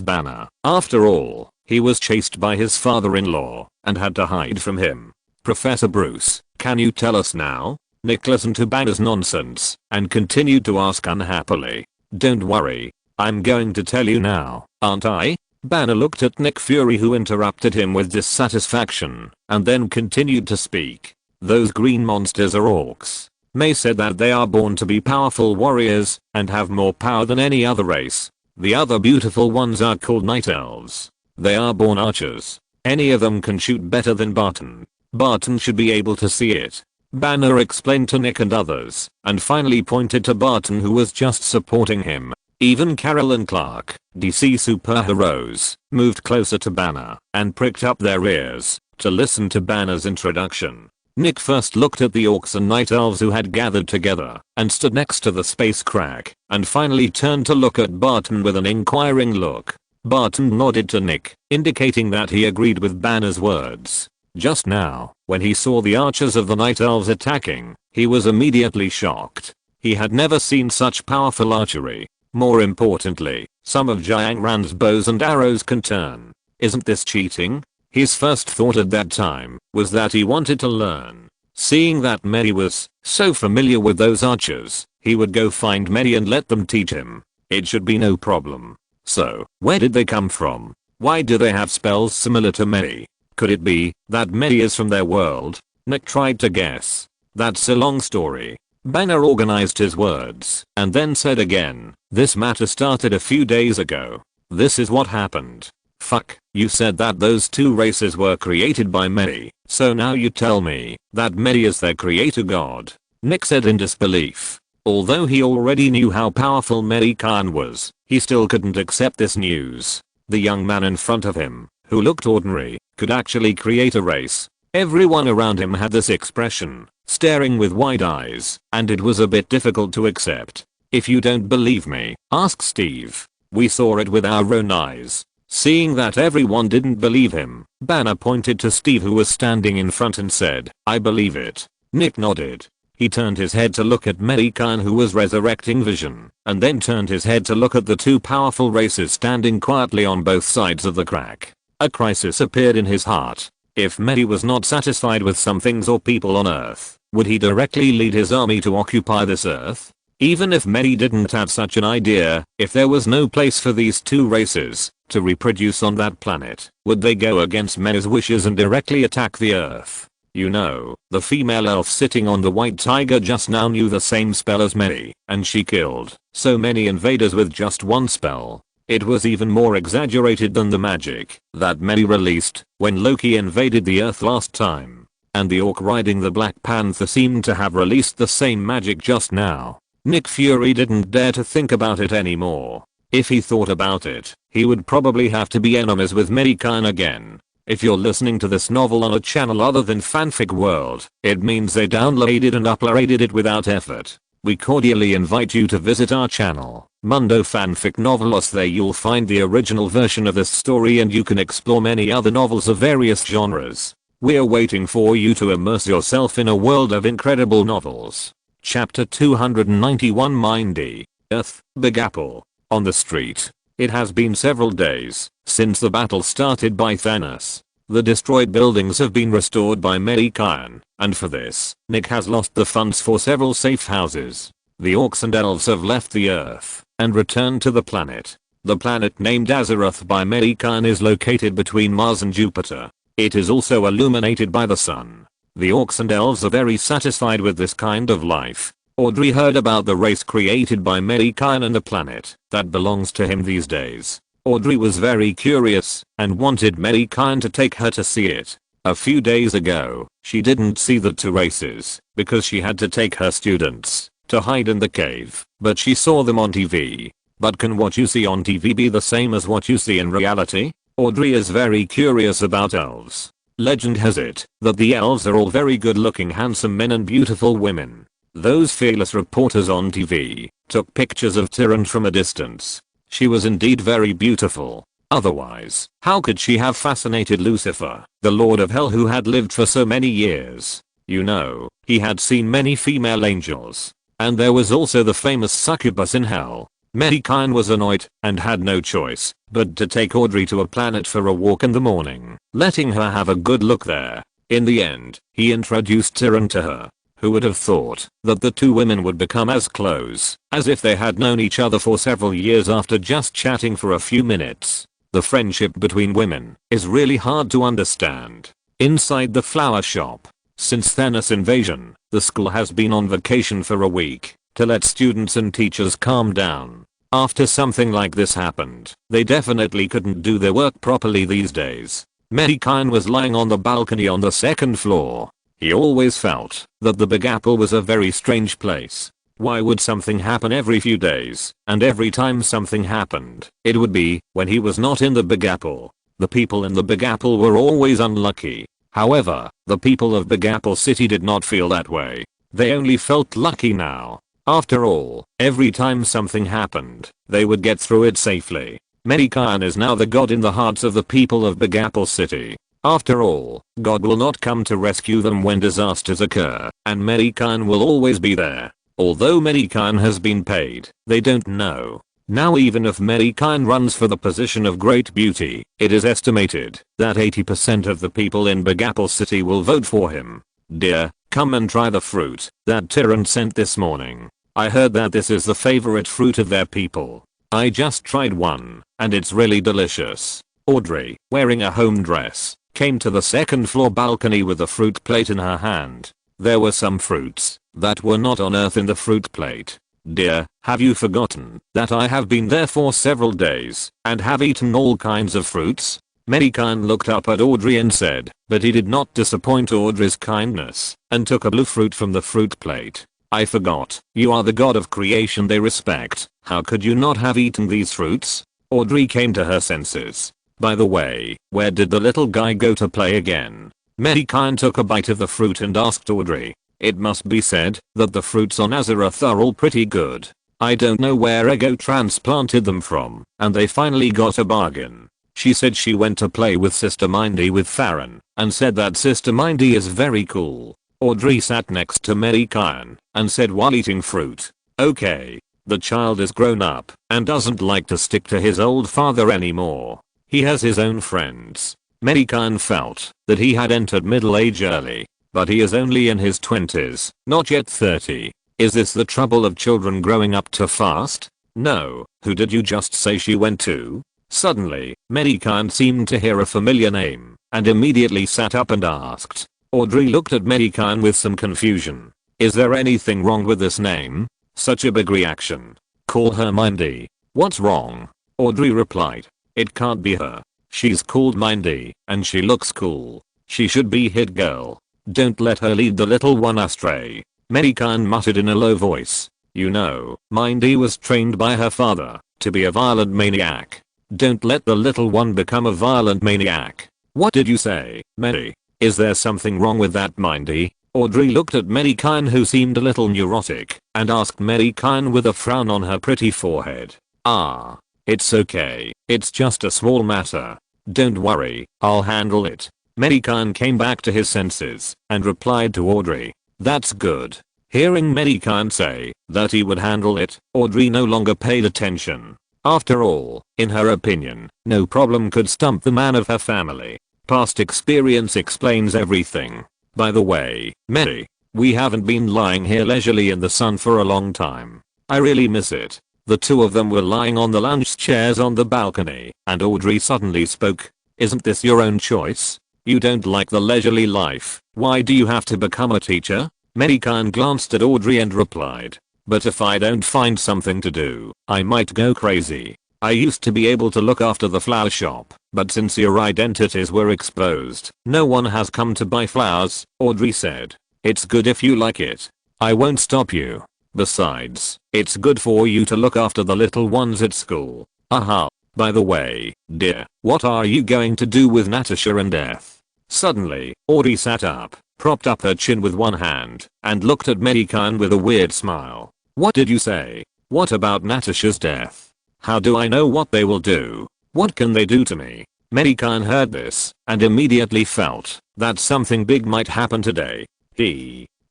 Banner. After all, he was chased by his father-in-law and had to hide from him. Professor Bruce, can you tell us now? Nick listened to Banner's nonsense and continued to ask unhappily. Don't worry, I'm going to tell you now, aren't I? Banner looked at Nick Fury, who interrupted him with dissatisfaction and then continued to speak. Those green monsters are orcs. Mei said that they are born to be powerful warriors and have more power than any other race. The other beautiful ones are called night elves. They are born archers. Any of them can shoot better than Barton. Barton should be able to see it. Banner explained to Nick and others, and finally pointed to Barton, who was just supporting him. Even Carol and Clark, DC superheroes, moved closer to Banner and pricked up their ears to listen to Banner's introduction. Nick first looked at the orcs and night elves who had gathered together and stood next to the space crack, and finally turned to look at Barton with an inquiring look. Barton nodded to Nick, indicating that he agreed with Banner's words. Just now, when he saw the archers of the night elves attacking, he was immediately shocked. He had never seen such powerful archery. More importantly, some of Jiang Ran's bows and arrows can turn. Isn't this cheating? His first thought at that time was that he wanted to learn. Seeing that Mei was so familiar with those archers, he would go find Mei and let them teach him. It should be no problem. So, where did they come from? Why do they have spells similar to Mei? Could it be that Mei is from their world? Nick tried to guess. That's a long story. Banner organized his words and then said again, this matter started a few days ago. This is what happened. Fuck, you said that those two races were created by Mei, so now you tell me that Mei is their creator god. Nick said in disbelief. Although he already knew how powerful Mei Gan was, he still couldn't accept this news. The young man in front of him, who looked ordinary, could actually create a race. Everyone around him had this expression, staring with wide eyes, and it was a bit difficult to accept. If you don't believe me, ask Steve. We saw it with our own eyes. Seeing that everyone didn't believe him, Banner pointed to Steve, who was standing in front, and said, I believe it. Nick nodded. He turned his head to look at Mei Gan, who was resurrecting vision, and then turned his head to look at the two powerful races standing quietly on both sides of the crack. A crisis appeared in his heart. If Mei was not satisfied with some things or people on Earth, would he directly lead his army to occupy this Earth? Even if Mei didn't have such an idea, if there was no place for these two races to reproduce on that planet, would they go against Mei's wishes and directly attack the Earth? You know, the female elf sitting on the white tiger just now knew the same spell as Mei, and she killed so many invaders with just one spell. It was even more exaggerated than the magic that Mei released when Loki invaded the Earth last time. And the orc riding the Black Panther seemed to have released the same magic just now. Nick Fury didn't dare to think about it anymore. If he thought about it, he would probably have to be enemies with Mei Gan again. If you're listening to this novel on a channel other than Fanfic World, it means they downloaded and uploaded it without effort. We cordially invite you to visit our channel, Mundo Fanfic Novelos. There you'll find the original version of this story, and you can explore many other novels of various genres. We're waiting for you to immerse yourself in a world of incredible novels. Chapter 291, Mindy, Earth, Big Apple. On the street. It has been several days since the battle started by Thanos. The destroyed buildings have been restored by Mei Gan, and for this, Nick has lost the funds for several safe houses. The orcs and elves have left the earth and returned to the planet. The planet named Azeroth by Mei Gan is located between Mars and Jupiter. It is also illuminated by the sun. The orcs and elves are very satisfied with this kind of life. Audrey heard about the race created by Mei Gan and the planet that belongs to him these days. Audrey was very curious and wanted Mei Gan to take her to see it. A few days ago, she didn't see the two races because she had to take her students to hide in the cave, but she saw them on TV. But can what you see on TV be the same as what you see in reality? Audrey is very curious about elves. Legend has it that the elves are all very good looking handsome men and beautiful women. Those fearless reporters on TV took pictures of Tyrant from a distance. She was indeed very beautiful. Otherwise, how could she have fascinated Lucifer, the Lord of Hell who had lived for so many years? You know, he had seen many female angels. And there was also the famous succubus in hell. Mei Gan was annoyed and had no choice but to take Audrey to a planet for a walk in the morning, letting her have a good look there. In the end, he introduced Tyrant to her. Who would have thought that the two women would become as close as if they had known each other for several years after just chatting for a few minutes? The friendship between women is really hard to understand. Inside the flower shop, since Thanos' invasion, the school has been on vacation for a week to let students and teachers calm down. After something like this happened, they definitely couldn't do their work properly these days. Mei Gan was lying on the balcony on the second floor. He always felt that the Big Apple was a very strange place. Why would something happen every few days, and every time something happened, it would be when he was not in the Big Apple? The people in the Big Apple were always unlucky. However, the people of Big Apple City did not feel that way. They only felt lucky now. After all, every time something happened, they would get through it safely. Mei Gan is now the god in the hearts of the people of Big Apple City. After all, God will not come to rescue them when disasters occur, and Mei Gan will always be there. Although Mei Gan has been paid, they don't know. Now even if Mei Gan runs for the position of great beauty, it is estimated that 80% of the people in Big Apple City will vote for him. Dear, come and try the fruit that Tyrant sent this morning. I heard that this is the favorite fruit of their people. I just tried one, and it's really delicious. Audrey, wearing a home dress, came to the second floor balcony with a fruit plate in her hand. There were some fruits that were not on Earth in the fruit plate. Dear, have you forgotten that I have been there for several days and have eaten all kinds of fruits? Mei Gan looked up at Audrey and said, but he did not disappoint Audrey's kindness and took a blue fruit from the fruit plate. I forgot, you are the god of creation they respect. How could you not have eaten these fruits? Audrey came to her senses. By the way, where did the little guy go to play again? Mei Gan took a bite of the fruit and asked Audrey. It must be said that the fruits on Azeroth are all pretty good. I don't know where Ego transplanted them from, and they finally got a bargain. She said she went to play with Sister Mindy with Farron, and said that Sister Mindy is very cool. Audrey sat next to Mei Gan and said while eating fruit, okay, the child is grown up and doesn't like to stick to his old father anymore. He has his own friends. Mei Gan felt that he had entered middle age early, but he is only in his 20s, not yet 30. Is this the trouble of children growing up too fast? No, who did you just say she went to? Suddenly, Mei Gan seemed to hear a familiar name, and immediately sat up and asked. Audrey looked at Mei Gan with some confusion. Is there anything wrong with this name? Such a big reaction. Call her Mindy. What's wrong? Audrey replied. It can't be her. She's called Mindy, and she looks cool. She should be hit girl. Don't let her lead the little one astray. Mei Gan muttered in a low voice. You know, Mindy was trained by her father to be a violent maniac. Don't let the little one become a violent maniac. What did you say, Mei? Is there something wrong with that Mindy? Audrey looked at Mei Gan who seemed a little neurotic and asked Mei Gan with a frown on her pretty forehead. Ah. It's okay. It's just a small matter. Don't worry, I'll handle it. Mei Gan came back to his senses and replied to Audrey. That's good. Hearing Mei Gan say that he would handle it, Audrey no longer paid attention. After all, in her opinion, no problem could stump the man of her family. Past experience explains everything. By the way, Mei, we haven't been lying here leisurely in the sun for a long time. I really miss it. The two of them were lying on the lounge chairs on the balcony, and Audrey suddenly spoke. Isn't this your own choice? You don't like the leisurely life, why do you have to become a teacher? Mei Gan glanced at Audrey and replied. But if I don't find something to do, I might go crazy. I used to be able to look after the flower shop, but since your identities were exposed, no one has come to buy flowers, Audrey said. It's good if you like it. I won't stop you. Besides, it's good for you to look after the little ones at school. Aha. By the way, dear, what are you going to do with Natasha and Death? Suddenly, Audrey sat up, propped up her chin with one hand, and looked at Mei Gan with a weird smile. What did you say? What about Natasha's death? How do I know what they will do? What can they do to me? Mei Gan heard this, and immediately felt that something big might happen today.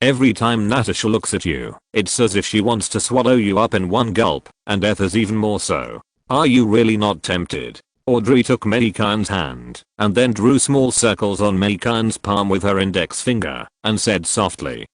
Every time Natasha looks at you, it's as if she wants to swallow you up in one gulp, and Death is even more so. Are you really not tempted? Audrey took Mei Gan's hand, and then drew small circles on Mei Gan's palm with her index finger, and said softly,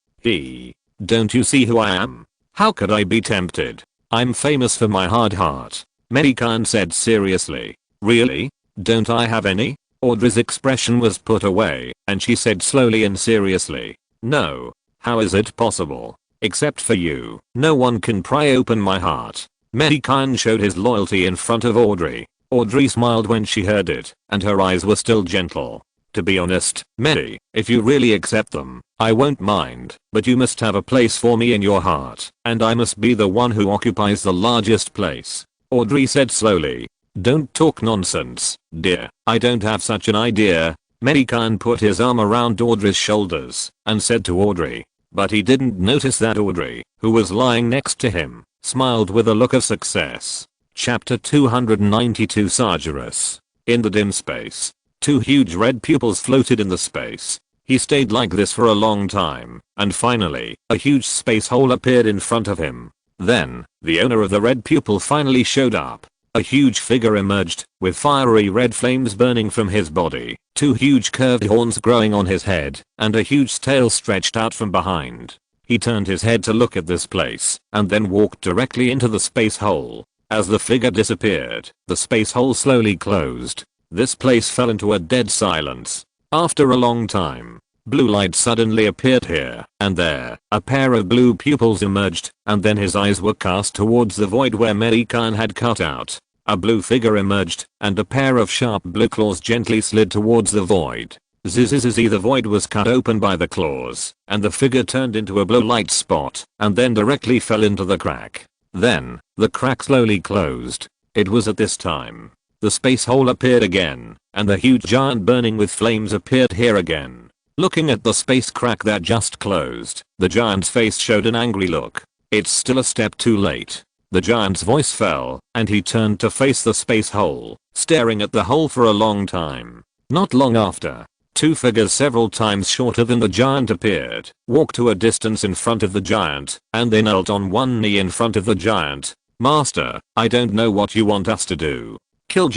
don't you see who I am? How could I be tempted? I'm famous for my hard heart. Mei Gan said seriously. Really? Don't I have any? Audrey's expression was put away, and she said slowly and seriously. No. How is it possible? Except for you, no one can pry open my heart. Mei Gan showed his loyalty in front of Audrey. Audrey smiled when she heard it, and her eyes were still gentle. To be honest, Mei, if you really accept them, I won't mind, but you must have a place for me in your heart, and I must be the one who occupies the largest place. Audrey said slowly. Don't talk nonsense, dear, I don't have such an idea. Mei Gan put his arm around Audrey's shoulders, and said to Audrey. But he didn't notice that Audrey, who was lying next to him, smiled with a look of success. Chapter 292 Sargeras. In the dim space, two huge red pupils floated in the space. He stayed like this for a long time, and finally, a huge space hole appeared in front of him. Then, the owner of the red pupil finally showed up. A huge figure emerged, with fiery red flames burning from his body, two huge curved horns growing on his head, and a huge tail stretched out from behind. He turned his head to look at this place, and then walked directly into the space hole. As the figure disappeared, the space hole slowly closed. This place fell into a dead silence. After a long time, blue light suddenly appeared here and there. A pair of blue pupils emerged, and then his eyes were cast towards the void where Mei Gan had cut out. A blue figure emerged, and a pair of sharp blue claws gently slid towards the void. Zzzz, the void was cut open by the claws, and the figure turned into a blue light spot, and then directly fell into the crack. Then, the crack slowly closed. It was at this time. The space hole appeared again, and the huge giant burning with flames appeared here again. Looking at the space crack that just closed, the giant's face showed an angry look. It's still a step too late. The giant's voice fell, and he turned to face the space hole, staring at the hole for a long time. Not long after, two figures several times shorter than the giant appeared, walked to a distance in front of the giant, and they knelt on one knee in front of the giant. Master, I don't know what you want us to do. Killed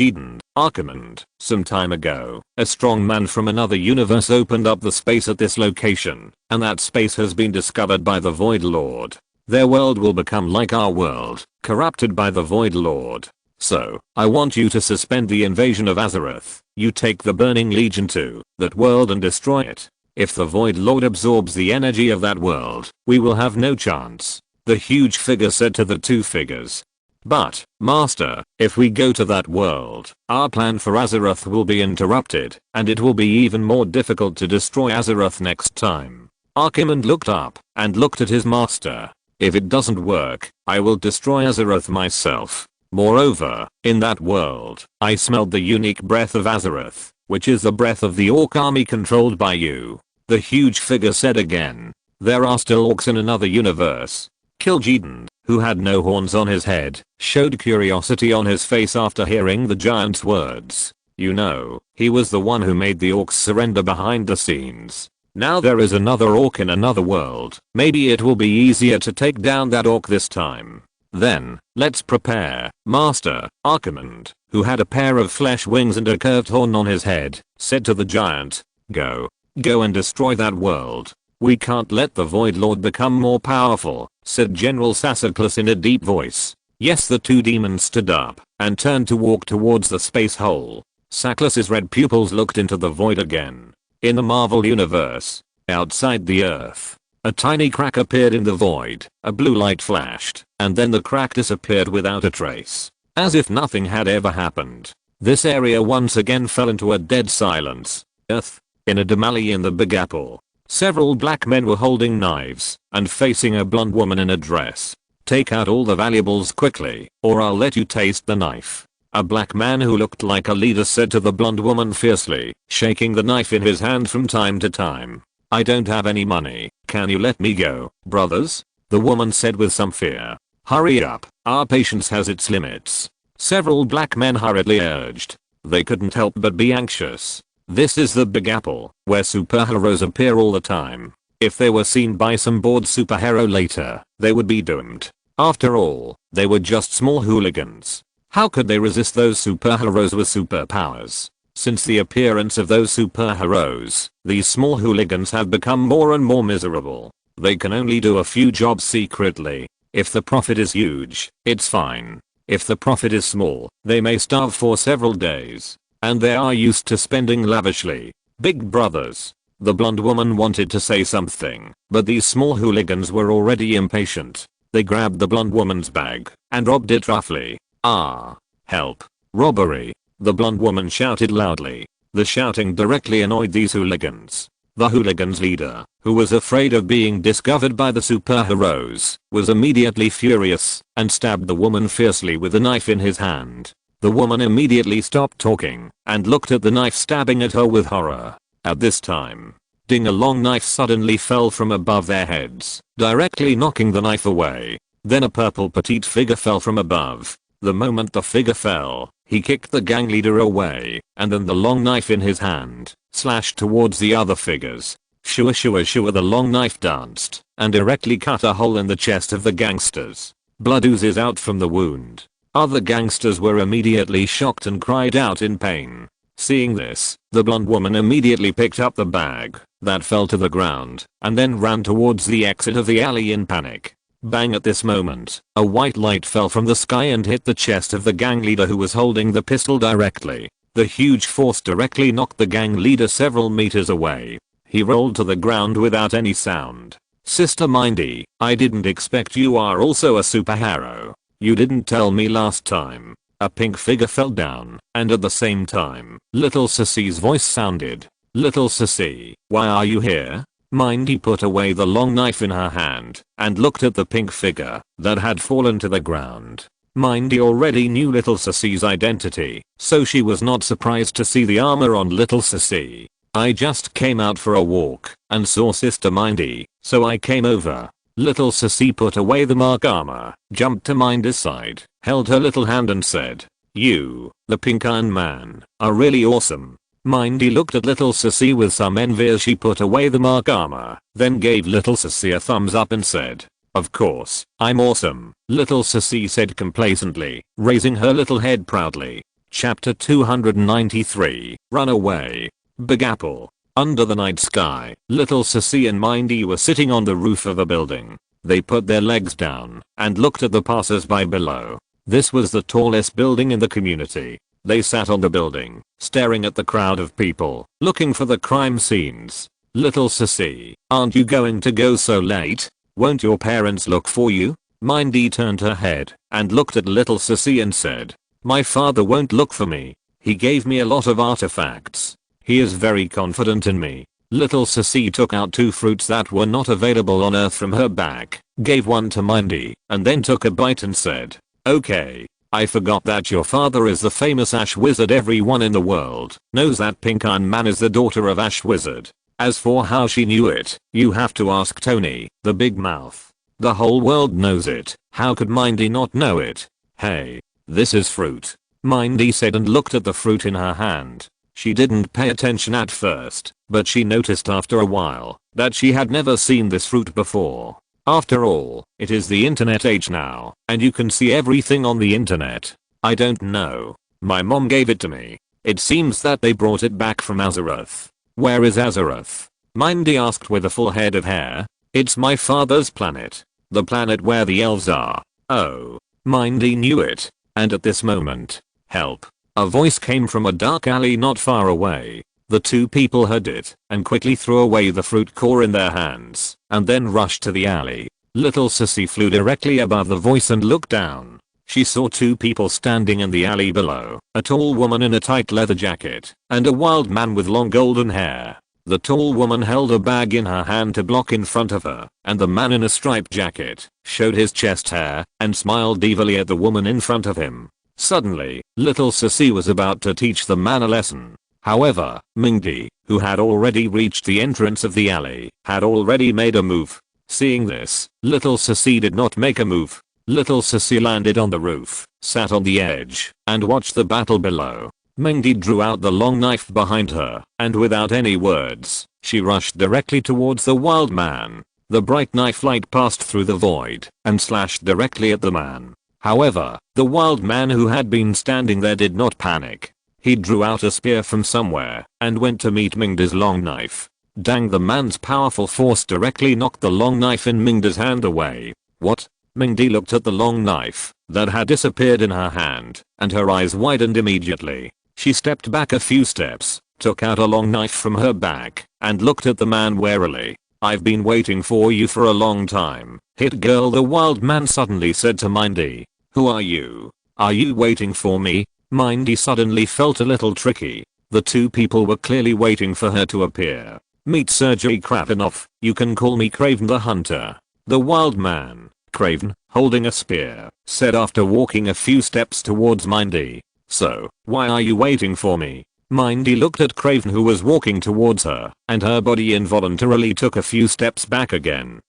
Archimond. Some time ago, a strong man from another universe opened up the space at this location, and that space has been discovered by the Void Lord. Their world will become like our world, corrupted by the Void Lord. So, I want you to suspend the invasion of Azeroth. You take the Burning Legion to that world and destroy it. If the Void Lord absorbs the energy of that world, we will have no chance. The huge figure said to the two figures. But, Master, if we go to that world, our plan for Azeroth will be interrupted, and it will be even more difficult to destroy Azeroth next time. Archimond looked up, and looked at his master. If it doesn't work, I will destroy Azeroth myself. Moreover, in that world, I smelled the unique breath of Azeroth, which is the breath of the orc army controlled by you. The huge figure said again. There are still orcs in another universe. Kil'jaeden, who had no horns on his head, showed curiosity on his face after hearing the giant's words. You know, he was the one who made the orcs surrender behind the scenes. Now there is another orc in another world. Maybe it will be easier to take down that orc this time. Then, let's prepare, Master. Archimond, who had a pair of flesh wings and a curved horn on his head, said to the giant, Go. Go and destroy that world. We can't let the Void Lord become more powerful, said General Sassaclus in a deep voice. Yes, the two demons stood up and turned to walk towards the space hole. Saclus's red pupils looked into the void again. In the Marvel universe, outside the Earth, a tiny crack appeared in the void, a blue light flashed, and then the crack disappeared without a trace. As if nothing had ever happened. This area once again fell into a dead silence. Earth. In a demali in the Big Apple, several black men were holding knives and facing a blonde woman in a dress. Take out all the valuables quickly, or I'll let you taste the knife. A black man who looked like a leader said to the blonde woman fiercely, shaking the knife in his hand from time to time. I don't have any money, can you let me go, brothers? The woman said with some fear. Hurry up, our patience has its limits. Several black men hurriedly urged. They couldn't help but be anxious. This is the Big Apple, where superheroes appear all the time. If they were seen by some bored superhero later, they would be doomed. After all, they were just small hooligans. How could they resist those superheroes with superpowers? Since the appearance of those superheroes, these small hooligans have become more and more miserable. They can only do a few jobs secretly. If the profit is huge, it's fine. If the profit is small, they may starve for several days. And they are used to spending lavishly. Big brothers. The blonde woman wanted to say something, but these small hooligans were already impatient. They grabbed the blonde woman's bag and robbed it roughly. Ah. Help. Robbery. The blonde woman shouted loudly. The shouting directly annoyed these hooligans. The hooligans' leader, who was afraid of being discovered by the superheroes, was immediately furious and stabbed the woman fiercely with a knife in his hand. The woman immediately stopped talking and looked at the knife stabbing at her with horror. At this time, ding, a long knife suddenly fell from above their heads, directly knocking the knife away. Then a purple petite figure fell from above. The moment the figure fell, he kicked the gang leader away, and then the long knife in his hand slashed towards the other figures. Shua shua shua, the long knife danced and directly cut a hole in the chest of the gangsters. Blood oozes out from the wound. Other gangsters were immediately shocked and cried out in pain. Seeing this, the blonde woman immediately picked up the bag that fell to the ground and then ran towards the exit of the alley in panic. Bang, at this moment, a white light fell from the sky and hit the chest of the gang leader who was holding the pistol directly. The huge force directly knocked the gang leader several meters away. He rolled to the ground without any sound. Sister Mindy, I didn't expect you are also a superhero. You didn't tell me last time. A pink figure fell down, and at the same time, Little Sissy's voice sounded. Little Sissy, why are you here? Mindy put away the long knife in her hand and looked at the pink figure that had fallen to the ground. Mindy already knew Little Sissy's identity, so she was not surprised to see the armor on Little Sissy. I just came out for a walk and saw Sister Mindy, so I came over. Little Sissy put away the mark armor, jumped to Mindy's side, held her little hand and said, You, the Pink Iron Man, are really awesome. Mindy looked at Little Sissy with some envy as she put away the mark armor, then gave Little Sissy a thumbs up and said, Of course, I'm awesome, Little Sissy said complacently, raising her little head proudly. Chapter 293, Run Away. Big Apple. Under the night sky, Little Sissy and Mindy were sitting on the roof of a building. They put their legs down and looked at the passers-by below. This was the tallest building in the community. They sat on the building, staring at the crowd of people, looking for the crime scenes. Little Sissy, aren't you going to go so late? Won't your parents look for you? Mindy turned her head and looked at Little Sissy and said, My father won't look for me. He gave me a lot of artifacts. He is very confident in me. Little Sissy took out 2 fruits that were not available on Earth from her bag, gave one to Mindy, and then took a bite and said, Okay. I forgot that your father is the famous Ash Wizard. Everyone in the world knows that Pink Iron Man is the daughter of Ash Wizard. As for how she knew it, you have to ask Tony, the big mouth. The whole world knows it. How could Mindy not know it? Hey, this is fruit, Mindy said and looked at the fruit in her hand. She didn't pay attention at first, but she noticed after a while that she had never seen this fruit before. After all, it is the internet age now, and you can see everything on the internet. I don't know. My mom gave it to me. It seems that they brought it back from Azeroth. Where is Azeroth? Mindy asked with a full head of hair. It's my father's planet. The planet where the elves are. Oh. Mindy knew it. And at this moment, help. A voice came from a dark alley not far away. The two people heard it and quickly threw away the fruit core in their hands and then rushed to the alley. Little Sissy flew directly above the voice and looked down. She saw two people standing in the alley below, a tall woman in a tight leather jacket and a wild man with long golden hair. The tall woman held a bag in her hand to block in front of her, and the man in a striped jacket showed his chest hair and smiled evilly at the woman in front of him. Suddenly, little Sissy was about to teach the man a lesson. However, Mindy, who had already reached the entrance of the alley, had already made a move. Seeing this, little Sissy did not make a move. Little Sissy landed on the roof, sat on the edge, and watched the battle below. Mindy drew out the long knife behind her, and without any words, she rushed directly towards the wild man. The bright knife light passed through the void and slashed directly at the man. However, the wild man who had been standing there did not panic. He drew out a spear from somewhere and went to meet Mindy's long knife. Dang, the man's powerful force directly knocked the long knife in Mindy's hand away. What? Mindy looked at the long knife that had disappeared in her hand, and her eyes widened immediately. She stepped back a few steps, took out a long knife from her bag, and looked at the man warily. I've been waiting for you for a long time, hit girl, the wild man suddenly said to Mindy. Who are you? Are you waiting for me? Mindy suddenly felt a little tricky. The two people were clearly waiting for her to appear. Meet Sergei Kravenov, you can call me Kraven the Hunter. The wild man, Kraven, holding a spear, said after walking a few steps towards Mindy. So, why are you waiting for me? Mindy looked at Kraven who was walking towards her, and her body involuntarily took a few steps back again.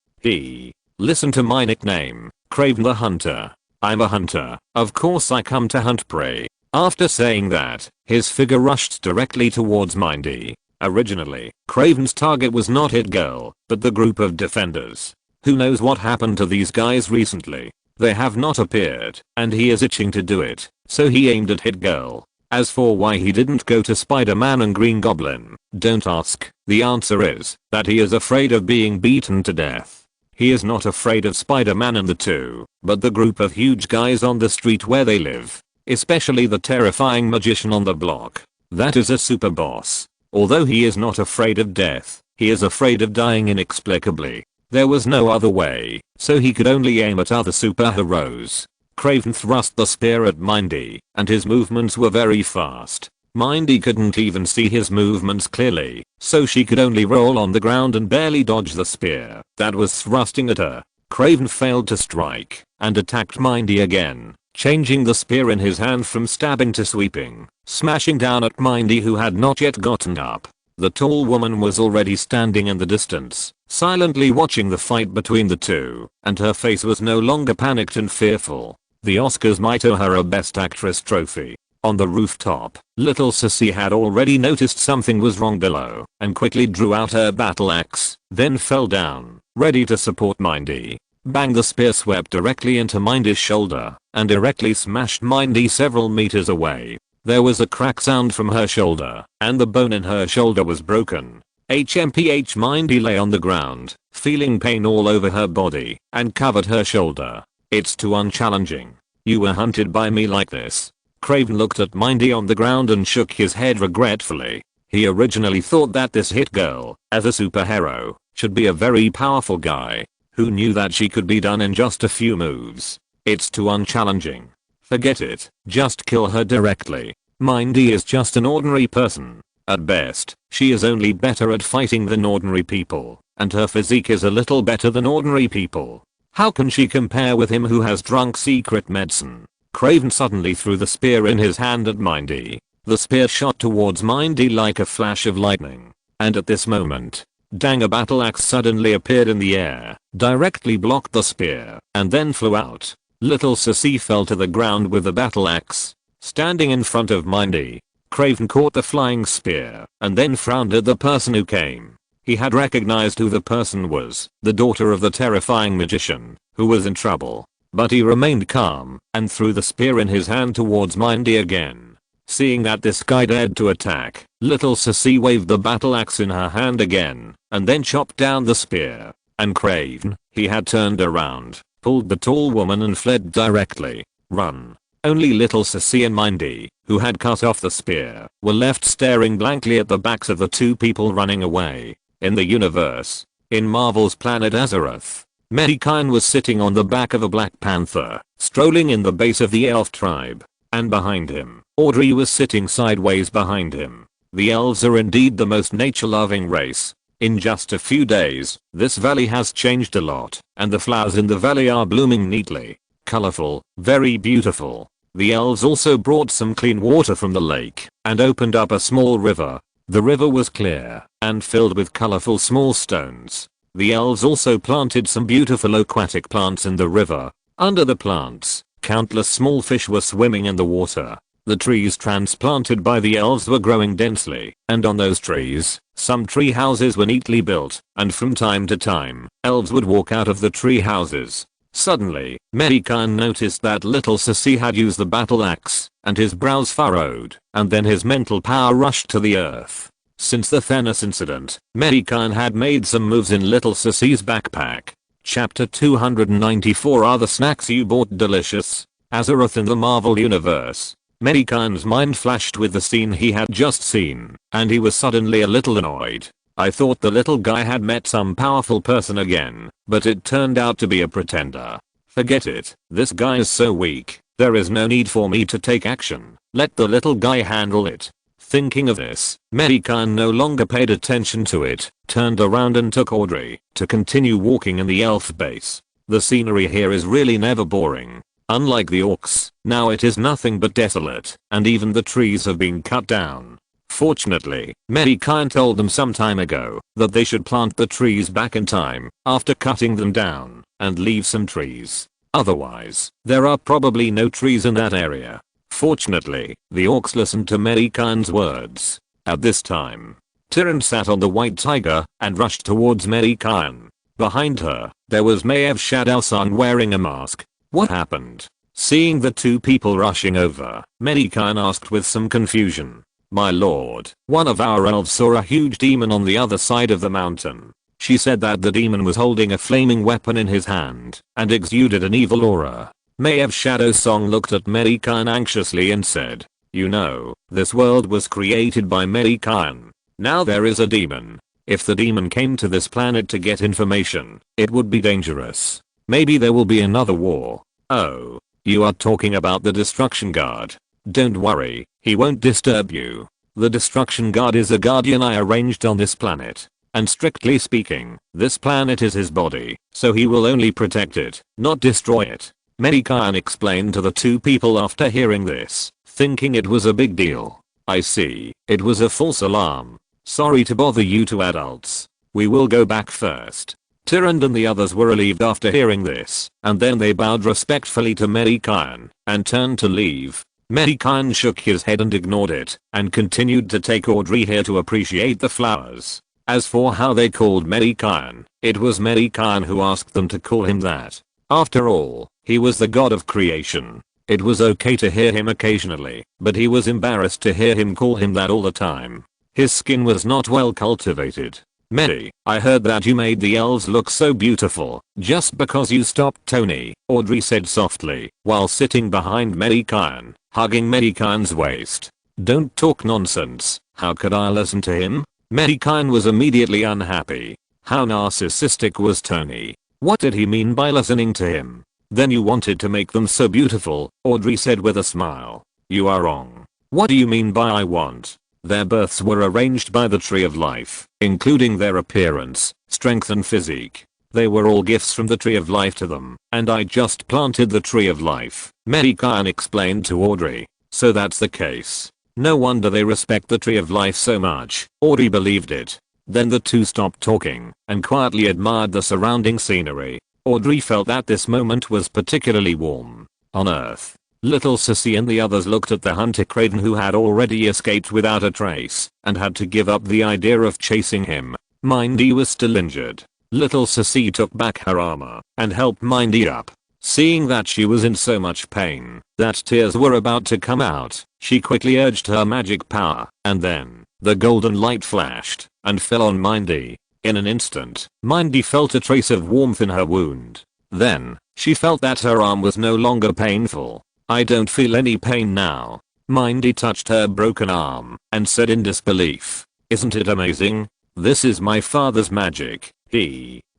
Listen to my nickname, Kraven the Hunter. I'm a hunter. Of course I come to hunt prey. After saying that, his figure rushed directly towards Mindy. Originally, Kraven's target was not Hit Girl, but the group of defenders. Who knows what happened to these guys recently? They have not appeared, and he is itching to do it, so he aimed at Hit Girl. As for why he didn't go to Spider-Man and Green Goblin, don't ask. The answer is that he is afraid of being beaten to death. He is not afraid of Spider-Man and the two, but the group of huge guys on the street where they live. Especially the terrifying magician on the block. That is a super boss. Although he is not afraid of death, he is afraid of dying inexplicably. There was no other way, so he could only aim at other superheroes. Kraven thrust the spear at Mindy, and his movements were very fast. Mindy couldn't even see his movements clearly, so she could only roll on the ground and barely dodge the spear that was thrusting at her. Kraven failed to strike, and attacked Mindy again, changing the spear in his hand from stabbing to sweeping, smashing down at Mindy who had not yet gotten up. The tall woman was already standing in the distance, silently watching the fight between the two, and her face was no longer panicked and fearful. The Oscars might owe her a Best Actress trophy. On the rooftop, little Sissy had already noticed something was wrong below, and quickly drew out her battle axe, then fell down, ready to support Mindy. Bang, the spear swept directly into Mindy's shoulder, and directly smashed Mindy several meters away. There was a crack sound from her shoulder, and the bone in her shoulder was broken. HMPH, Mindy lay on the ground, feeling pain all over her body, and covered her shoulder. It's too unchallenging. You were hunted by me like this. Kraven looked at Mindy on the ground and shook his head regretfully. He originally thought that this Hit Girl, as a superhero, should be a very powerful guy. Who knew that she could be done in just a few moves? It's too unchallenging. Forget it, just kill her directly. Mindy is just an ordinary person. At best, she is only better at fighting than ordinary people, and her physique is a little better than ordinary people. How can she compare with him who has drunk secret medicine? Kraven suddenly threw the spear in his hand at Mindy. The spear shot towards Mindy like a flash of lightning. And at this moment, dang, a battle axe suddenly appeared in the air, directly blocked the spear, and then flew out. Little Sissy fell to the ground with the battle axe. Standing in front of Mindy, Kraven caught the flying spear, and then frowned at the person who came. He had recognized who the person was, the daughter of the terrifying magician, who was in trouble. But he remained calm and threw the spear in his hand towards Mindy again. Seeing that this guy dared to attack, little Sissy waved the battle axe in her hand again, and then chopped down the spear. And Craven, he had turned around, pulled the tall woman and fled directly. Run. Only little Sissy and Mindy, who had cut off the spear, were left staring blankly at the backs of the two people running away. In the universe, in Marvel's planet Azeroth, Mei Gan was sitting on the back of a black panther, strolling in the base of the elf tribe. And behind him, Audrey was sitting sideways behind him. The elves are indeed the most nature-loving race. In just a few days, this valley has changed a lot, and the flowers in the valley are blooming neatly. Colorful, very beautiful. The elves also brought some clean water from the lake, and opened up a small river. The river was clear, and filled with colorful small stones. The elves also planted some beautiful aquatic plants in the river. Under the plants, countless small fish were swimming in the water. The trees transplanted by the elves were growing densely, and on those trees, some tree houses were neatly built, and from time to time, elves would walk out of the tree houses. Suddenly, Mei Gan noticed that little Sissy had used the battle axe, and his brows furrowed, and then his mental power rushed to the earth. Since the Thanos incident, Mei Gan had made some moves in little Sissy's backpack. Chapter 294. Are the snacks you bought delicious? Azeroth in the Marvel Universe. Mei Gan's mind flashed with the scene he had just seen, and he was suddenly a little annoyed. I thought the little guy had met some powerful person again, but it turned out to be a pretender. Forget it, this guy is so weak, there is no need for me to take action. Let the little guy handle it. Thinking of this, Mei Gan no longer paid attention to it, turned around and took Audrey to continue walking in the elf base. The scenery here is really never boring. Unlike the orcs, now it is nothing but desolate, and even the trees have been cut down. Fortunately, Mei Gan told them some time ago that they should plant the trees back in time after cutting them down and leave some trees. Otherwise, there are probably no trees in that area. Fortunately, the orcs listened to Mei Gan's words. At this time, Tyrion sat on the white tiger and rushed towards Mei Gan. Behind her, there was Maev's shadow son wearing a mask. What happened? Seeing the two people rushing over, Mei Gan asked with some confusion. My lord, one of our elves saw a huge demon on the other side of the mountain. She said that the demon was holding a flaming weapon in his hand and exuded an evil aura. Maev's shadow song looked at Mei Gan anxiously and said, you know, this world was created by Mei Gan. Now there is a demon. If the demon came to this planet to get information, it would be dangerous. Maybe there will be another war. Oh, you are talking about the Destruction Guard. Don't worry, he won't disturb you. The Destruction Guard is a guardian I arranged on this planet. And strictly speaking, this planet is his body, so he will only protect it, not destroy it. Mei Gan explained to the two people after hearing this, thinking it was a big deal. I see, it was a false alarm. Sorry to bother you two adults. We will go back first. Tyrion and the others were relieved after hearing this, and then they bowed respectfully to Mei Gan and turned to leave. Mei Gan shook his head and ignored it, and continued to take Audrey here to appreciate the flowers. As for how they called Mei Gan, it was Mei Gan who asked them to call him that. After all, he was the god of creation. It was okay to hear him occasionally, but he was embarrassed to hear him call him that all the time. His skin was not well cultivated. Mei, I heard that you made the elves look so beautiful, just because you stopped Tony, Audrey said softly, while sitting behind Mei Gan, hugging Mei Gan's waist. Don't talk nonsense, how could I listen to him? Mei Gan was immediately unhappy. How narcissistic was Tony? What did he mean by listening to him? Then you wanted to make them so beautiful, Audrey said with a smile. You are wrong. What do you mean by I want? Their births were arranged by the Tree of Life, including their appearance, strength and physique. They were all gifts from the Tree of Life to them, and I just planted the Tree of Life, Mei Gan explained to Audrey. So that's the case. No wonder they respect the Tree of Life so much. Audrey believed it. Then the two stopped talking and quietly admired the surrounding scenery. Audrey felt that this moment was particularly warm. On Earth, little Sissy and the others looked at the hunter Kraden who had already escaped without a trace and had to give up the idea of chasing him. Mindy was still injured. Little Sissy took back her armor and helped Mindy up. Seeing that she was in so much pain that tears were about to come out, she quickly urged her magic power, and then the golden light flashed and fell on Mindy. In an instant, Mindy felt a trace of warmth in her wound. Then, she felt that her arm was no longer painful. "I don't feel any pain now." Mindy touched her broken arm and said in disbelief, "Isn't it amazing? This is my father's magic."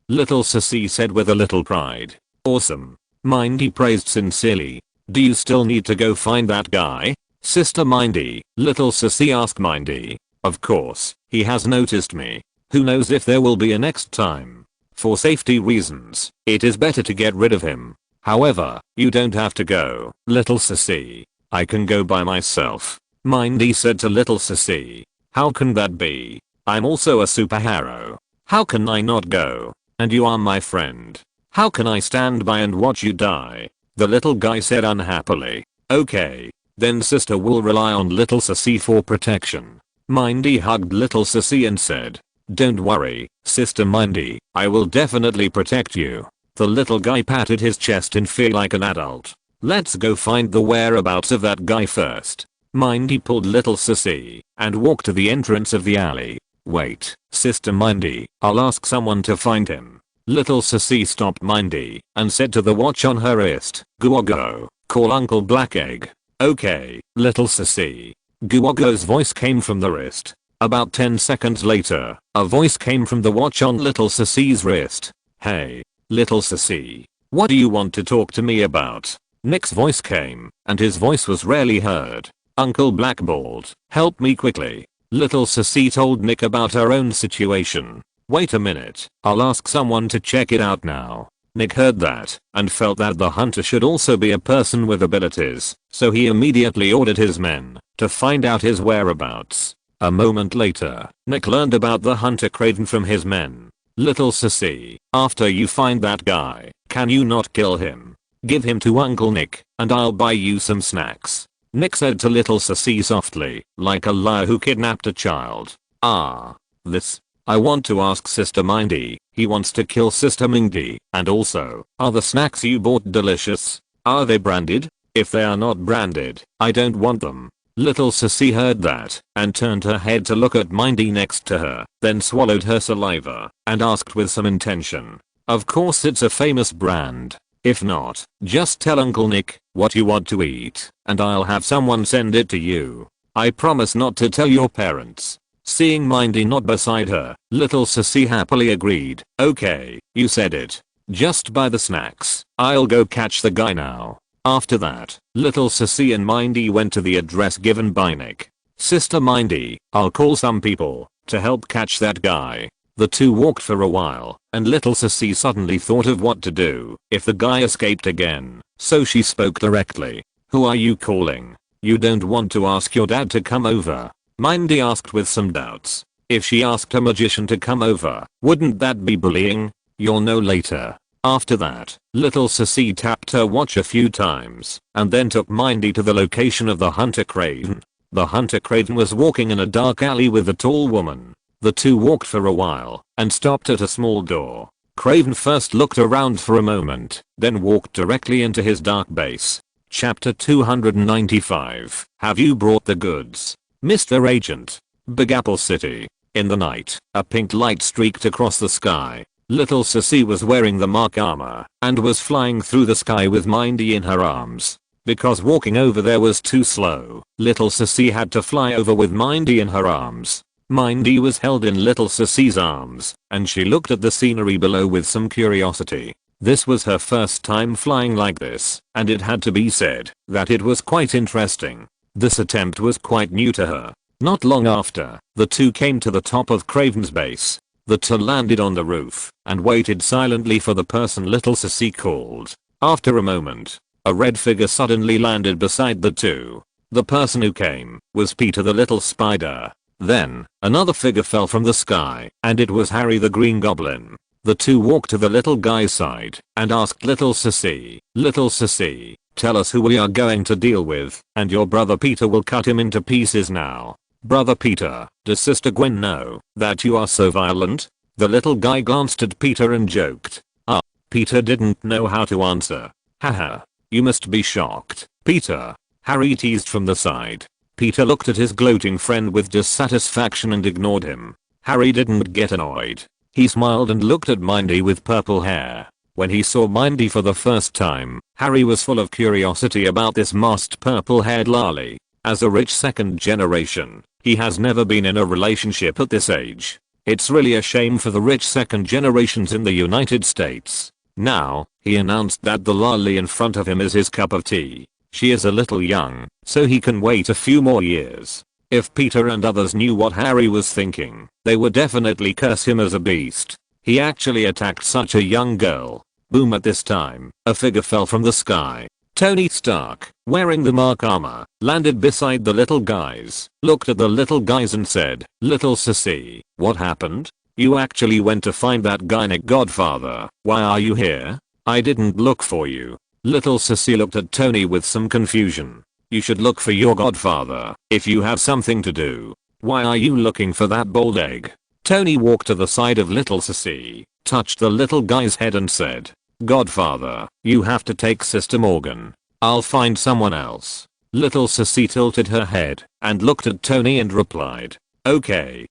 Little Sissy said with a little pride. "Awesome." Mindy praised sincerely. "Do you still need to go find that guy, Sister Mindy?" Little Sissy asked Mindy. "Of course, he has noticed me. Who knows if there will be a next time. For safety reasons, it is better to get rid of him. However, you don't have to go, Little Sissy. I can go by myself." Mindy said to Little Sissy. "How can that be? I'm also a superhero. How can I not go? And you are my friend. How can I stand by and watch you die?" The little guy said unhappily. "Okay, then Sister will rely on Little Sissy for protection." Mindy hugged Little Sissy and said, "Don't worry, Sister Mindy, I will definitely protect you." The little guy patted his chest in fear like an adult. "Let's go find the whereabouts of that guy first." Mindy pulled Little Sissy and walked to the entrance of the alley. "Wait, Sister Mindy, I'll ask someone to find him." Little Sissy stopped Mindy and said to the watch on her wrist, "Guogo, call Uncle Black Egg." "Okay, Little Sissy." Guogo's voice came from the wrist. About 10 seconds later, a voice came from the watch on Little Sissy's wrist. "Hey, Little Sissy, what do you want to talk to me about?" Nick's voice came, and his voice was rarely heard. "Uncle Blackballed, help me quickly." Little Sissy told Nick about her own situation. "Wait a minute, I'll ask someone to check it out now." Nick heard that and felt that the hunter should also be a person with abilities, so he immediately ordered his men to find out his whereabouts. A moment later, Nick learned about the hunter Craven from his men. "Little Sissy, after you find that guy, can you not kill him? Give him to Uncle Nick, and I'll buy you some snacks." Nick said to Little Sissy softly, like a liar who kidnapped a child. I want to ask Sister Mindy. He wants to kill Sister Mindy. And also, are the snacks you bought delicious? Are they branded? If they are not branded, I don't want them." Little Sissy heard that and turned her head to look at Mindy next to her, then swallowed her saliva and asked with some intention, "Of course it's a famous brand. If not, just tell Uncle Nick what you want to eat and I'll have someone send it to you. I promise not to tell your parents." Seeing Mindy nod beside her, Little Sissy happily agreed. "Okay, you said it. Just buy the snacks. I'll go catch the guy now." After that, Little Sissy and Mindy went to the address given by Nick. "Sister Mindy, I'll call some people to help catch that guy." The two walked for a while, and Little Sissy suddenly thought of what to do if the guy escaped again, so she spoke directly. "Who are you calling? You don't want to ask your dad to come over?" Mindy asked with some doubts. If she asked a magician to come over, wouldn't that be bullying? "You'll know later." After that, Little Sissy tapped her watch a few times and then took Mindy to the location of the hunter Craven. The hunter Craven was walking in a dark alley with a tall woman. The two walked for a while and stopped at a small door. Craven first looked around for a moment, then walked directly into his dark base. Chapter 295. Have you brought the goods, Mr. Agent? Big Apple City. In the night, a pink light streaked across the sky. Little Sissy was wearing the Mark armor and was flying through the sky with Mindy in her arms. Because walking over there was too slow, Little Sissy had to fly over with Mindy in her arms. Mindy was held in Little Sissy's arms, and she looked at the scenery below with some curiosity. This was her first time flying like this, and it had to be said that it was quite interesting. This attempt was quite new to her. Not long after, the two came to the top of Craven's base. The two landed on the roof and waited silently for the person Little Sissy called. After a moment, a red figure suddenly landed beside the two. The person who came was Peter the Little Spider. Then, another figure fell from the sky, and it was Harry the Green Goblin. The two walked to the little guy's side and asked Little Sissy, "Little Sissy, tell us who we are going to deal with, and your brother Peter will cut him into pieces now." "Brother Peter, does Sister Gwen know that you are so violent?" The little guy glanced at Peter and joked. Ah. Peter didn't know how to answer. Haha. You must be shocked, Peter. Harry teased from the side. Peter looked at his gloating friend with dissatisfaction and ignored him. Harry didn't get annoyed. He smiled and looked at Mindy with purple hair. When he saw Mindy for the first time, Harry was full of curiosity about this masked purple-haired lolly. As a rich second generation, he has never been in a relationship at this age. It's really a shame for the rich second generations in the United States. Now, he announced that the lolly in front of him is his cup of tea. She is a little young, so he can wait a few more years. If Peter and others knew what Harry was thinking, they would definitely curse him as a beast. He actually attacked such a young girl. Boom! At this time, a figure fell from the sky. Tony Stark, wearing the Mark armor, landed beside the little guys, looked at the little guys and said, "Little sissy, what happened? You actually went to find that guy Nick Godfather. Why are you here? I didn't look for you." Little sissy looked at Tony with some confusion. "You should look for your godfather if you have something to do. Why are you looking for that bald egg?" Tony walked to the side of little sissy, touched the little guy's head and said, "Godfather, you have to take Sister Morgan. I'll find someone else." Little sissy tilted her head and looked at Tony and replied, Okay.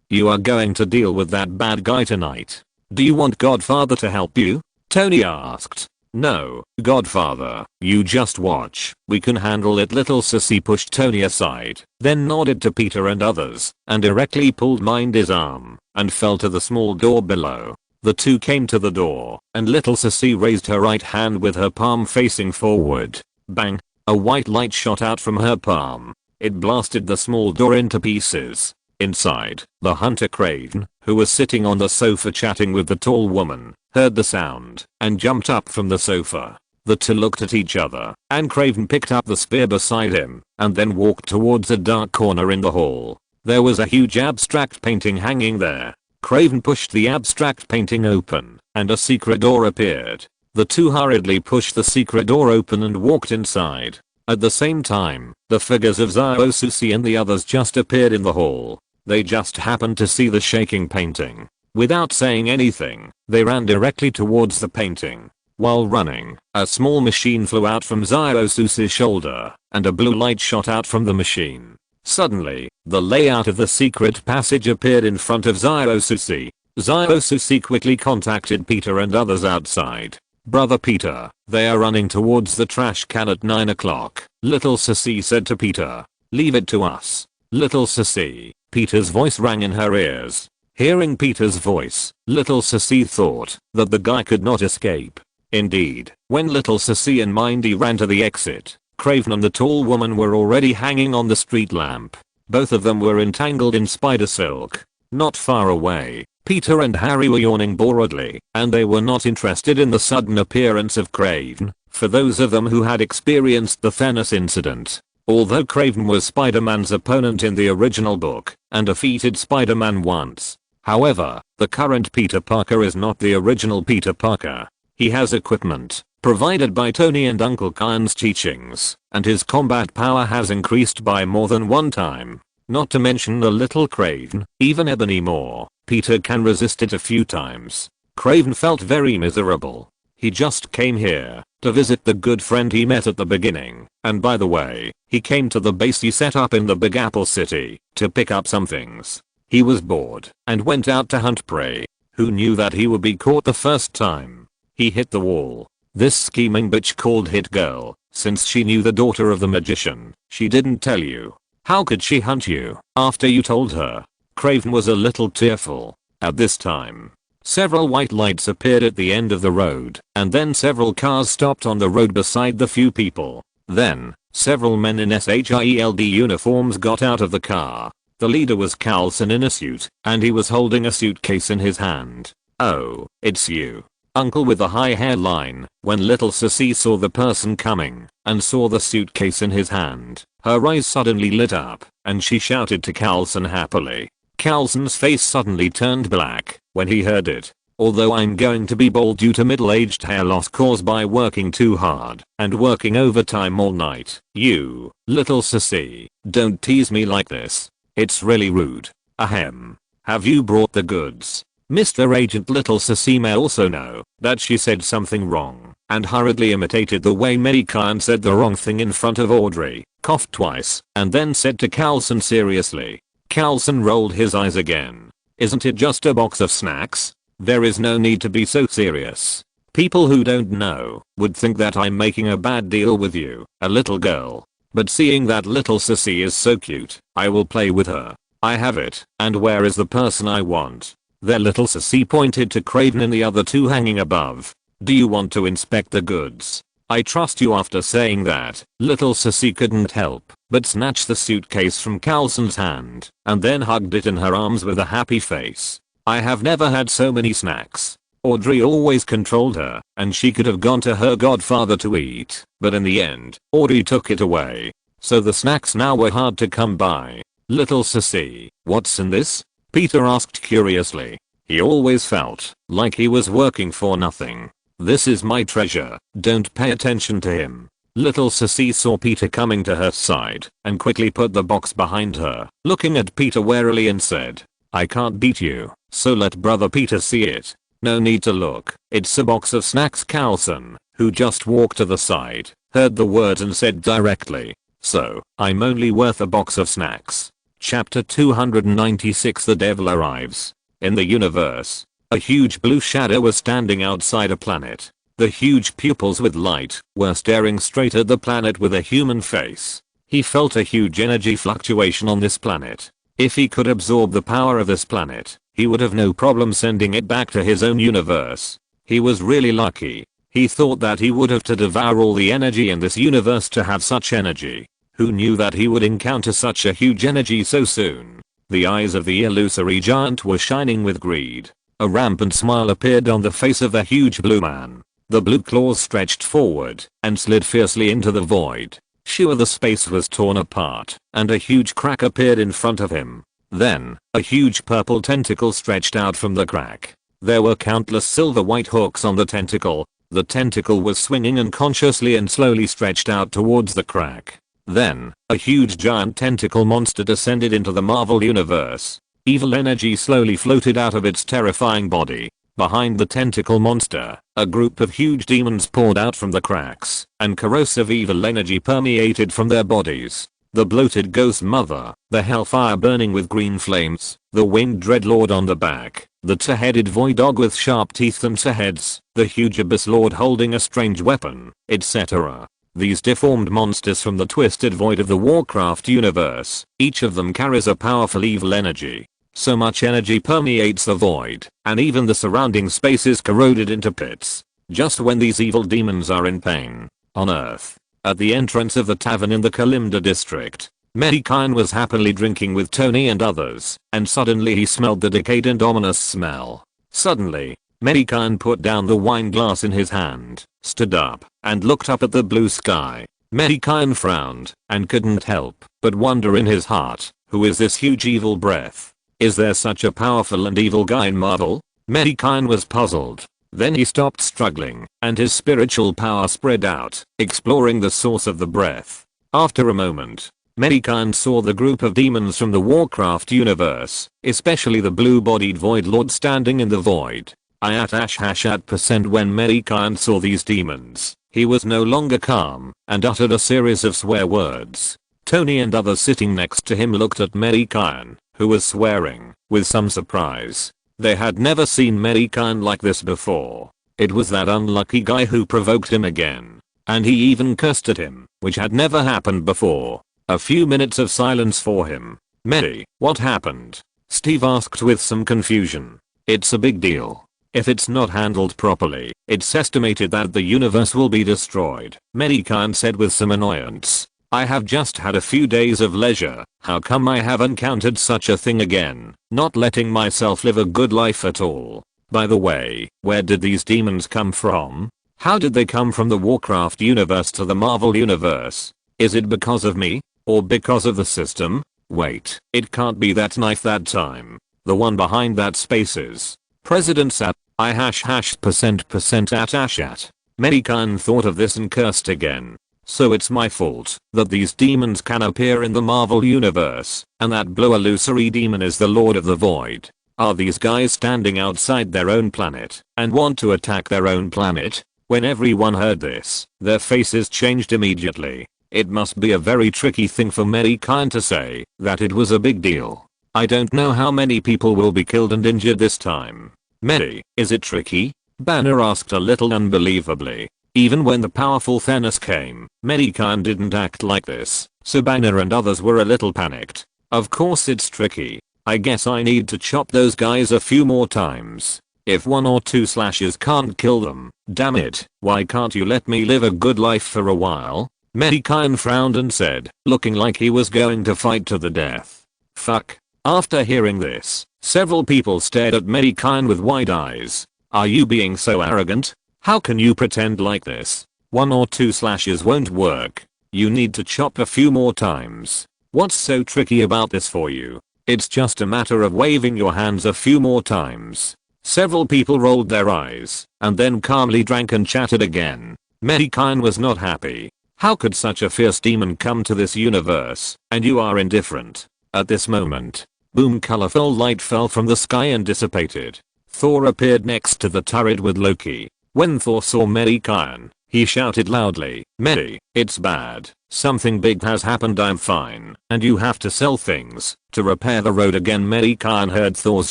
You are going to deal with that bad guy tonight. Do you want Godfather to help you?" Tony asked. "No, Godfather, you just watch. We can handle it." Little sissy pushed Tony aside, then nodded to Peter and others, and directly pulled Mindy's arm, and fell to the small door below. The two came to the door, and little sissy raised her right hand with her palm facing forward. Bang! A white light shot out from her palm. It blasted the small door into pieces. Inside, the hunter Craven, who was sitting on the sofa chatting with the tall woman, heard the sound and jumped up from the sofa. The two looked at each other, and Craven picked up the spear beside him and then walked towards a dark corner in the hall. There was a huge abstract painting hanging there. Craven pushed the abstract painting open, and a secret door appeared. The two hurriedly pushed the secret door open and walked inside. At the same time, the figures of Zio and the others just appeared in the hall. They just happened to see the shaking painting. Without saying anything, they ran directly towards the painting. While running, a small machine flew out from Zio's shoulder, and a blue light shot out from the machine. Suddenly, the layout of the secret passage appeared in front of Zio. Zio quickly contacted Peter and others outside. "Brother Peter, they are running towards the trash can at 9 o'clock. Little sissy said to Peter. "Leave it to us." "Little sissy." Peter's voice rang in her ears. Hearing Peter's voice, little sissy thought that the guy could not escape. Indeed, when little sissy and Mindy ran to the exit, Craven and the tall woman were already hanging on the street lamp. Both of them were entangled in spider silk. Not far away, Peter and Harry were yawning boredly, and they were not interested in the sudden appearance of Craven. For those of them who had experienced the Thanos incident, although Craven was Spider-Man's opponent in the original book and defeated Spider-Man once, however, the current Peter Parker is not the original Peter Parker. He has equipment provided by Tony and Uncle Khan's teachings, and his combat power has increased by more than one time. Not to mention the little Craven, even Ebony Moore, Peter can resist it a few times. Craven felt very miserable. He just came here to visit the good friend he met at the beginning, and by the way, he came to the base he set up in the Big Apple City to pick up some things. He was bored and went out to hunt prey. Who knew that he would be caught the first time? He hit the wall. This scheming bitch called Hit Girl, since she knew the daughter of the magician, she didn't tell you. How could she hunt you after you told her? Craven was a little tearful. At this time, several white lights appeared at the end of the road, and then several cars stopped on the road beside the few people. Then, several men in S.H.I.E.L.D uniforms got out of the car. The leader was Coulson in a suit, and he was holding a suitcase in his hand. "Oh, it's you, Uncle with the high hairline." When little sissy saw the person coming and saw the suitcase in his hand, her eyes suddenly lit up, and she shouted to Coulson happily. Coulson's face suddenly turned black when he heard it. "Although I'm going to be bald due to middle-aged hair loss caused by working too hard and working overtime all night. You, little sissy, don't tease me like this. It's really rude." Ahem. Have you brought the goods? Mr. Agent Little Sissy may also know that she said something wrong and hurriedly imitated the way Mei Gan said the wrong thing in front of Audrey, coughed twice, and then said to Carlson seriously. Carlson rolled his eyes again. Isn't it just a box of snacks? There is no need to be so serious. People who don't know would think that I'm making a bad deal with you, a little girl. But seeing that little sissy is so cute, I will play with her. I have it, and where is the person I want? Their little sissy pointed to Craven and the other two hanging above. Do you want to inspect the goods? I trust you. After saying that, little sissy couldn't help but snatch the suitcase from Carlson's hand and then hugged it in her arms with a happy face. I have never had so many snacks. Audrey always controlled her, and she could have gone to her godfather to eat, but in the end, Audrey took it away. So the snacks now were hard to come by. Little sissy, what's in this? Peter asked curiously. He always felt like he was working for nothing. This is my treasure, don't pay attention to him. Little sissy saw Peter coming to her side and quickly put the box behind her, looking at Peter warily and said, I can't beat you, so let brother Peter see it. No need to look, it's a box of snacks. Carlson, who just walked to the side, heard the words and said directly, so, I'm only worth a box of snacks. Chapter 296. The Devil Arrives. In the universe, a huge blue shadow was standing outside a planet. The huge pupils with light were staring straight at the planet with a human face. He felt a huge energy fluctuation on this planet. If he could absorb the power of this planet, he would have no problem sending it back to his own universe. He was really lucky. He thought that he would have to devour all the energy in this universe to have such energy. Who knew that he would encounter such a huge energy so soon? The eyes of the illusory giant were shining with greed. A rampant smile appeared on the face of the huge blue man. The blue claws stretched forward and slid fiercely into the void. Sure, the space was torn apart, and a huge crack appeared in front of him. Then, a huge purple tentacle stretched out from the crack. There were countless silver white hooks on the tentacle. The tentacle was swinging unconsciously and slowly stretched out towards the crack. Then, a huge giant tentacle monster descended into the Marvel universe. Evil energy slowly floated out of its terrifying body. Behind the tentacle monster, a group of huge demons poured out from the cracks, and corrosive evil energy permeated from their bodies. The bloated ghost mother, the hellfire burning with green flames, the winged dreadlord on the back, the two-headed void dog with sharp teeth and two heads, the huge abyss lord holding a strange weapon, etc. These deformed monsters from the twisted void of the Warcraft universe, each of them carries a powerful evil energy. So much energy permeates the void, and even the surrounding space is corroded into pits. Just when these evil demons are in pain. On Earth, at the entrance of the tavern in the Kalimda district, Mei Gan was happily drinking with Tony and others, and suddenly he smelled the decayed and ominous smell. Suddenly, Mei Gan put down the wine glass in his hand, stood up, and looked up at the blue sky. Mei Gan frowned, and couldn't help but wonder in his heart, who is this huge evil breath? Is there such a powerful and evil guy in Marvel? Mei Gan was puzzled. Then he stopped struggling, and his spiritual power spread out, exploring the source of the breath. After a moment, Mei Gan saw the group of demons from the Warcraft universe, especially the blue-bodied Void Lord standing in the void. @%. When Mei Gan saw these demons, he was no longer calm, and uttered a series of swear words. Tony and others sitting next to him looked at Mei Gan, who was swearing, with some surprise. They had never seen Mei Gan like this before. It was that unlucky guy who provoked him again. And he even cursed at him, which had never happened before. A few minutes of silence for him. Mei, what happened? Steve asked with some confusion. It's a big deal. If it's not handled properly, it's estimated that the universe will be destroyed, Mei Gan said with some annoyance. I have just had a few days of leisure. How come I have encountered such a thing again, not letting myself live a good life at all? By the way, where did these demons come from? How did they come from the Warcraft universe to the Marvel universe? Is it because of me? Or because of the system? Wait, it can't be that knife that time. The one behind that spaces. President Sap, %% at Ashat. Mei Gan thought of this and cursed again. So it's my fault that these demons can appear in the Marvel universe, and that blue illusory demon is the Lord of the Void. Are these guys standing outside their own planet and want to attack their own planet? When everyone heard this, their faces changed immediately. It must be a very tricky thing for Mei Gan to say that it was a big deal. I don't know how many people will be killed and injured this time. Mei, is it tricky? Banner asked a little unbelievably. Even when the powerful Thanos came, Mei Gan didn't act like this, so Banner and others were a little panicked. Of course it's tricky. I guess I need to chop those guys a few more times. If 1 or 2 slashes can't kill them, damn it, why can't you let me live a good life for a while? Mei Gan frowned and said, looking like he was going to fight to the death. Fuck. After hearing this, several people stared at Mei Gan with wide eyes. Are you being so arrogant? How can you pretend like this? 1 or 2 slashes won't work. You need to chop a few more times. What's so tricky about this for you? It's just a matter of waving your hands a few more times. Several people rolled their eyes and then calmly drank and chatted again. Mei Gan was not happy. How could such a fierce demon come to this universe and you are indifferent? At this moment, boom, colorful light fell from the sky and dissipated. Thor appeared next to the turret with Loki. When Thor saw Mei Gan, he shouted loudly, Mei, it's bad. Something big has happened. I'm fine, and you have to sell things to repair the road again. Mei Gan heard Thor's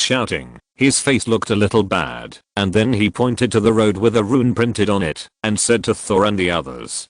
shouting. His face looked a little bad, and then he pointed to the road with a rune printed on it and said to Thor and the others,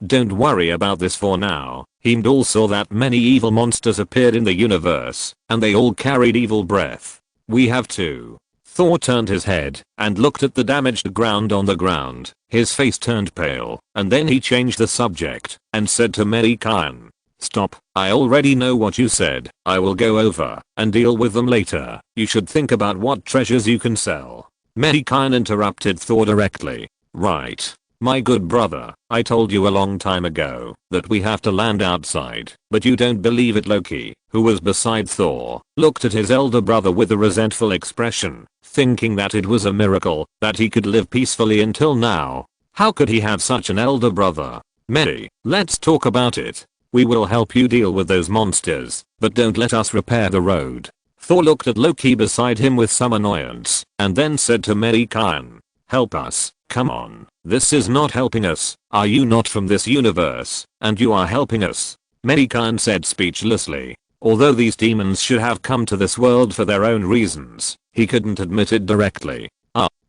don't worry about this for now. Heimdall saw that many evil monsters appeared in the universe, and they all carried evil breath. We have to. Thor turned his head and looked at the damaged ground on the ground. His face turned pale, and then he changed the subject and said to Mei Gan, stop, I already know what you said. I will go over and deal with them later. You should think about what treasures you can sell. Mei Gan interrupted Thor directly. Right. My good brother, I told you a long time ago that we have to land outside, but you don't believe it. Loki, who was beside Thor, looked at his elder brother with a resentful expression, thinking that it was a miracle that he could live peacefully until now. How could he have such an elder brother? Mei, let's talk about it. We will help you deal with those monsters, but don't let us repair the road. Thor looked at Loki beside him with some annoyance, and then said to Mei Gan, help us. Come on, this is not helping us. Are you not from this universe, and you are helping us? Mei Gan said speechlessly. Although these demons should have come to this world for their own reasons, he couldn't admit it directly.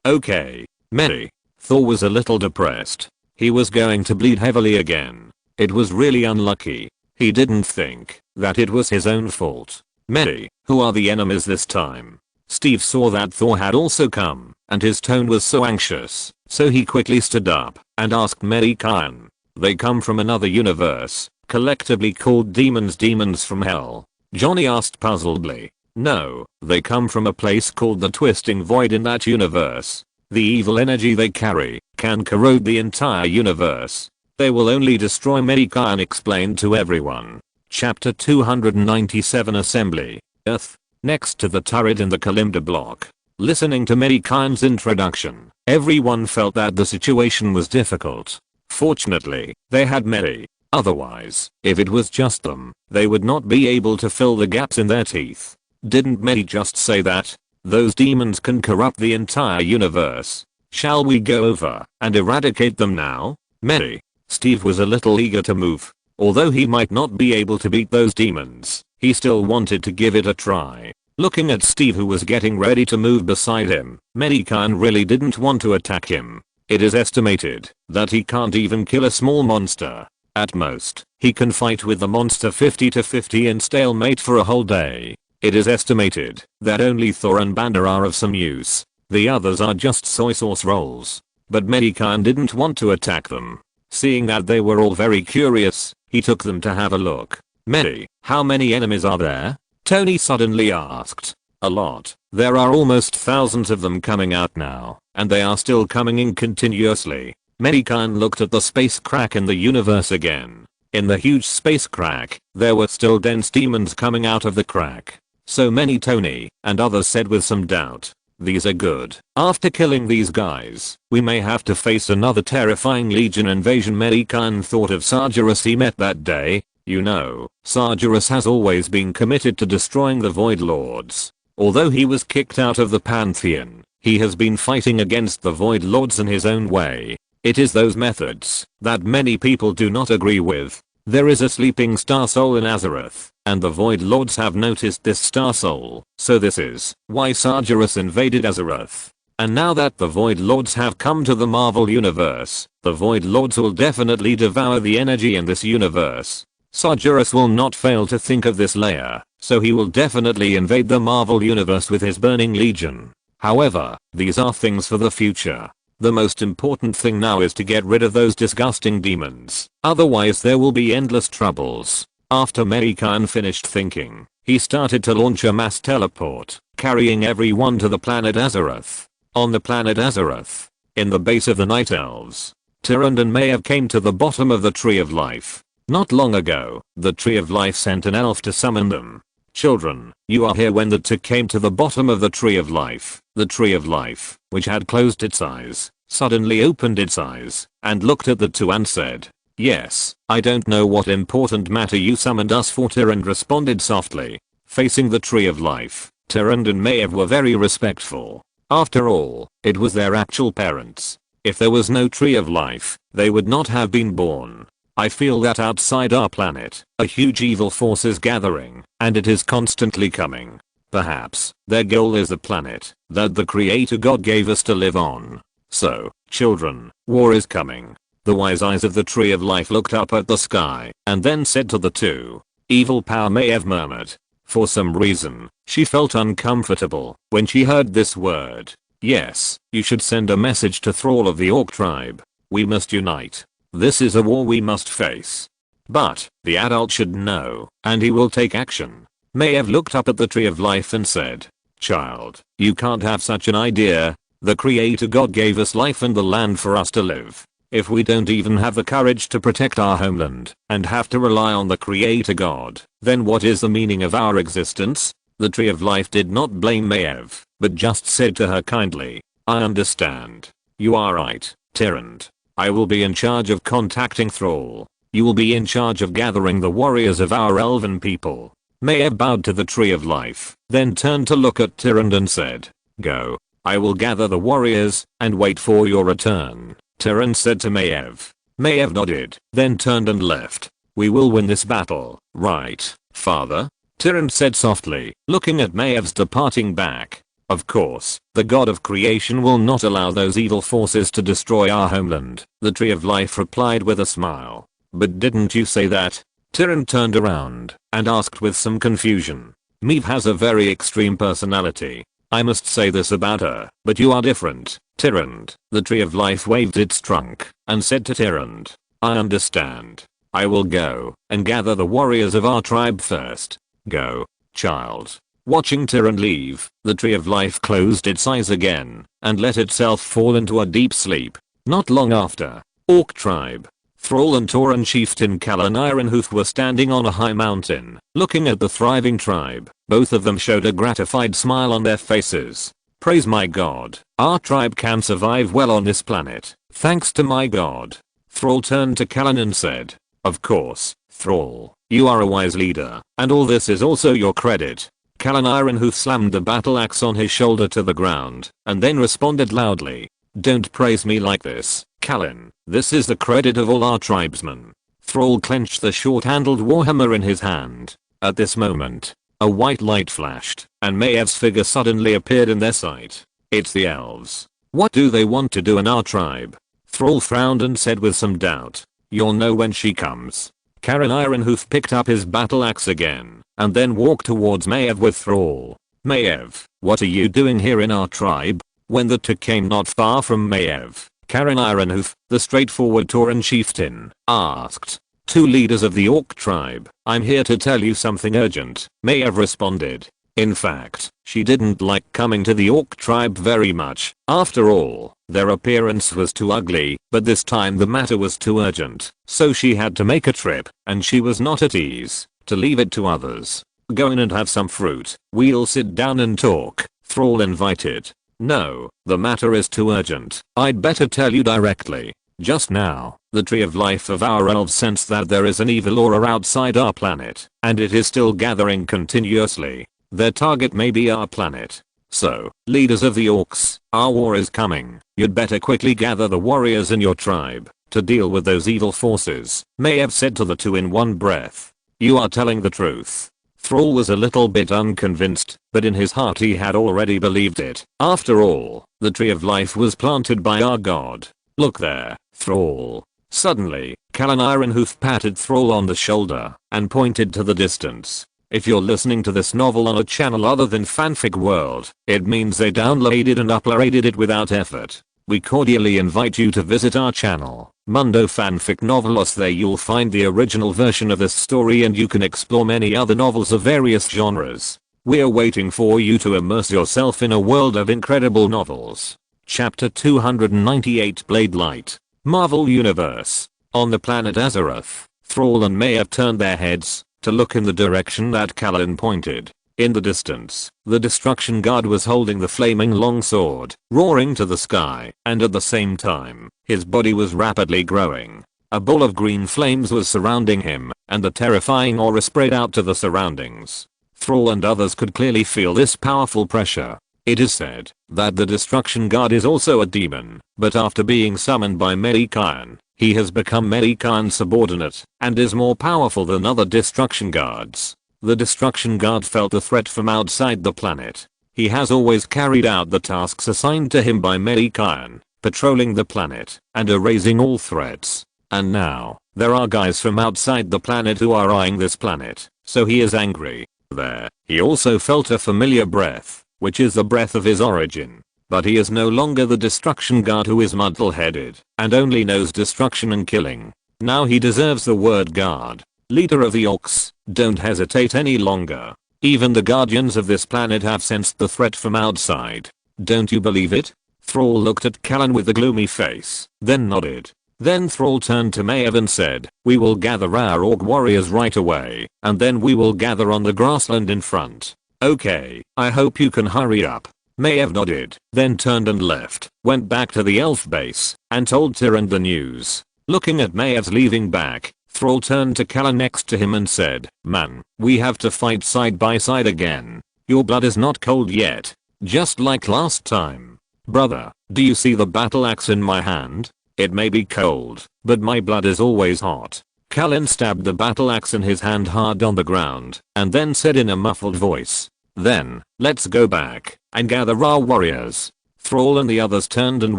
Okay. Mei. Thor was a little depressed. He was going to bleed heavily again. It was really unlucky. He didn't think that it was his own fault. Mei, who are the enemies this time? Steve saw that Thor had also come, and his tone was so anxious, so he quickly stood up and asked Mei Gan. They come from another universe, collectively called demons from hell. Johnny asked puzzledly. No, they come from a place called the Twisting Void in that universe. The evil energy they carry can corrode the entire universe. They will only destroy. Mei Gan explained to everyone. Chapter 297 Assembly. Earth. Next to the turret in the Kalimdor block. Listening to Mei Gan's introduction, everyone felt that the situation was difficult. Fortunately, they had Mei. Otherwise, if it was just them, they would not be able to fill the gaps in their teeth. Didn't Mei just say that? Those demons can corrupt the entire universe. Shall we go over and eradicate them now? Mei. Steve was a little eager to move. Although he might not be able to beat those demons, he still wanted to give it a try. Looking at Steve, who was getting ready to move beside him, Mei Gan really didn't want to attack him. It is estimated that he can't even kill a small monster. At most, he can fight with the monster 50 to 50 in stalemate for a whole day. It is estimated that only Thor and Banner are of some use. The others are just soy sauce rolls. But Mei Gan didn't want to attack them. Seeing that they were all very curious, he took them to have a look. Mei, how many enemies are there? Tony suddenly asked. A lot. There are almost thousands of them coming out now, and they are still coming in continuously. Mei Gan looked at the space crack in the universe again. In the huge space crack, there were still dense demons coming out of the crack. So many, Tony and others said with some doubt. these are good. After killing these guys, we may have to face another terrifying Legion invasion. Mei Gan thought of Sargeras he met that day. You know, Sargeras has always been committed to destroying the Void Lords. Although he was kicked out of the Pantheon, he has been fighting against the Void Lords in his own way. It is those methods that many people do not agree with. There is a sleeping star soul in Azeroth, and the Void Lords have noticed this star soul, so this is why Sargeras invaded Azeroth. And now that the Void Lords have come to the Marvel Universe, the Void Lords will definitely devour the energy in this universe. Sargeras will not fail to think of this layer, so he will definitely invade the Marvel Universe with his Burning Legion. However, these are things for the future. The most important thing now is to get rid of those disgusting demons, otherwise there will be endless troubles. After Mei Gan finished thinking, he started to launch a mass teleport, carrying everyone to the planet Azeroth. On the planet Azeroth, in the base of the Night Elves, Tyrande and Maiev came to the bottom of the Tree of Life. Not long ago, the Tree of Life sent an elf to summon them. Children, you are here. When the two came to the bottom of the Tree of Life, the Tree of Life, which had closed its eyes, suddenly opened its eyes, and looked at the two and said, "Yes, I don't know what important matter you summoned us for." Tyrande responded softly. Facing the Tree of Life, Tyrande and Maiev were very respectful. After all, it was their actual parents. If there was no Tree of Life, they would not have been born. I feel that outside our planet, a huge evil force is gathering, and it is constantly coming. Perhaps, their goal is the planet that the Creator God gave us to live on. So, children, war is coming. The wise eyes of the Tree of Life looked up at the sky, and then said to the two, "Evil power," Maiev murmured. For some reason, she felt uncomfortable when she heard this word. Yes, you should send a message to Thrall of the Orc tribe. We must unite. This is a war we must face. But, the adult should know, and he will take action. Maiev looked up at the Tree of Life and said, "Child, you can't have such an idea. The Creator God gave us life and the land for us to live. If we don't even have the courage to protect our homeland, and have to rely on the Creator God, then what is the meaning of our existence?" The Tree of Life did not blame Maiev, but just said to her kindly, "I understand. You are right, Tyrande. I will be in charge of contacting Thrall. You will be in charge of gathering the warriors of our elven people." Maiev bowed to the Tree of Life, then turned to look at Tyrande and said, "Go. I will gather the warriors, and wait for your return," Tyrande said to Maiev. Maiev nodded, then turned and left. "We will win this battle, right, father?" Tyrande said softly, looking at Maev's departing back. "Of course, the God of creation will not allow those evil forces to destroy our homeland," the Tree of Life replied with a smile. "But didn't you say that?" Tyrande turned around and asked with some confusion. "Maeve has a very extreme personality. I must say this about her, but you are different, Tyrande." The Tree of Life waved its trunk and said to Tyrande, "I understand. I will go and gather the warriors of our tribe first. Go, child." Watching Tyrande leave, the Tree of Life closed its eyes again and let itself fall into a deep sleep. Not long after, Orc tribe, Thrall and Tauren chieftain Callan Ironhoof were standing on a high mountain, looking at the thriving tribe. Both of them showed a gratified smile on their faces. "Praise my God, our tribe can survive well on this planet, thanks to my God." Thrall turned to Callan and said, "Of course, Thrall, you are a wise leader, and all this is also your credit." Callan Ironhoof slammed the battle axe on his shoulder to the ground, and then responded loudly, "Don't praise me like this, Callan. This is the credit of all our tribesmen." Thrall clenched the short-handled warhammer in his hand. At this moment, a white light flashed, and Maev's figure suddenly appeared in their sight. "It's the elves. What do they want to do in our tribe?" Thrall frowned and said with some doubt, "You'll know when she comes." Callan Ironhoof picked up his battle axe again, and then walked towards Maiev with Thrall. "Maiev, what are you doing here in our tribe?" When the two came not far from Maiev, Callan Ironhoof, the straightforward Tauren chieftain, asked, "Two leaders of the Orc tribe, I'm here to tell you something urgent," Maiev responded. In fact, she didn't like coming to the Orc tribe very much. After all, their appearance was too ugly, but this time the matter was too urgent, so she had to make a trip, and she was not at ease to leave it to others. "Go in and have some fruit. We'll sit down and talk," Thrall invited. No, the matter is too urgent. I'd better tell you directly. Just now, the tree of life of our elves sensed that there is an evil aura outside our planet, and it is still gathering continuously. Their target may be our planet. So, leaders of the orcs, our war is coming. You'd better quickly gather the warriors in your tribe to deal with those evil forces, Maiev said to the two in one breath. You are telling the truth. Thrall was a little bit unconvinced, but in his heart he had already believed it. After all, the tree of life was planted by our god. Look there, Thrall. Suddenly, Callan Ironhoof patted Thrall on the shoulder and pointed to the distance. If you're listening to this novel on a channel other than Fanfic World, it means they downloaded and uploaded it without effort. We cordially invite you to visit our channel, Mundo Fanfic Novelos. There you'll find the original version of this story and you can explore many other novels of various genres. We're waiting for you to immerse yourself in a world of incredible novels. Chapter 298 Blade Light. Marvel Universe. On the planet Azeroth, Thrall and Maiev turned their heads to look in the direction that Callan pointed. In the distance, the Destruction Guard was holding the flaming longsword, roaring to the sky, and at the same time, his body was rapidly growing. A ball of green flames was surrounding him, and the terrifying aura spread out to the surroundings. Thrall and others could clearly feel this powerful pressure. It is said that the Destruction Guard is also a demon, but after being summoned by Mei Gan, he has become Mei Gan's subordinate and is more powerful than other Destruction Guards. The Destruction Guard felt the threat from outside the planet. He has always carried out the tasks assigned to him by Mei Gan, patrolling the planet and erasing all threats. And now, there are guys from outside the planet who are eyeing this planet, so he is angry. There, he also felt a familiar breath, which is the breath of his origin. But he is no longer the Destruction Guard who is muddle-headed and only knows destruction and killing. Now he deserves the word guard. Leader of the orcs, don't hesitate any longer. Even the guardians of this planet have sensed the threat from outside. Don't you believe it? Thrall looked at Callan with a gloomy face, then nodded. Then Thrall turned to Maiev and said, we will gather our orc warriors right away, and then we will gather on the grassland in front. Okay, I hope you can hurry up. Maiev nodded, then turned and left, went back to the elf base, and told Tyrande the news. Looking at Maev's leaving back, Thrall turned to Callan next to him and said, man, we have to fight side by side again. Your blood is not cold yet. Just like last time. Brother, do you see the battle axe in my hand? It may be cold, but my blood is always hot. Callan stabbed the battle axe in his hand hard on the ground, and then said in a muffled voice, then, let's go back and gather our warriors. Thrall and the others turned and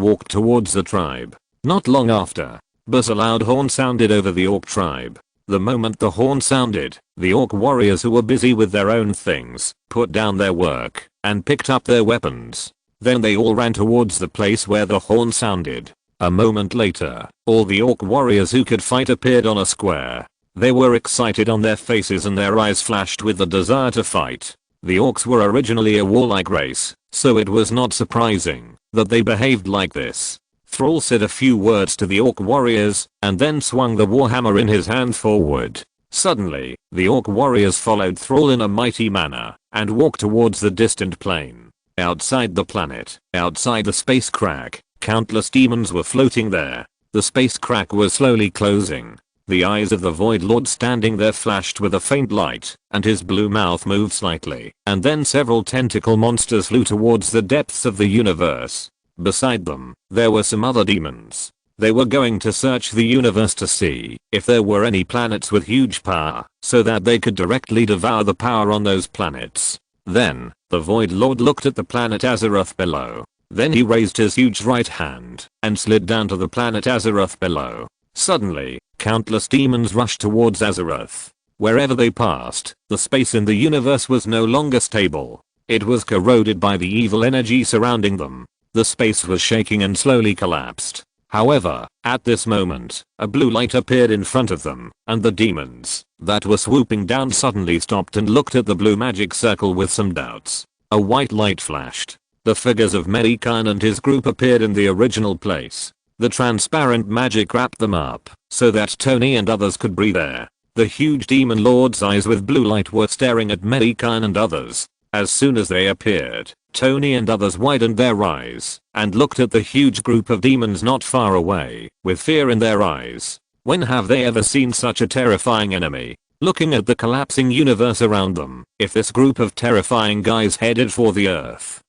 walked towards the tribe. Not long after, but a loud horn sounded over the orc tribe. The moment the horn sounded, the orc warriors who were busy with their own things, put down their work, and picked up their weapons. Then they all ran towards the place where the horn sounded. A moment later, all the orc warriors who could fight appeared on a square. They were excited on their faces and their eyes flashed with the desire to fight. The orcs were originally a warlike race, so it was not surprising that they behaved like this. Thrall said a few words to the orc warriors, and then swung the warhammer in his hand forward. Suddenly, the orc warriors followed Thrall in a mighty manner, and walked towards the distant plain. Outside the planet, outside the space crack, countless demons were floating there. The space crack was slowly closing. The eyes of the Void Lord standing there flashed with a faint light, and his blue mouth moved slightly, and then several tentacle monsters flew towards the depths of the universe. Beside them, there were some other demons. They were going to search the universe to see if there were any planets with huge power, so that they could directly devour the power on those planets. Then, the Void Lord looked at the planet Azeroth below. Then he raised his huge right hand and slid down to the planet Azeroth below. Suddenly, countless demons rushed towards Azeroth. Wherever they passed, the space in the universe was no longer stable. It was corroded by the evil energy surrounding them. The space was shaking and slowly collapsed. However, at this moment, a blue light appeared in front of them, and the demons that were swooping down suddenly stopped and looked at the blue magic circle with some doubts. A white light flashed. The figures of Mei Gan and his group appeared in the original place. The transparent magic wrapped them up, so that Tony and others could breathe air. The huge demon lord's eyes with blue light were staring at Mei Gan and others. As soon as they appeared, Tony and others widened their eyes and looked at the huge group of demons not far away with fear in their eyes. When have they ever seen such a terrifying enemy? Looking at the collapsing universe around them, if this group of terrifying guys headed for the Earth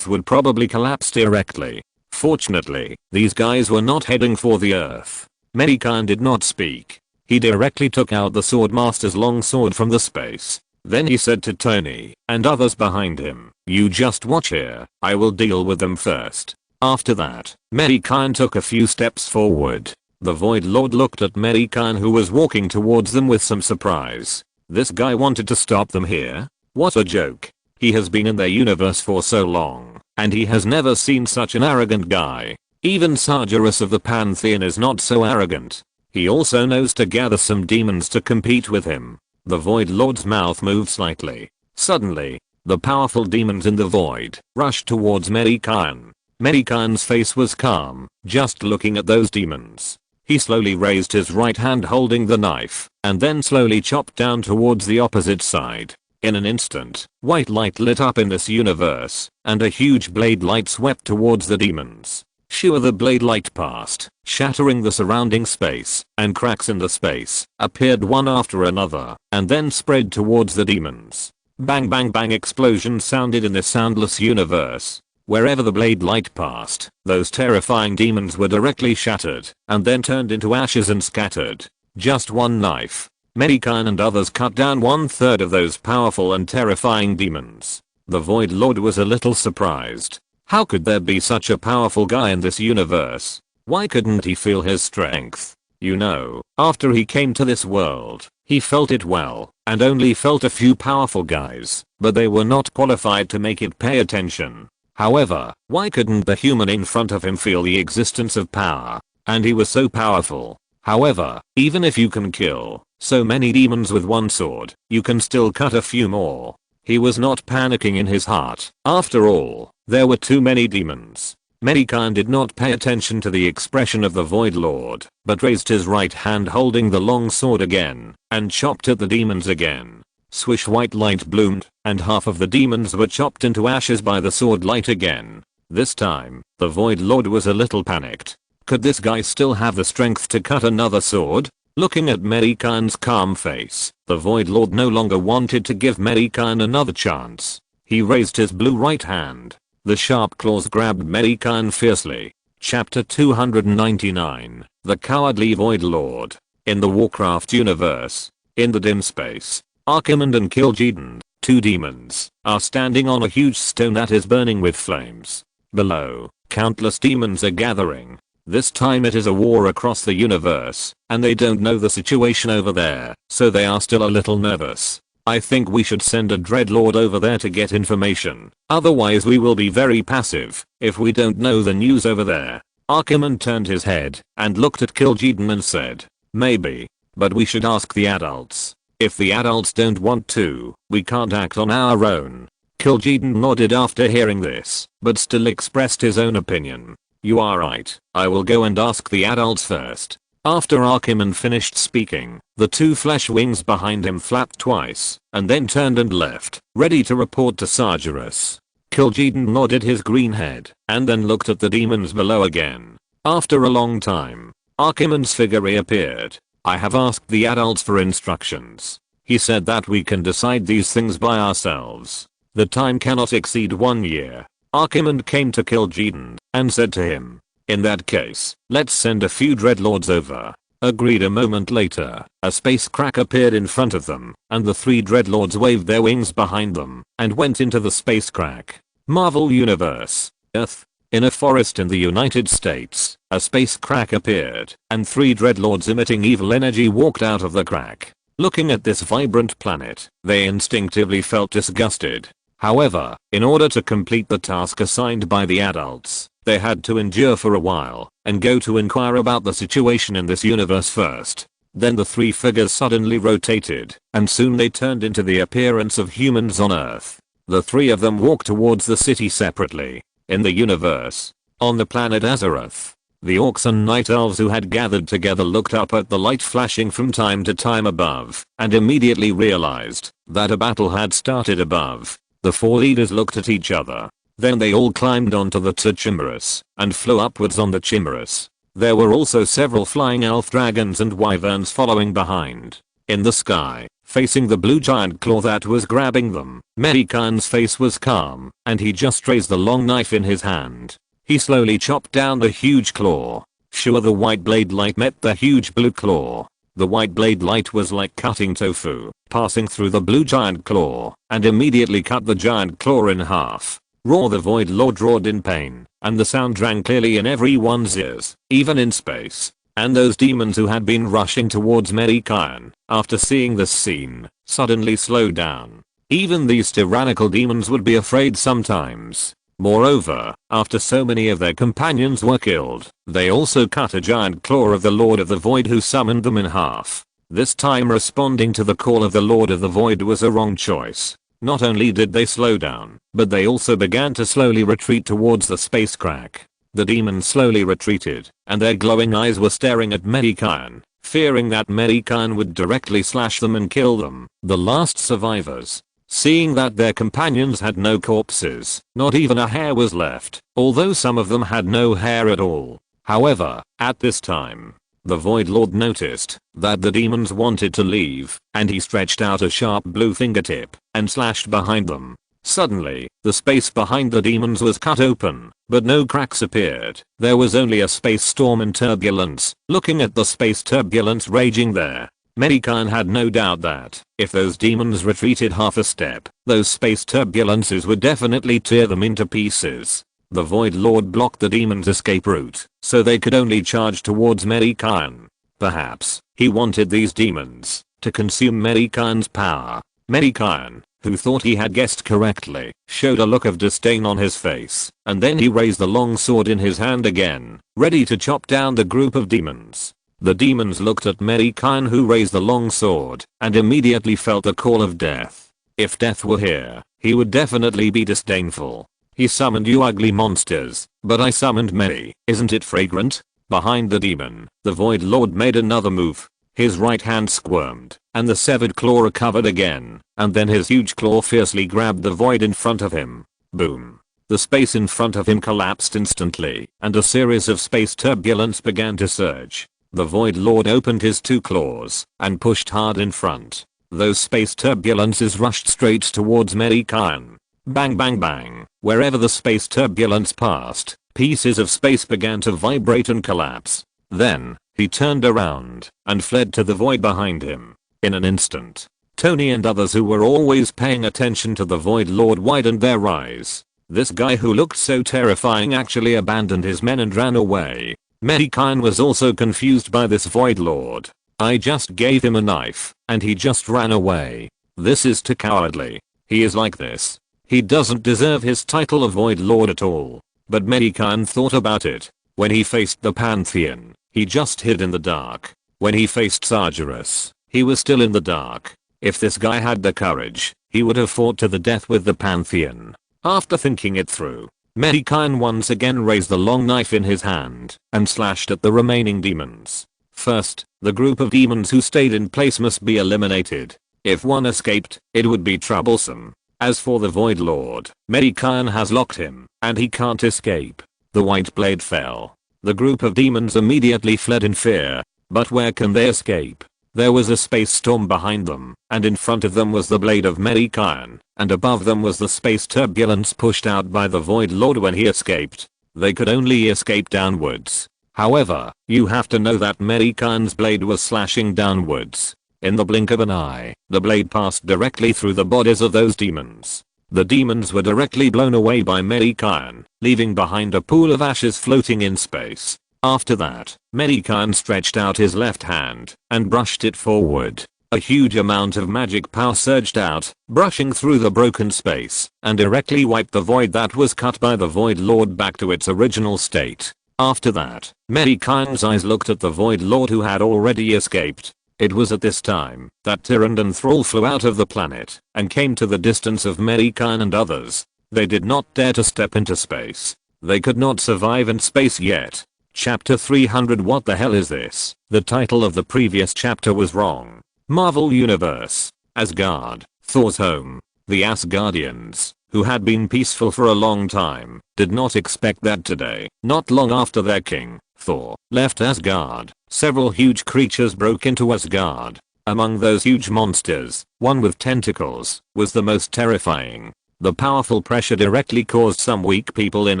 would probably collapse directly. Fortunately, these guys were not heading for the Earth. Mei Gan did not speak. He directly took out the Swordmaster's long sword from the space. Then he said to Tony and others behind him, "You just watch here, I will deal with them first." After that, Mei Gan took a few steps forward. The Void Lord looked at Mei Gan, who was walking towards them with some surprise. This guy wanted to stop them here? What a joke. He has been in their universe for so long, and he has never seen such an arrogant guy. Even Sargeras of the Pantheon is not so arrogant. He also knows to gather some demons to compete with him. The Void Lord's mouth moved slightly. Suddenly, the powerful demons in the void rushed towards Mei Gan. Mei Gan's face was calm, just looking at those demons. He slowly raised his right hand holding the knife, and then slowly chopped down towards the opposite side. In an instant, white light lit up in this universe, and a huge blade light swept towards the demons. Shoo, the blade light passed, shattering the surrounding space, and cracks in the space appeared one after another, and then spread towards the demons. Bang bang bang explosions sounded in this soundless universe. Wherever the blade light passed, those terrifying demons were directly shattered, and then turned into ashes and scattered. Just one knife. Mei Gan and others cut down 1/3 of those powerful and terrifying demons. The Void Lord was a little surprised. How could there be such a powerful guy in this universe? Why couldn't he feel his strength? You know, after he came to this world, he felt it well, and only felt a few powerful guys, but they were not qualified to make it pay attention. However, why couldn't the human in front of him feel the existence of power? And he was so powerful. However, even if you can kill so many demons with one sword, you can still cut a few more. He was not panicking in his heart. After all, there were too many demons. Mei Gan did not pay attention to the expression of the Void Lord, but raised his right hand holding the long sword again, and chopped at the demons again. Swish, white light bloomed, and half of the demons were chopped into ashes by the sword light again. This time, the Void Lord was a little panicked. Could this guy still have the strength to cut another sword? Looking at Mei Gan's calm face, the Void Lord no longer wanted to give Mei Gan another chance. He raised his blue right hand. The sharp claws grabbed Mei Gan fiercely. Chapter 299, The Cowardly Void Lord. In the Warcraft universe, in the dim space, Archimond and Kil'jaeden, two demons, are standing on a huge stone that is burning with flames. Below, countless demons are gathering. This time it is a war across the universe, and they don't know the situation over there, so they are still a little nervous. I think we should send a Dreadlord over there to get information, otherwise we will be very passive if we don't know the news over there. Archimond turned his head and looked at Kil'jaeden and said, "Maybe, but we should ask the adults. If the adults don't want to, we can't act on our own." Kil'jaeden nodded after hearing this, but still expressed his own opinion. "You are right, I will go and ask the adults first." After Archimond finished speaking, the two flesh wings behind him flapped twice, and then turned and left, ready to report to Sargeras. Kil'jaeden nodded his green head, and then looked at the demons below again. After a long time, Archimond's figure reappeared. "I have asked the adults for instructions. He said that we can decide these things by ourselves. The time cannot exceed 1 year." Archimond came to Kil'jaeden and said to him, "In that case, let's send a few Dreadlords over." Agreed. A moment later, a space crack appeared in front of them, and the 3 Dreadlords waved their wings behind them and went into the space crack. Marvel Universe. Earth. In a forest in the United States, a space crack appeared, and 3 Dreadlords emitting evil energy walked out of the crack. Looking at this vibrant planet, they instinctively felt disgusted. However, in order to complete the task assigned by the adults, they had to endure for a while and go to inquire about the situation in this universe first. Then the 3 figures suddenly rotated, and soon they turned into the appearance of humans on Earth. The 3 of them walked towards the city separately. In the universe, on the planet Azeroth, the orcs and night elves who had gathered together looked up at the light flashing from time to time above, and immediately realized that a battle had started above. The four leaders looked at each other. Then they all climbed onto the chimeras and flew upwards on the chimeras. There were also several flying elf dragons and wyverns following behind. In the sky, facing the blue giant claw that was grabbing them, Mei Gan's face was calm, and he just raised the long knife in his hand. He slowly chopped down the huge claw. Sure, the white blade light met the huge blue claw. The white blade light was like cutting tofu, passing through the blue giant claw, and immediately cut the giant claw in half. Roar! The Void Lord roared in pain, and the sound rang clearly in everyone's ears, even in space. And those demons who had been rushing towards Mei Gan, after seeing this scene, suddenly slowed down. Even these tyrannical demons would be afraid sometimes. Moreover, after so many of their companions were killed, they also cut a giant claw of the Lord of the Void who summoned them in half. This time responding to the call of the Lord of the Void was a wrong choice. Not only did they slow down, but they also began to slowly retreat towards the space crack. The demons slowly retreated, and their glowing eyes were staring at Mei Gan, fearing that Mei Gan would directly slash them and kill them, the last survivors. Seeing that their companions had no corpses, not even a hair was left, although some of them had no hair at all. However, at this time, the Void Lord noticed that the demons wanted to leave, and he stretched out a sharp blue fingertip and slashed behind them. Suddenly, the space behind the demons was cut open, but no cracks appeared. There was only a space storm and turbulence. Looking at the space turbulence raging there, Mei Gan had no doubt that, if those demons retreated half a step, those space turbulences would definitely tear them into pieces. The Void Lord blocked the demons' escape route, so they could only charge towards Mei Gan. Perhaps, he wanted these demons to consume Mei Gan's power. Mei Gan, who thought he had guessed correctly, showed a look of disdain on his face, and then he raised the long sword in his hand again, ready to chop down the group of demons. The demons looked at Mei Gan, who raised the long sword, and immediately felt the call of death. If death were here, he would definitely be disdainful. He summoned you ugly monsters, but I summoned Mei, isn't it fragrant? Behind the demon, the Void Lord made another move. His right hand squirmed, and the severed claw recovered again, and then his huge claw fiercely grabbed the void in front of him. Boom. The space in front of him collapsed instantly, and a series of space turbulence began to surge. The Void Lord opened his two claws and pushed hard in front. Those space turbulences rushed straight towards Mei Gan. Bang bang bang. Wherever the space turbulence passed, pieces of space began to vibrate and collapse. Then, he turned around and fled to the void behind him. In an instant, Tony and others who were always paying attention to the Void Lord widened their eyes. This guy who looked so terrifying actually abandoned his men and ran away. Mei Gan was also confused by this Void Lord. I just gave him a knife, and he just ran away. This is too cowardly. He is like this. He doesn't deserve his title of Void Lord at all. But Mei Gan thought about it. When he faced the Pantheon, he just hid in the dark. When he faced Sargeras, he was still in the dark. If this guy had the courage, he would have fought to the death with the Pantheon. After thinking it through, Mei Gan once again raised the long knife in his hand and slashed at the remaining demons. First, the group of demons who stayed in place must be eliminated. If one escaped, it would be troublesome. As for the Void Lord, Mei Gan has locked him, and he can't escape. The white blade fell. The group of demons immediately fled in fear. But where can they escape? There was a space storm behind them, and in front of them was the blade of Mei Gan, and above them was the space turbulence pushed out by the Void Lord when he escaped. They could only escape downwards. However, you have to know that Mei Gan's blade was slashing downwards. In the blink of an eye, the blade passed directly through the bodies of those demons. The demons were directly blown away by Mei Gan, leaving behind a pool of ashes floating in space. After that, Mei Gan stretched out his left hand and brushed it forward. A huge amount of magic power surged out, brushing through the broken space, and directly wiped the void that was cut by the Void Lord back to its original state. After that, Mei Gan's eyes looked at the Void Lord who had already escaped. It was at this time that Tyrant and Thrall flew out of the planet and came to the distance of Mei Gan and others. They did not dare to step into space. They could not survive in space yet. Chapter 300. What the hell is this? The title of the previous chapter was wrong. Marvel Universe. Asgard, Thor's home. The Asgardians, who had been peaceful for a long time, did not expect that today. Not long after their king, Thor, left Asgard, several huge creatures broke into Asgard. Among those huge monsters, one with tentacles was the most terrifying. The powerful pressure directly caused some weak people in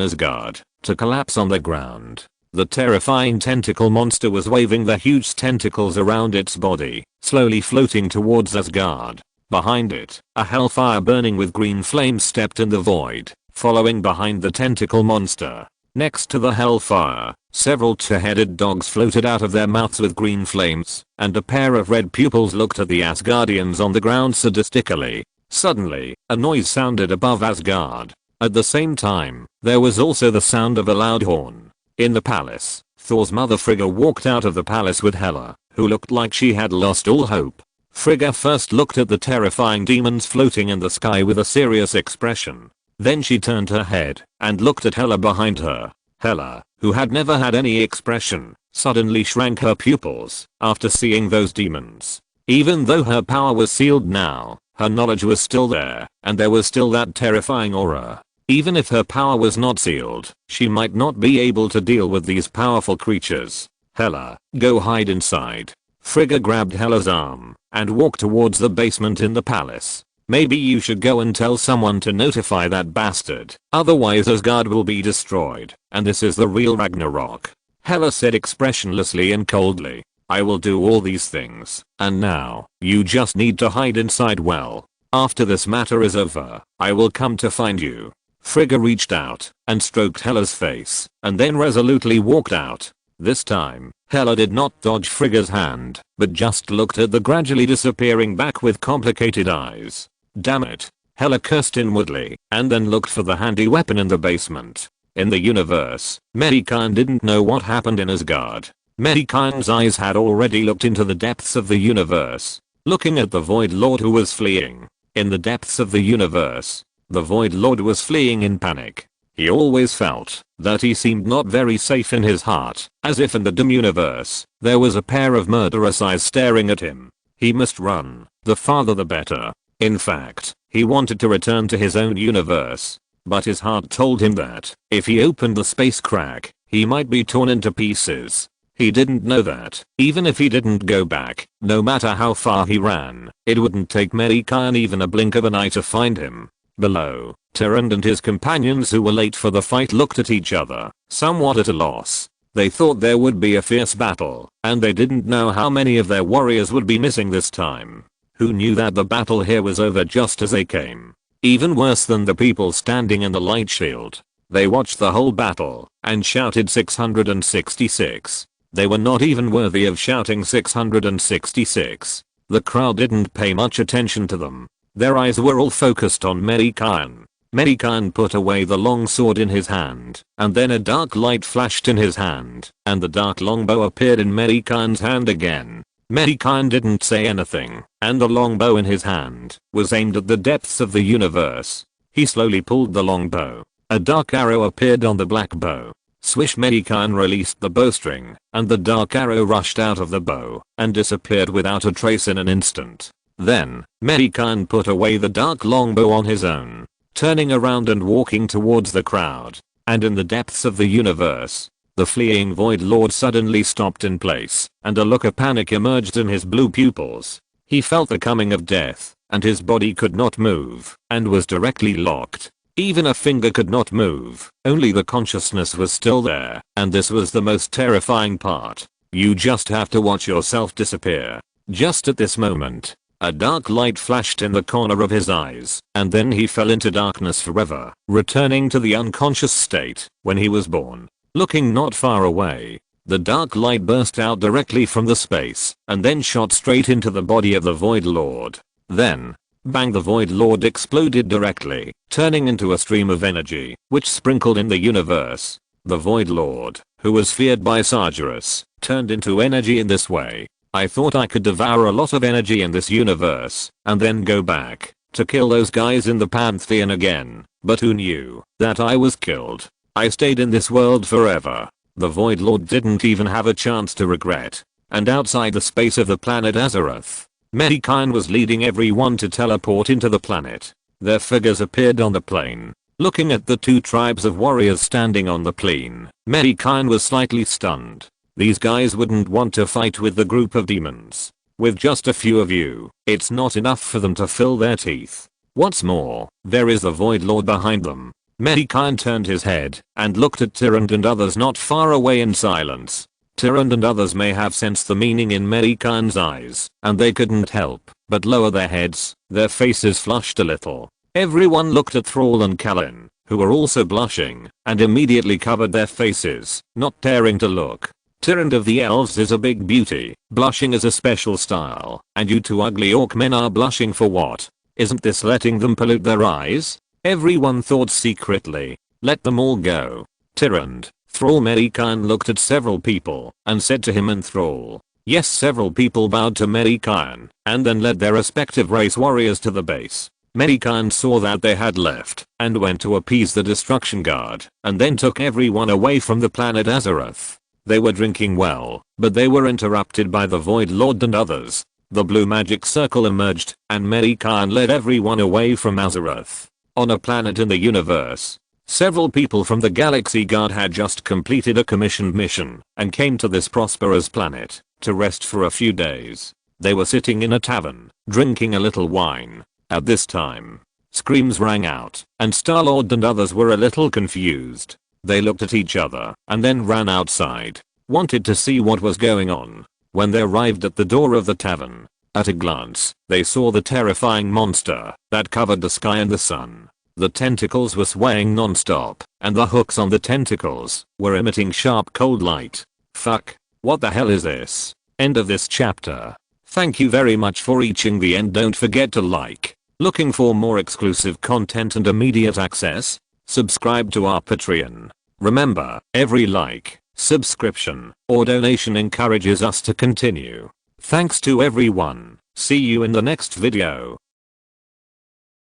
Asgard to collapse on the ground. The terrifying tentacle monster was waving the huge tentacles around its body, slowly floating towards Asgard. Behind it, a hellfire burning with green flames stepped in the void, following behind the tentacle monster. Next to the hellfire, several two-headed dogs floated out of their mouths with green flames, and a pair of red pupils looked at the Asgardians on the ground sadistically. Suddenly, a noise sounded above Asgard. At the same time, there was also the sound of a loud horn. In the palace, Thor's mother Frigga walked out of the palace with Hela, who looked like she had lost all hope. Frigga first looked at the terrifying demons floating in the sky with a serious expression. Then she turned her head and looked at Hela behind her. Hela, who had never had any expression, suddenly shrank her pupils after seeing those demons. Even though her power was sealed now, her knowledge was still there, and there was still that terrifying aura. Even if her power was not sealed, she might not be able to deal with these powerful creatures. Hela, go hide inside. Frigga grabbed Hela's arm and walked towards the basement in the palace. Maybe you should go and tell someone to notify that bastard, otherwise Asgard will be destroyed, and this is the real Ragnarok. Hela said expressionlessly and coldly. I will do all these things, and now, you just need to hide inside well. After this matter is over, I will come to find you. Frigga reached out and stroked Hela's face, and then resolutely walked out. This time, Hela did not dodge Frigga's hand, but just looked at the gradually disappearing back with complicated eyes. Damn it, Hela cursed inwardly, and then looked for the handy weapon in the basement. In the universe, Mei Gan didn't know what happened in Asgard. Mei Gan's eyes had already looked into the depths of the universe, looking at the Void Lord who was fleeing. In the depths of the universe, the Void Lord was fleeing in panic. He always felt that he seemed not very safe in his heart, as if in the dim universe, there was a pair of murderous eyes staring at him. He must run, the farther the better. In fact, he wanted to return to his own universe, but his heart told him that, if he opened the space crack, he might be torn into pieces. He didn't know that, even if he didn't go back, no matter how far he ran, it wouldn't take Mei Gan even a blink of an eye to find him. Below, Tyrande and his companions who were late for the fight looked at each other, somewhat at a loss. They thought there would be a fierce battle, and they didn't know how many of their warriors would be missing this time. Who knew that the battle here was over just as they came? Even worse than the people standing in the light shield. They watched the whole battle, and shouted 666. They were not even worthy of shouting 666. The crowd didn't pay much attention to them. Their eyes were all focused on Mei Gan. Mei Gan put away the long sword in his hand, and then a dark light flashed in his hand, and the dark longbow appeared in Mei Gan's hand again. Mei Gan didn't say anything, and the longbow in his hand was aimed at the depths of the universe. He slowly pulled the longbow. A dark arrow appeared on the black bow. Swish! Mei Gan released the bowstring, and the dark arrow rushed out of the bow and disappeared without a trace in an instant. Then, Mei Gan put away the dark longbow on his own, turning around and walking towards the crowd. And in the depths of the universe, the fleeing Void Lord suddenly stopped in place, and a look of panic emerged in his blue pupils. He felt the coming of death, and his body could not move, and was directly locked. Even a finger could not move, only the consciousness was still there, and this was the most terrifying part. You just have to watch yourself disappear. Just at this moment, a dark light flashed in the corner of his eyes, and then he fell into darkness forever, returning to the unconscious state when he was born. Looking not far away, the dark light burst out directly from the space, and then shot straight into the body of the Void Lord. Then, bang, the Void Lord exploded directly, turning into a stream of energy, which sprinkled in the universe. The Void Lord, who was feared by Sargeras, turned into energy in this way. I thought I could devour a lot of energy in this universe, and then go back, to kill those guys in the Pantheon again, but who knew that I was killed? I stayed in this world forever. The Void Lord didn't even have a chance to regret. And outside the space of the planet Azeroth, Mei Gan was leading everyone to teleport into the planet. their figures appeared on the plain. Looking at the two tribes of warriors standing on the plain, Mei Gan was slightly stunned. These guys wouldn't want to fight with the group of demons. With just a few of you, it's not enough for them to fill their teeth. What's more, there is the Void Lord behind them. Mei Gan turned his head and looked at Tyrant and others not far away in silence. Tyrant and others may have sensed the meaning in Mei Gan's eyes, and they couldn't help but lower their heads. Their faces flushed a little. Everyone looked at Thrall and Kalin, who were also blushing, and immediately covered their faces, not daring to look. Tyrant of the elves is a big beauty. Blushing is a special style, and you two ugly orc men are blushing for what? Isn't this letting them pollute their eyes? Everyone thought secretly. Let them all go. Tyrant, Thrall. Mei Gan looked at several people and said to him and Thrall. Yes, several people bowed to Mei Gan and then led their respective race warriors to the base. Mei Gan saw that they had left and went to appease the destruction guard and then took everyone away from the planet Azeroth. They were drinking well, but they were interrupted by the Void Lord and others. The blue magic circle emerged and Mei Gan led everyone away from Azeroth. On a planet in the universe, several people from the Galaxy Guard had just completed a commissioned mission and came to this prosperous planet to rest for a few days. They were sitting in a tavern, drinking a little wine. At this time, screams rang out, and Star-Lord and others were a little confused. They looked at each other and then ran outside, wanted to see what was going on. When they arrived at the door of the tavern, at a glance, they saw the terrifying monster that covered the sky and the sun. The tentacles were swaying non-stop, and the hooks on the tentacles were emitting sharp cold light. Fuck, what the hell is this? End of this chapter. Thank you very much for reaching the end. Don't forget to like. Looking for more exclusive content and immediate access? Subscribe to our Patreon. Remember, every like, subscription, or donation encourages us to continue. Thanks to everyone. See you in the next video.